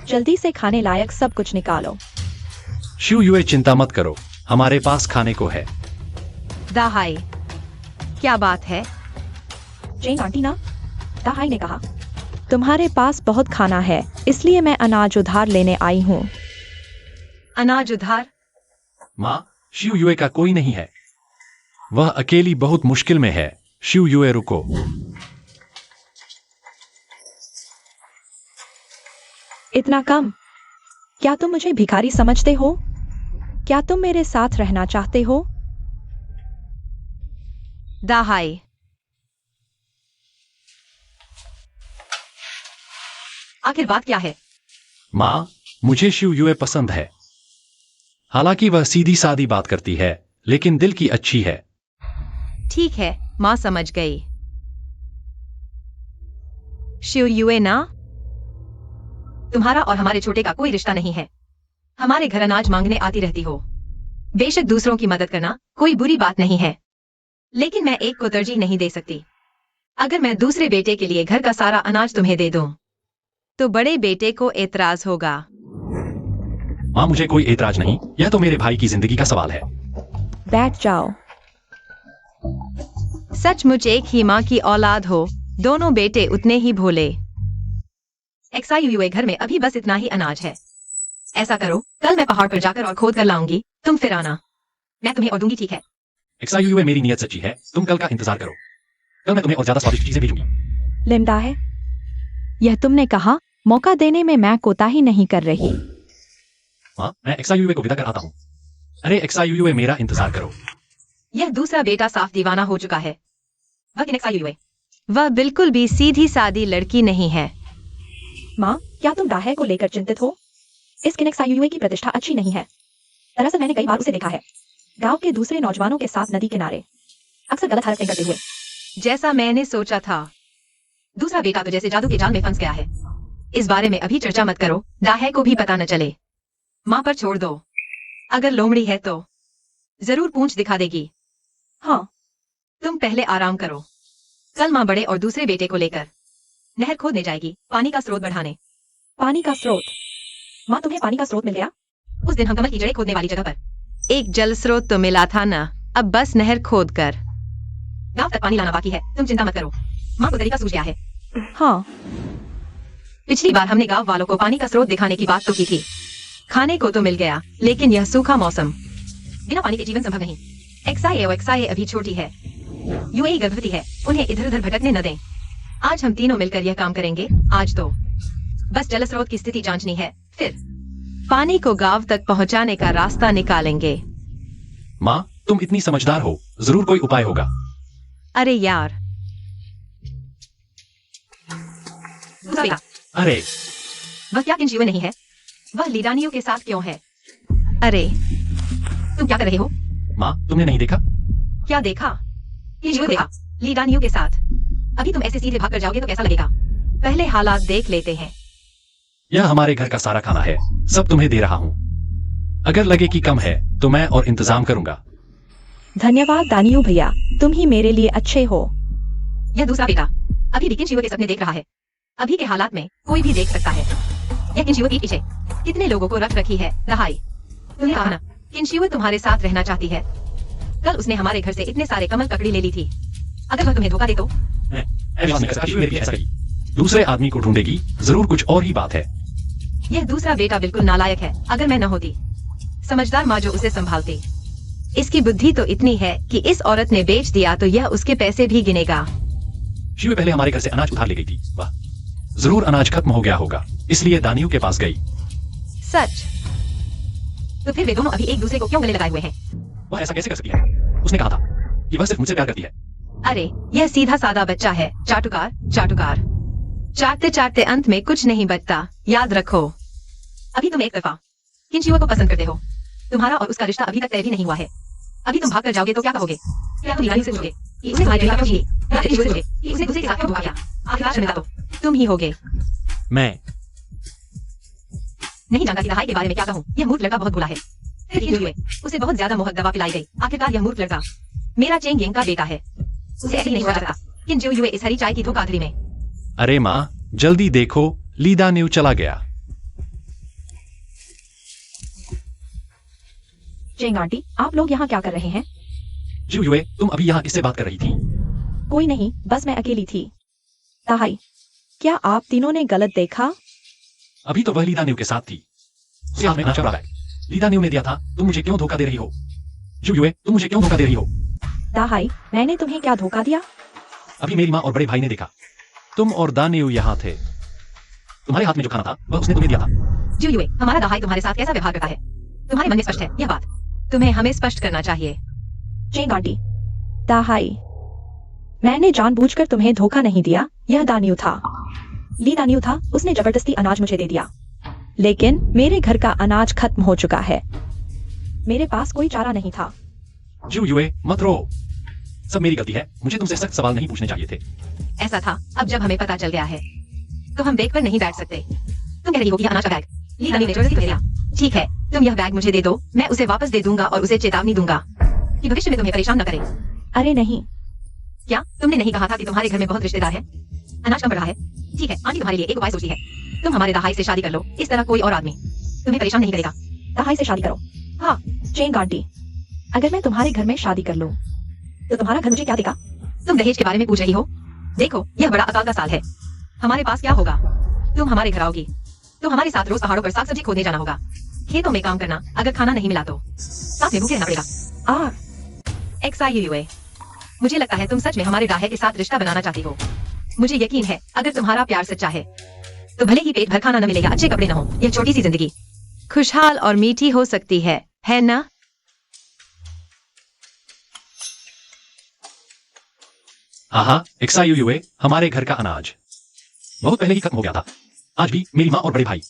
Speaker 1: जल्दी से खाने लायक सब कुछ निकालो।
Speaker 3: शिव युए चिंता मत करो, हमारे पास खाने को है।
Speaker 2: दहाई, क्या बात है?
Speaker 1: चेंग आंटी ना, दाहाई ने कहा तुम्हारे पास बहुत खाना है, इसलिए मैं अनाज उधार लेने आई हूँ।
Speaker 2: अनाज उधार?
Speaker 3: माँ, शिव युए का कोई नहीं है। वह अकेली बहुत मुश्किल में है। शिव युए रुको।
Speaker 1: इतना कम? क्या तुम मुझे भिखारी समझते हो? क्या तुम मेरे साथ रहना चाहते हो?
Speaker 2: दहाई, आखिर बात क्या है?
Speaker 3: माँ, मुझे शिव युए पसंद है। हालांकि वह सीधी सादी बात करती है, लेकिन दिल की अच्छी है।
Speaker 2: ठीक है, मां समझ गई। शिव युए ना, तुम्हारा और हमारे छोटे का कोई रिश्ता नहीं है। हमारे घर अनाज मांगने आती रहती हो। बेशक दूसरों की मदद करना कोई बुरी बात नहीं है, लेकिन मैं एक को तरजीह नहीं दे सकती। अगर मैं दूसरे बेटे के लिए घर का सारा अनाज तुम्हें दे दूं, तो बड़े बेटे को एतराज होगा।
Speaker 3: माँ, मुझे कोई एतराज नहीं। यह तो मेरे भाई की जिंदगी का सवाल है।
Speaker 1: बैठ जाओ।
Speaker 2: सचमुच एक ही माँ की औलाद हो, दोनों बेटे उतने ही भोले। XIUA घर में अभी बस इतना ही अनाज है। ऐसा करो, कल मैं पहाड़ पर जाकर और खोद कर लाऊंगी, तुम फिर आना। मैं तुम्हें और दूंगी, ठीक है?
Speaker 3: XIUA मेरी नीयत सच्ची है। तुम कल का इंतजार करो। कल मैं तुम्हें और ज्यादा स्वादिष्ट चीजें भेजूंगी।
Speaker 1: लिंदा है, यह तुमने कहा। मौका देने में मैं कोताही नहीं कर रही।
Speaker 3: माँ, मैं XIUA को विदा कर आता हूँ। अरे XIUA, मेरा इंतजार करो।
Speaker 2: यह दूसरा बेटा साफ दीवाना हो चुका है। वह किन XIUA? वह बिल्कुल भी सीधी सादी लड़की नहीं है।
Speaker 1: माँ, क्या तुम दाहे को लेकर चिंतित हो? इस किनेक्स आईयूए की प्रतिष्ठा अच्छी नहीं है। दरअसल मैंने कई बार उसे देखा है गांव के दूसरे नौजवानों के साथ नदी किनारे, अक्सर गलत हरकतें करते हुए।
Speaker 2: जैसा मैंने सोचा था। दूसरा बेटा तो जैसे जादू के जाल में फंस गया है। इस बारे में अभी चर्चा मत करो, दाहे को भी पता न चले। माँ पर छोड़ दो। अगर लोमड़ी है तो जरूर पूंछ दिखा देगी।
Speaker 1: हाँ,
Speaker 2: तुम पहले आराम करो। कल माँ बड़े और दूसरे बेटे को लेकर नहर खोदने जाएगी, पानी का स्रोत बढ़ाने।
Speaker 1: पानी का स्रोत? माँ, तुम्हें पानी का स्रोत मिल गया?
Speaker 2: उस दिन हम कमल की जड़ें खोदने वाली जगह पर एक जल स्रोत तो मिला था ना, अब बस नहर खोद कर गांव तक पानी लाना बाकी है। तुम चिंता मत करो, माँ को तरीका सूझ गया है।
Speaker 1: हाँ,
Speaker 2: पिछली बार हमने गांव वालों को पानी का स्रोत दिखाने की बात तो की थी। खाने को तो मिल गया, लेकिन यह सूखा मौसम, बिना पानी के जीवन संभव नहीं। XIA अभी छोटी है, UAE गर्भवती है, उन्हें इधर उधर भटकने न दें। आज हम तीनों मिलकर यह काम करेंगे। आज तो बस जल स्रोत की स्थिति जांचनी है, फिर पानी को गांव तक पहुंचाने का रास्ता निकालेंगे।
Speaker 3: माँ, तुम इतनी समझदार हो, जरूर कोई उपाय होगा।
Speaker 2: अरे यार, दूसरा बेटा,
Speaker 3: अरे
Speaker 2: वह क्या किन जीवन नहीं है? वह लीडानियों के साथ क्यों है? अरे तुम क्या कर रहे हो?
Speaker 3: माँ, तुमने नहीं देखा?
Speaker 2: क्या देखा? ये जीवन देखा, लीडानियों के साथ। अभी तुम ऐसे सीधे भागकर जाओगे तो कैसा लगेगा? पहले हालात देख लेते हैं।
Speaker 3: यह हमारे घर का सारा खाना है, सब तुम्हें दे रहा हूँ। अगर लगे कि कम है तो मैं और इंतजाम करूंगा।
Speaker 1: धन्यवाद दानियू भैया, तुम ही मेरे लिए अच्छे हो।
Speaker 2: यह दूसरा बेटा अभी भी किन जीवों के सपने देख रहा है। अभी के हालात में कोई भी देख सकता है। यह किंशिवो की पीछे कितने लोगों को रख रखी है दहाई। तुमने कहा ना किंशिवो तुम्हारे साथ रहना चाहती है। कल उसने हमारे घर से इतने सारे कमल ककड़ी ले ली थी। अगर वह तुम्हें धोखा दे तो
Speaker 3: विश्वास नहीं कर सकता, शिवू मेरे पीछे ऐसा की। दूसरे आदमी को ढूंढेगी, जरूर कुछ और ही बात है।
Speaker 2: यह दूसरा बेटा बिल्कुल नालायक है। अगर मैं न होती, समझदार माँ जो उसे संभालती। इसकी बुद्धि तो इतनी है कि इस औरत ने बेच दिया तो यह उसके पैसे भी गिनेगा।
Speaker 3: शिवू पहले हमारे घर से अनाज उधार ले गई थी। वाह, जरूर अनाज खत्म हो गया होगा, इसलिए दानियों के पास गई।
Speaker 2: सच? तो फिर वे दोनों अभी एक दूसरे को क्यों गले लगाए हुए हैं?
Speaker 3: वह ऐसा कैसे कर सकती है? उसने कहा था कि वह सिर्फ मुझसे प्यार करती है।
Speaker 2: अरे यह सीधा साधा बच्चा है। चाटुकार चाटुकार, चाटते चाटते अंत में कुछ नहीं बचता। याद रखो, अभी तुम एक तरफा किंशिवो को पसंद करते हो। तुम्हारा और उसका रिश्ता अभी तक तय भी नहीं हुआ है। अभी तुम भाग कर जाओगे तो क्या कहोगे? क्या तुम ईरानी से जुड़े? उसे तुम्हारे क्यों चाहिए? या किंशिवो से जुड़े? उसे दूसरे के साथ क्यों धोखा किया? आखिरकार शर्मिंदा तो तुम ही होगे।
Speaker 3: मैं
Speaker 2: नहीं जानता कि दहाई के बारे में क्या कहूँ। यह मूर्ख लड़का बहुत बुरा है। फिर किंशिवो उसे बहुत ज्यादा मोहक दवा पिलाई गई। आखिरकार यह मूर्ख लड़का मेरा चेंग येंग का बेटा है। उसे ऐसे ही नहीं हो सकता। किंशिवो इस हरी चाय की धोखाधड़ी में।
Speaker 3: अरे माँ, जल्दी देखो, ली दानियो चला गया।
Speaker 1: चेंग आंटी, आप लोग यहाँ क्या कर रहे हैं?
Speaker 3: जिऊ युए, तुम अभी यहाँ किससे बात कर रही थी?
Speaker 1: कोई नहीं, बस मैं अकेली थी। ताहाई, क्या आप तीनों ने गलत देखा?
Speaker 3: अभी तो वह ली दानियो के साथ थी। उसके हाथ में नाचा बैग ली दानियो ने दिया था। तुम मुझे क्यों धोखा दे रही हो? जिऊ युए, तुम मुझे क्यों धोखा दे रही हो?
Speaker 1: ताहाई, मैंने तुम्हें क्या धोखा दिया?
Speaker 3: अभी मेरी माँ और बड़े भाई ने देखा, तुम और दानियो यहाँ थे। तुम्हारे हाथ में जो खाना था वह उसने तुम्हें दिया था।
Speaker 2: जिऊ हमारा दहाई तुम्हारे साथ कैसा व्यवहार करता है? तुम्हारे मन में स्पष्ट है यह बात। तुम्हें हमें स्पष्ट करना चाहिए।
Speaker 1: चेंग आंटी, ताहाई, मैंने जानबूझकर तुम्हें धोखा नहीं दिया। यह दानियो था, ली दानियो था। उसने जबरदस्ती अनाज मुझे दे दिया, लेकिन मेरे घर का अनाज खत्म हो चुका है। मेरे पास कोई चारा नहीं था।
Speaker 3: जिऊ युए, मत रो। सब मेरी गलती है। मुझे तुमसे सख्त सवाल नहीं पूछने चाहिए थे।
Speaker 2: ऐसा था। अब जब हमें पता चल गया है तो हम बैग पर नहीं बैठ सकते। तुम कह रही हो कि अनाज का बैग ली दानियो ने जबरदस्ती दिया। ठीक है, तुम यह बैग मुझे दे दो। मैं उसे वापस दे दूंगा और उसे चेतावनी दूंगा कि भविष्य में तुम्हें परेशान न करे।
Speaker 1: अरे नहीं,
Speaker 2: क्या तुमने नहीं कहा था कि तुम्हारे घर में बहुत रिश्तेदार हैं? अनाज कम पड़ रहा है। ठीक है, आंटी तुम्हारे लिए एक उपाय सोचती है। तुम हमारे दहाई से शादी कर लो। इस तरह कोई और आदमी तुम्हें परेशान नहीं करेगा।
Speaker 1: ताहाई से शादी करो। हाँ, चेंग आंटी, अगर मैं तुम्हारे घर में शादी कर लूं तो तुम्हारा घर मुझे क्या देगा?
Speaker 2: तुम दहेज के बारे में पूछ रही हो? देखो, यह बड़ा अकाल का साल है। हमारे पास क्या होगा? तुम हमारे घर आओगी तो हमारे साथ रोज पहाड़ों पर साग सब्जी खोदने जाना होगा, खेतों में काम करना। अगर खाना नहीं मिला तो साथ में भूखे रहना पड़ेगा। XIUA, मुझे लगता है तुम सच में हमारे दाहे के साथ रिश्ता बनाना चाहती हो। मुझे यकीन है अगर तुम्हारा प्यार सच्चा है तो भले ही पेट भर खाना न मिलेगा, अच्छे कपड़े न हो, यह छोटी सी जिंदगी खुशहाल और मीठी हो सकती है ना?
Speaker 3: हाँ, XIUA, हमारे घर का अनाज बहुत पहले ही खत्म हो गया था। आज भी मेरी माँ और बड़े भाई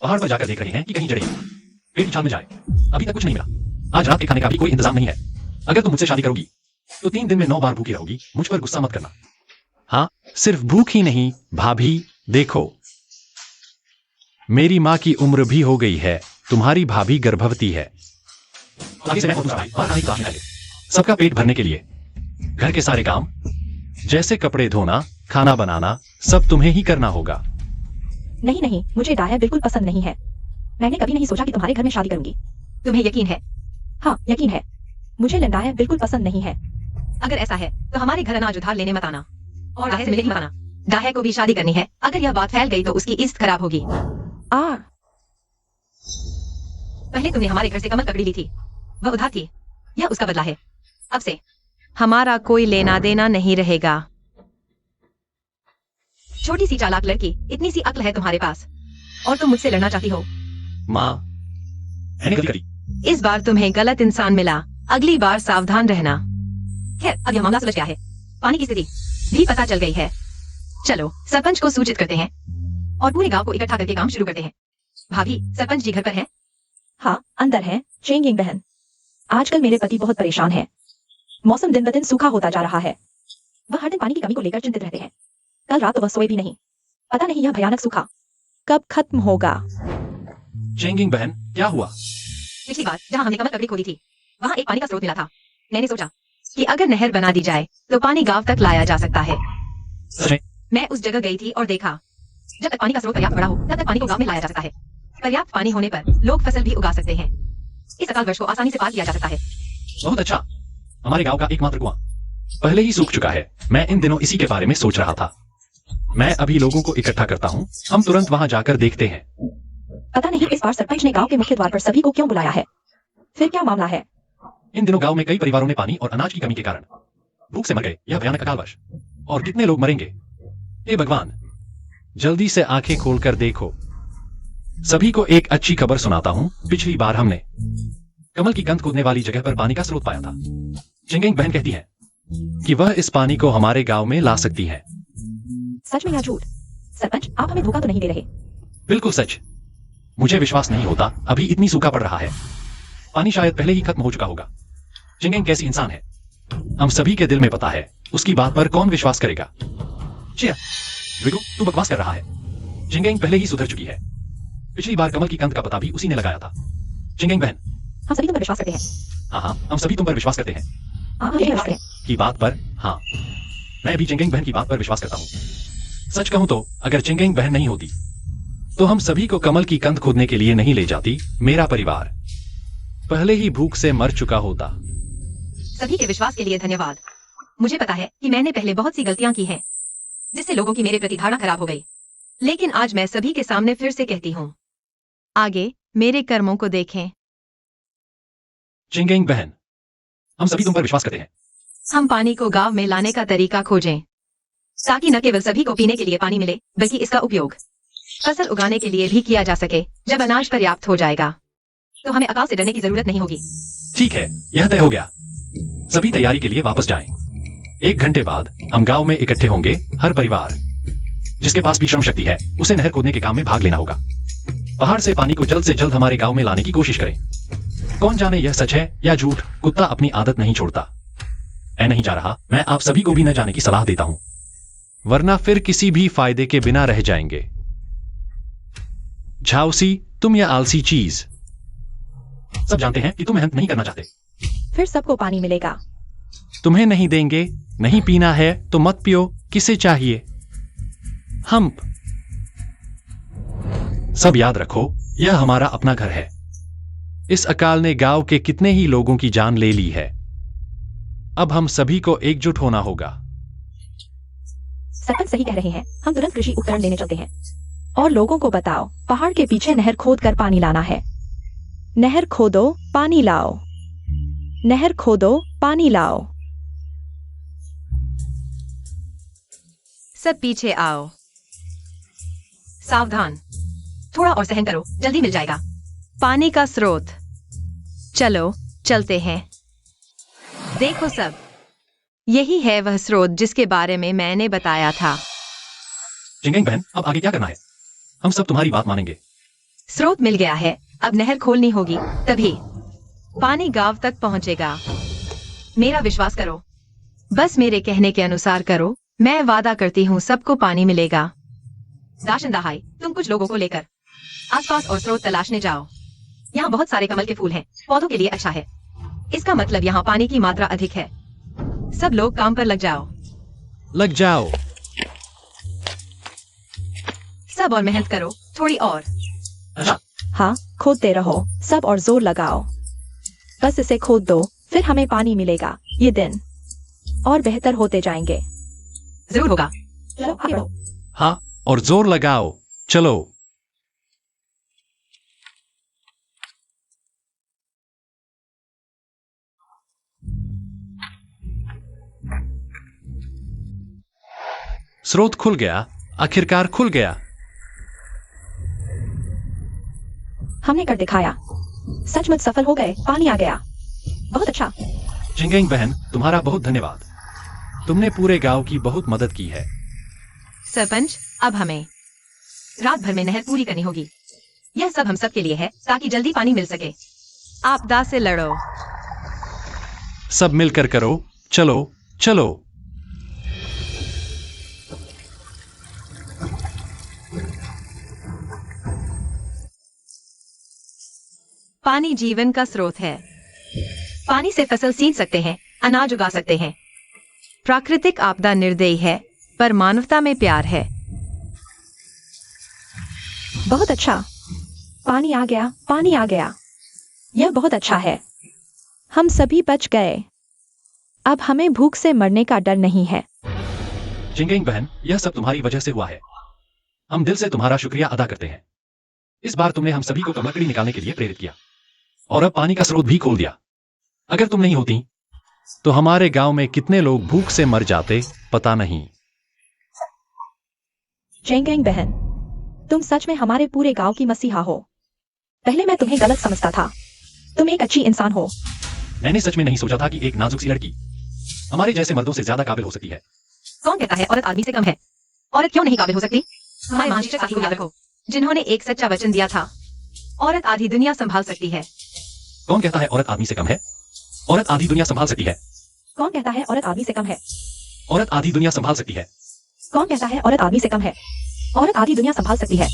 Speaker 3: पहाड़ पर जाकर देख रहे हैं कि कहीं जड़े पेट की छाल में जाए। अभी तक कुछ नहीं मिला। आज रात के खाने का भी कोई इंतजाम नहीं है। अगर तुम मुझसे शादी करोगी तो 3 दिन में 9 बार भूखी रहोगी। मुझ पर गुस्सा मत करना। हाँ, सिर्फ भूख ही नहीं भाभी, देखो मेरी माँ की उम्र भी हो गई है। तुम्हारी भाभी गर्भवती है। आगे से मैं और दूसरा भाई बाहर खाने की तलाश में जाएंगे। सबका पेट भरने के लिए घर के सारे काम जैसे कपड़े धोना, खाना बनाना, सब तुम्हें ही करना होगा।
Speaker 1: नहीं नहीं, मुझे दाया बिल्कुल पसंद नहीं है। मैंने कभी नहीं सोचा कि तुम्हारे घर में शादी करूंगी।
Speaker 2: तुम्हें यकीन है?
Speaker 1: हाँ, यकीन है। मुझे लंडाया बिल्कुल पसंद नहीं है।
Speaker 2: अगर ऐसा है तो हमारे घर अनाज उधार लेने मत आना और दाहे से मिले ही मत आना। दाहे को भी शादी करनी है। अगर यह बात फैल गई तो उसकी इज्जत खराब होगी। पहले तुमने हमारे घर से कमल ककड़ी ली थी, वह उधार थी। यह उसका बदला है। अब से हमारा कोई लेना देना नहीं रहेगा। छोटी सी चालाक लड़की, इतनी सी अक्ल है तुम्हारे पास और तुम मुझसे लड़ना चाहती हो?
Speaker 3: माँ, मैंने गलती करी।
Speaker 2: इस बार तुम्हें गलत इंसान मिला। अगली बार सावधान रहना। खैर, अब यह मामला सुलझ गया है। पानी की स्थिति भी पता चल गई है। चलो सरपंच को सूचित करते हैं और पूरे गांव को इकट्ठा करके काम शुरू करते हैं। भाभी, सरपंच जी घर पर हैं?
Speaker 1: हाँ, अंदर है। चेंगिंग बहन, आजकल मेरे पति बहुत परेशान है। मौसम दिन ब दिन सूखा होता जा रहा है। वह हर दिन पानी की कमी को लेकर चिंतित रहते हैं। कल रात तो वह सोए भी नहीं। पता नहीं यह भयानक सूखा कब खत्म होगा।
Speaker 3: चेंगिंग बहन, क्या हुआ?
Speaker 2: पिछली बार जहाँ हमने कमल ककड़ी खोदी थी वहाँ एक पानी का स्रोत मिला था। मैंने सोचा कि अगर नहर बना दी जाए तो पानी गांव तक लाया जा सकता है।
Speaker 3: सच में?
Speaker 2: मैं उस जगह गई थी और देखा जब तक पानी का स्रोत पर्याप्त बड़ा हो तब तक पानी को गांव में लाया जा सकता है। पर्याप्त पानी होने पर लोग फसल भी उगा सकते हैं। इस अकाल वर्ष को आसानी से पार किया जा सकता है।
Speaker 3: बहुत अच्छा। हमारे गांव का एकमात्र कुआं पहले ही सूख चुका है। मैं इन दिनों इसी के बारे में सोच रहा था। मैं अभी लोगों को इकट्ठा करता हूँ, हम तुरंत वहां जाकर देखते हैं।
Speaker 1: पता नहीं इस बार सरपंच ने गांव के मुख्य द्वार पर सभी को क्यों बुलाया है। फिर क्या मामला है?
Speaker 3: इन दिनों गांव में कई परिवारों ने पानी और अनाज की कमी के कारण भूख से मर गए। यह भयानक अकाल वर्ष, और कितने लोग मरेंगे। हे भगवान, जल्दी से आंखें खोलकर देखो। सभी को एक अच्छी खबर सुनाता हूँ। पिछली बार हमने कमल की कंद खोदने वाली जगह पर पानी का स्रोत पाया था। चिंगेंग बहन कहती है कि वह इस पानी को हमारे गांव में ला सकती है।
Speaker 1: सच में या झूठ? सरपंच, आप हमें धोखा तो नहीं दे रहे?
Speaker 3: बिल्कुल सच। मुझे विश्वास नहीं होता, अभी इतनी सूखा पड़ रहा है। पानी शायद पहले ही खत्म हो चुका होगा। चिंगेंग कैसी इंसान है, हम सभी के दिल में पता है। उसकी बात पर कौन विश्वास करेगा। चिया, विगु, तू बकवास कर रहा है। चिंगेंग पहले ही सुधर चुकी है। पिछली बार कमल की कंद का पता भी उसी ने लगाया था। चिंगेंग बहन,
Speaker 1: हम सभी तुम पर विश्वास करते हैं।
Speaker 3: हाँ, हम सभी तुम पर विश्वास करते हैं।
Speaker 1: हम यही विश्वास करें।
Speaker 3: की बात पर हाँ, मैं भी चिंगेंग बहन की बात पर विश्वास करता हूँ। सच कहूं तो अगर चिंगेंग बहन नहीं होती तो हम सभी को कमल की कंद खोदने के लिए नहीं ले जाती। मेरा परिवार पहले ही भूख से मर चुका होता।
Speaker 2: सभी के विश्वास के लिए धन्यवाद। मुझे पता है कि मैंने पहले बहुत सी गलतियां की हैं, जिससे लोगों की मेरे प्रति धारणा खराब हो गई। लेकिन आज मैं सभी के सामने फिर से कहती हूँ, आगे मेरे कर्मों को देखें।
Speaker 3: चिंगेंग बहन, हम सभी तुम पर विश्वास करते हैं।
Speaker 2: हम पानी को गांव में लाने का तरीका खोजें, ताकि न केवल सभी को पीने के लिए पानी मिले, बल्कि इसका उपयोग फसल उगाने के लिए भी किया जा सके। जब अनाज पर्याप्त हो जाएगा तो हमें अकाल से डरने की जरूरत नहीं होगी।
Speaker 3: ठीक है, यह तय हो गया। सभी तैयारी के लिए वापस जाएं। 1 घंटे बाद हम गांव में इकट्ठे होंगे। हर परिवार जिसके पास भी श्रम शक्ति है उसे नहर खोदने के काम में भाग लेना होगा। पहाड़ से पानी को जल्द से जल्द हमारे गांव में लाने की कोशिश करें। कौन जाने यह सच है या झूठ, कुत्ता अपनी आदत नहीं छोड़ता। मैं नहीं जा रहा। मैं आप सभी को भी न जाने की सलाह देता हूं, वरना फिर किसी भी फायदे के बिना रह जाएंगे। झाउसी, तुम यह आलसी चीज। सब जानते हैं कि तुम मेहनत नहीं करना चाहते।
Speaker 1: फिर सबको पानी मिलेगा।
Speaker 3: तुम्हें नहीं देंगे। नहीं पीना है तो मत पियो। किसे चाहिए? हम्प। सब याद रखो, यह हमारा अपना घर है। इस अकाल ने गांव के कितने ही लोगों की जान ले ली है। अब हम सभी को एकजुट होना होगा।
Speaker 1: सरपंच सही कह रहे हैं। हम तुरंत कृषि उपकरण लेने चलते हैं। और लोगों को बताओ, पहाड़ के पीछे नहर खोद कर पानी लाना है। नहर खोदो, पानी लाओ। नहर खोदो, पानी लाओ।
Speaker 2: सब पीछे आओ। सावधान, थोड़ा और सहन करो, जल्दी मिल जाएगा पानी का स्रोत। चलो चलते हैं। देखो सब, यही है वह स्रोत जिसके बारे में मैंने बताया था।
Speaker 3: चिंगेंग बहन, अब आगे क्या करना है? हम सब तुम्हारी बात मानेंगे।
Speaker 2: स्रोत मिल गया है, अब नहर खोलनी होगी, तभी पानी गांव तक पहुंचेगा। मेरा विश्वास करो, बस मेरे कहने के अनुसार करो। मैं वादा करती हूँ सबको पानी मिलेगा। दाशन दहाई, तुम कुछ लोगों को लेकर आसपास और स्रोत तलाशने जाओ। यहाँ बहुत सारे कमल के फूल हैं, पौधों के लिए अच्छा है। इसका मतलब यहाँ पानी की मात्रा अधिक है। सब लोग काम पर लग जाओ।
Speaker 3: लग जाओ।
Speaker 2: सब और मेहनत करो, थोड़ी और।
Speaker 1: हाँ, खोदते रहो सब और जोर लगाओ। बस इसे खोद दो, फिर हमें पानी मिलेगा। ये दिन और बेहतर होते जाएंगे।
Speaker 2: जरूर होगा।
Speaker 1: चलो आगे बढ़ो।
Speaker 3: हाँ, और जोर लगाओ। चलो। स्रोत खुल गया, आखिरकार खुल गया।
Speaker 1: हमने कर दिखाया। सचमुच सफल हो गए, पानी आ गया। बहुत अच्छा।
Speaker 3: चिंगेंग बहन, तुम्हारा बहुत धन्यवाद। तुमने पूरे गांव की बहुत मदद की है।
Speaker 2: सरपंच, अब हमें रात भर में नहर पूरी करनी होगी। यह सब हम सब के लिए है, ताकि जल्दी पानी मिल सके। आपदा से लड़ो।
Speaker 3: सब मिलकर करो। चलो चलो।
Speaker 2: पानी जीवन का स्रोत है। पानी से फसल सींच सकते हैं, अनाज उगा सकते हैं। प्राकृतिक आपदा निर्दयी है, पर मानवता में प्यार है।
Speaker 1: बहुत अच्छा। पानी आ गया, पानी आ गया। यह बहुत अच्छा है। हम सभी बच गए। अब हमें भूख से मरने का डर नहीं है।
Speaker 3: चिंगेंग बहन, यह सब तुम्हारी वजह से हुआ है। हम दिल से तुम्हारा शुक्रिया अदा करते हैं। इस बार तुमने हम सभी को लकड़ी निकालने के लिए प्रेरित किया और अब पानी का स्रोत भी खोल दिया। अगर तुम नहीं होती तो हमारे गांव में कितने लोग भूख से मर जाते पता नहीं।
Speaker 1: चेंगेंग बहन, तुम सच में हमारे पूरे गांव की मसीहा हो। पहले मैं तुम्हें गलत समझता था। तुम एक अच्छी इंसान हो।
Speaker 3: मैंने सच में नहीं सोचा था कि एक नाजुक सी लड़की हमारे जैसे मर्दों से ज्यादा काबिल हो सकती है।
Speaker 2: कौन कहता है औरत आदमी से कम है? औरत क्यों नहीं काबिल हो सकती? हमारे मास्टर साथी को याद रखो, जिन्होंने एक सच्चा वचन दिया था। औरत आधी दुनिया संभाल सकती है।
Speaker 3: कौन कहता है औरत आदमी से कम है? औरत आधी दुनिया संभाल सकती है।
Speaker 1: कौन कहता है औरत आदमी से कम है?
Speaker 3: औरत आधी दुनिया संभाल सकती है।
Speaker 1: कौन कहता है औरत आदमी से कम है? औरत आधी दुनिया संभाल सकती है।